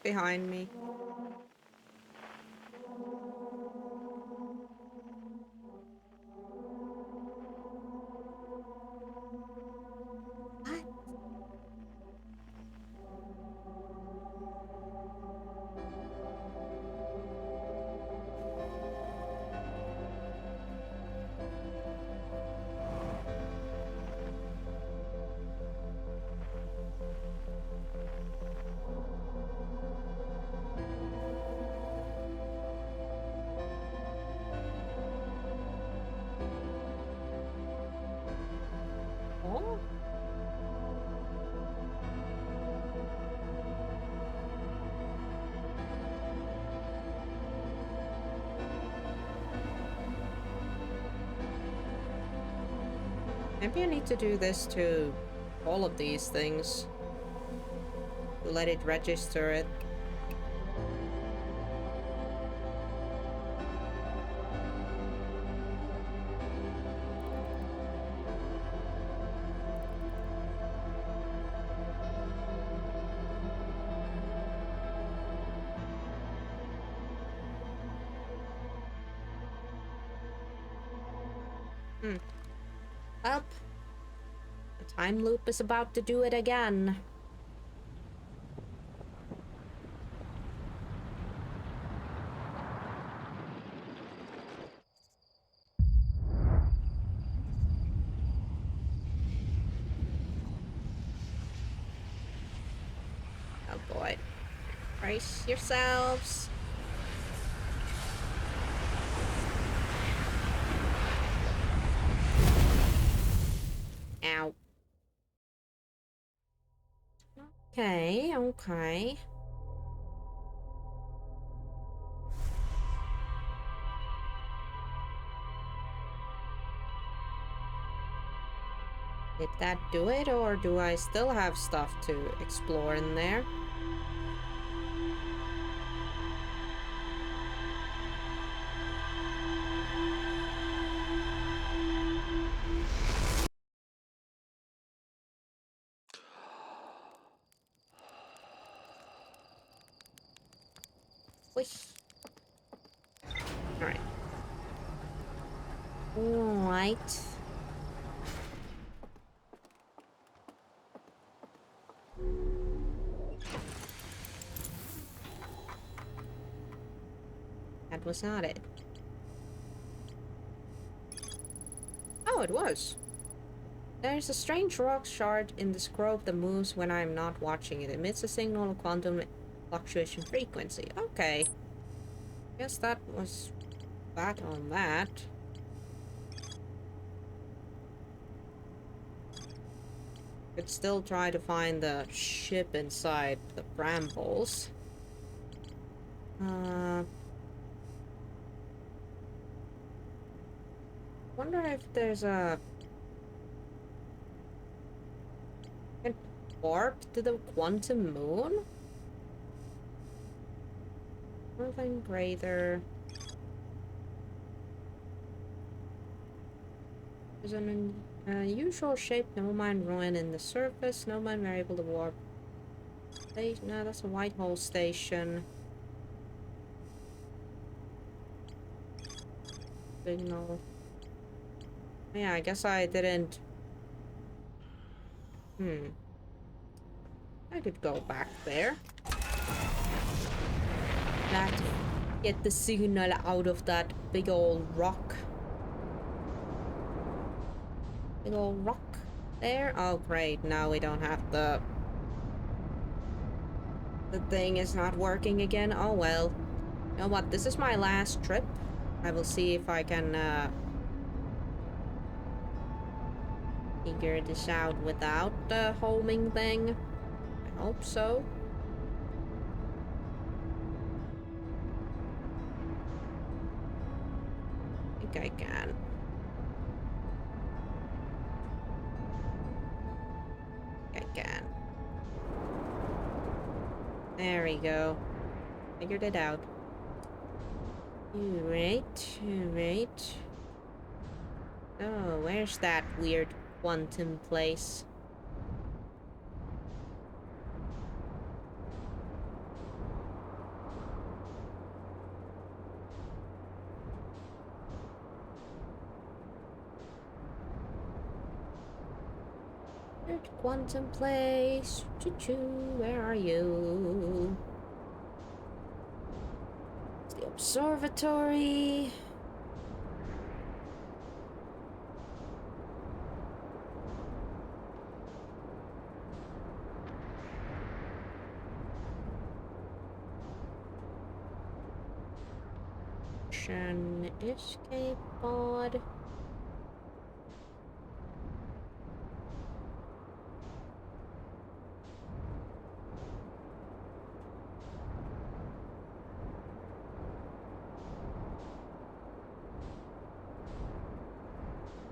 behind me. What? Oh? Maybe I need to do this to all of these things. Let it register it. Up. The time loop is about to do it again. Oh boy. Brace yourselves. Ow. Okay, okay. Did that do it, or do I still have stuff to explore in there? Whoosh. Alright. Alright. That was not it. Oh, it was. There's a strange rock shard in the scrope that moves when I'm not watching it. It emits a signal of quantum fluctuation frequency. Okay. Guess that was that on that. Could still try to find the ship inside the brambles. Wonder if there's a can warp to the quantum moon? Something greater. There's an unusual shaped no-mind ruin in the surface. No-mind were able to warp. No, that's a white hole station. Signal. Yeah, I guess I didn't. I could go back there. That get the signal out of that big old rock. Big old rock there. Oh great, now we don't have the thing is not working again. Oh well. You know what, this is my last trip. I will see if I can figure this out without the homing thing. I hope so. I think I can. I can. There we go. Figured it out. Right, right. Oh, where's that weird quantum place? Third quantum place. Choo-choo, where are you? It's the observatory. Escape pod.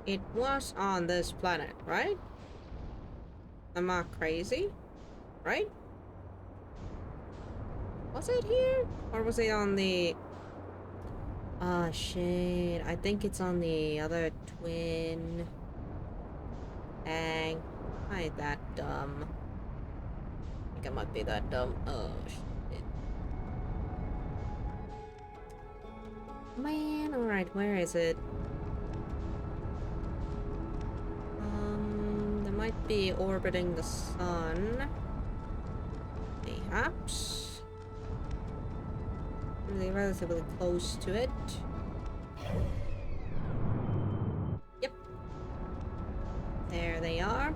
It was on this planet, right? Am I crazy? Right? Was it here? Or was it on the... Ah, shit. I think it's on the other twin. Dang. I ain't that dumb. I think I might be that dumb. Oh, shit. Man, alright, where is it? They might be orbiting the sun. Perhaps. Really relatively close to it. Yep. There they are.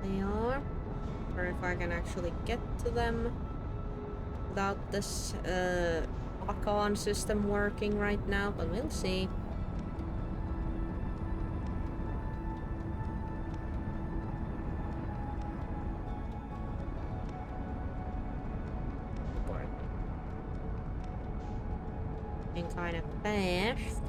They are. Or if I can actually get to them without this lock-on system working right now, but we'll see. Being kind of fast.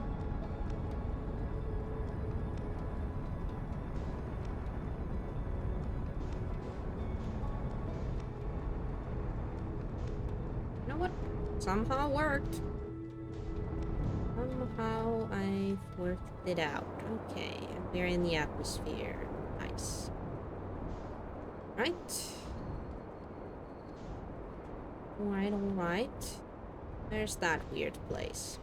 You know what? Somehow worked. Somehow I've worked it out. Okay, and we're in the atmosphere. Nice. Right. Alright, alright. There's that weird place.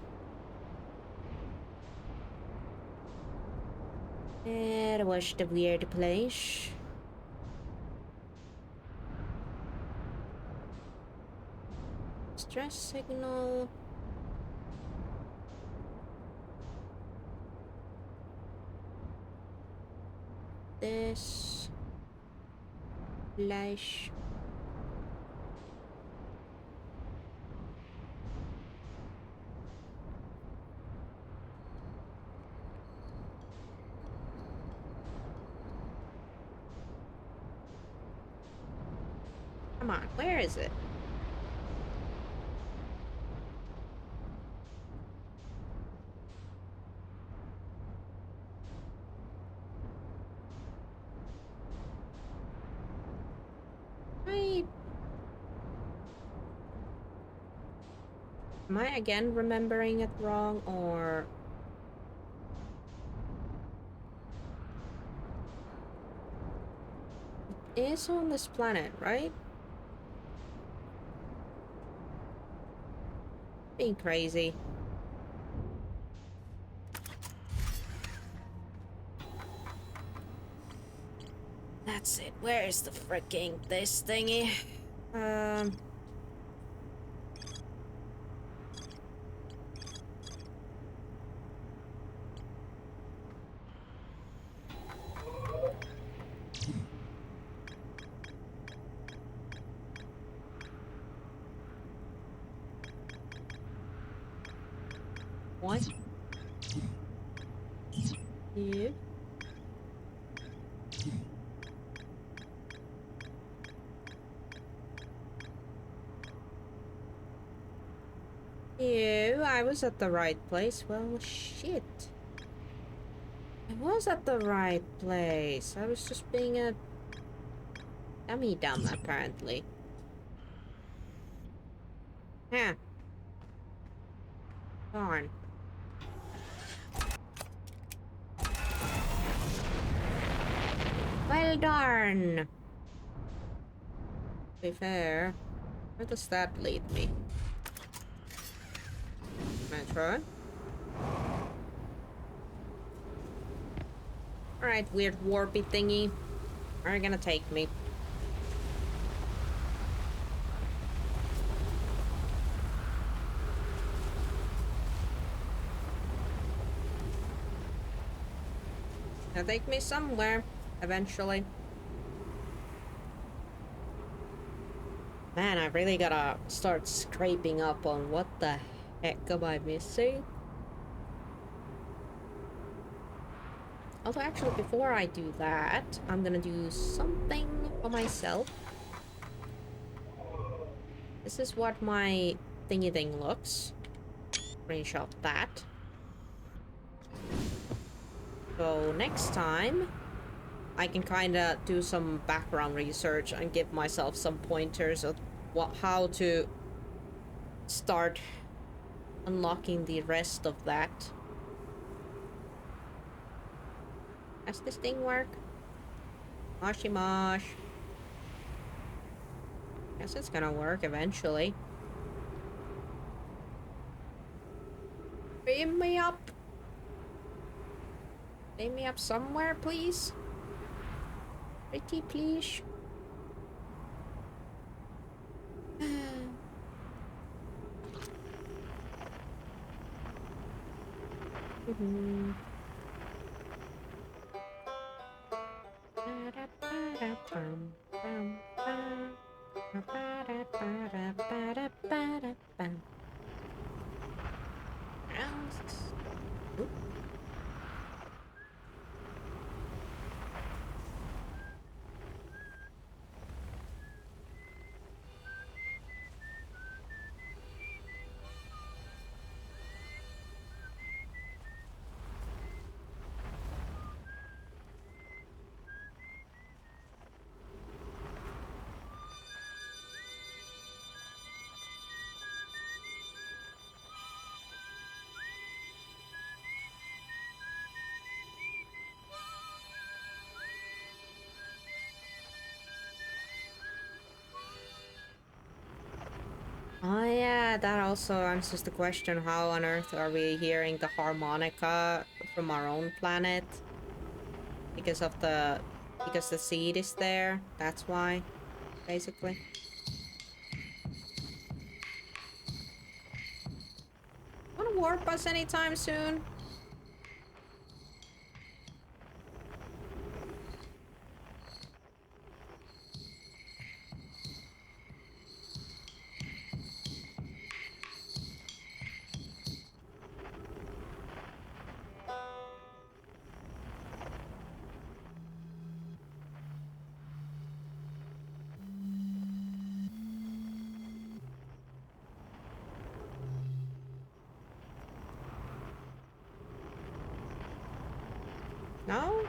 It was the weird place. Stress signal. This. Flash. Come on, where is it? Am I again remembering it wrong, or... It is on this planet, right? Being crazy. That's it. Where is the freaking this thingy? What? You? You? I was at the right place. Well, shit. I was at the right place. I was just being a dummy dumb, apparently. Huh. Darn. Well, darn. To be fair, where does that lead me? Can I try? Alright, weird warpy thingy. Where are you gonna take me? Gonna take me somewhere, eventually. Man, I really gotta start scraping up on what the heck am I missing? Although actually before I do that, I'm gonna do something for myself. This is what my thingy thing looks. Screenshot that. So next time, I can kind of do some background research and give myself some pointers of how to start unlocking the rest of that. Does this thing work? Moshy mosh. Guess it's gonna work eventually. Beam me up. Beam me up somewhere, please. Pretty please. Oh yeah, that also answers the question, how on earth are we hearing the harmonica from our own planet? Because the seed is there, that's why, basically. Wanna warp us anytime soon? No?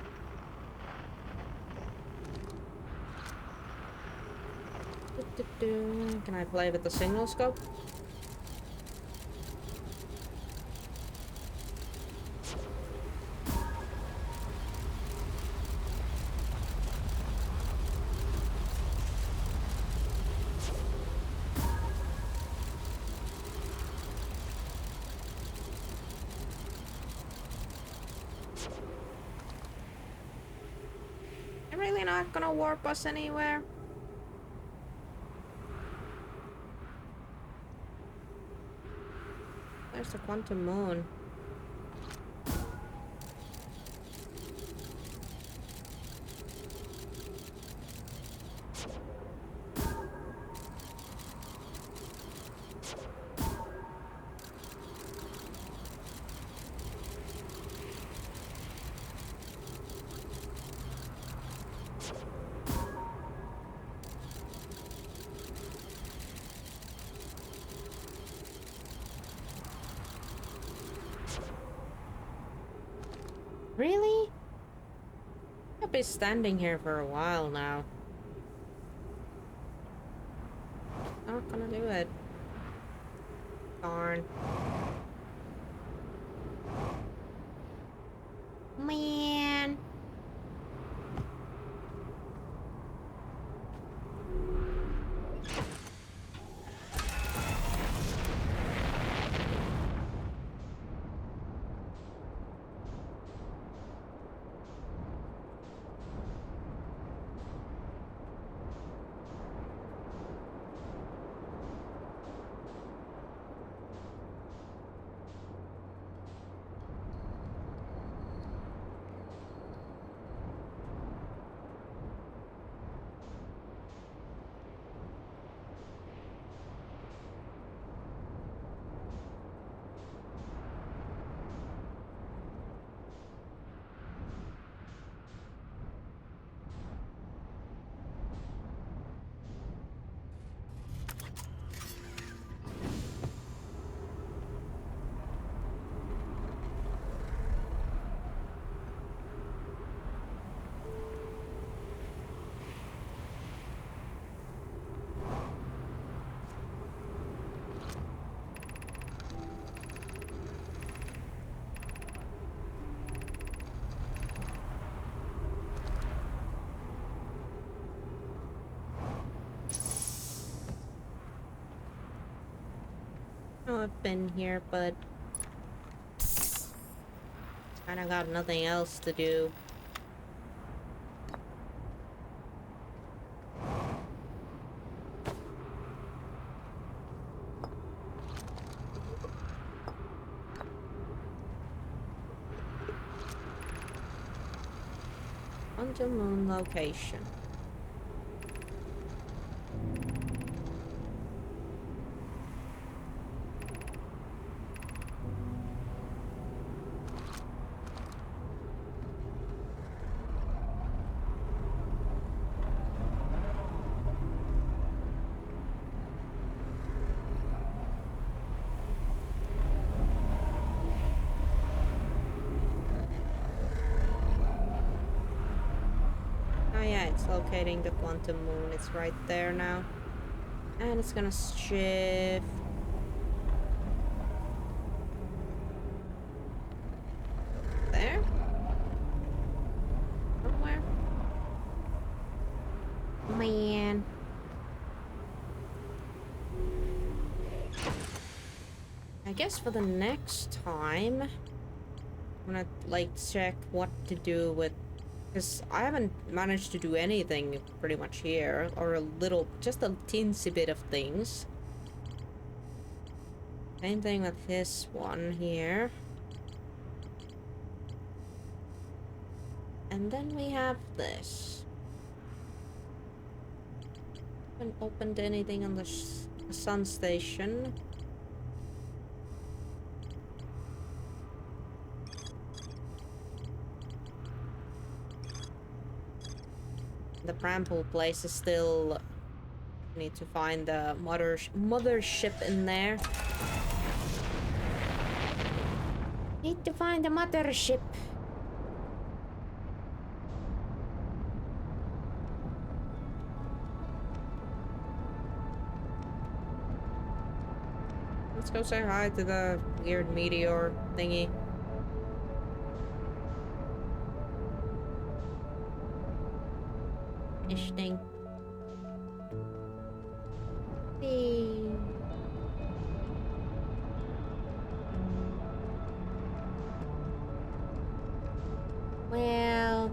Can I play with the signal scope? I'm really not gonna warp us anywhere. There's the quantum moon. Really? I've been standing here for a while now. Not gonna do it. Darn. Man. know I've been here, but kinda got nothing else to do. On the moon location. Oh yeah, it's locating the quantum moon. It's right there now. And it's gonna shift. There? Somewhere? Man. I guess for the next time, I'm gonna like check what to do with, because I haven't managed to do anything pretty much here, or a little, just a teensy bit of things. Same thing with this one here. And then we have this. Haven't opened anything on the sun station. The Bramble place is still... Need to find the mothership in there. Need to find the mothership. Let's go say hi to the weird meteor thingy. Ish thing. Hey. Well...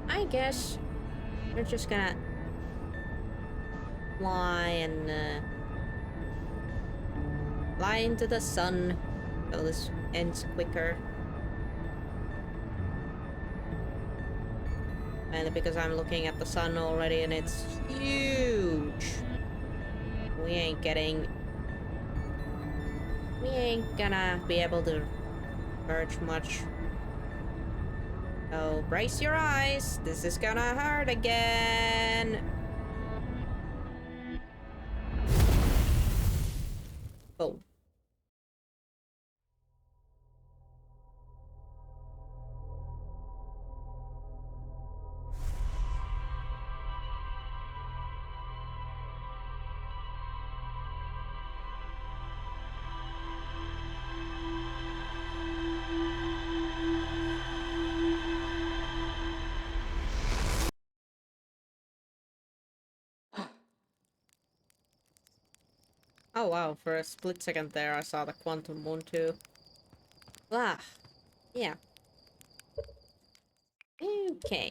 I guess we're just gonna fly and fly into the sun so this ends quicker. Mainly because I'm looking at the sun already and it's huge. We ain't gonna be able to merge much. So brace your eyes. This is gonna hurt again. Boom. Oh wow, for a split second there I saw the quantum moon too. Ah, yeah. Okay.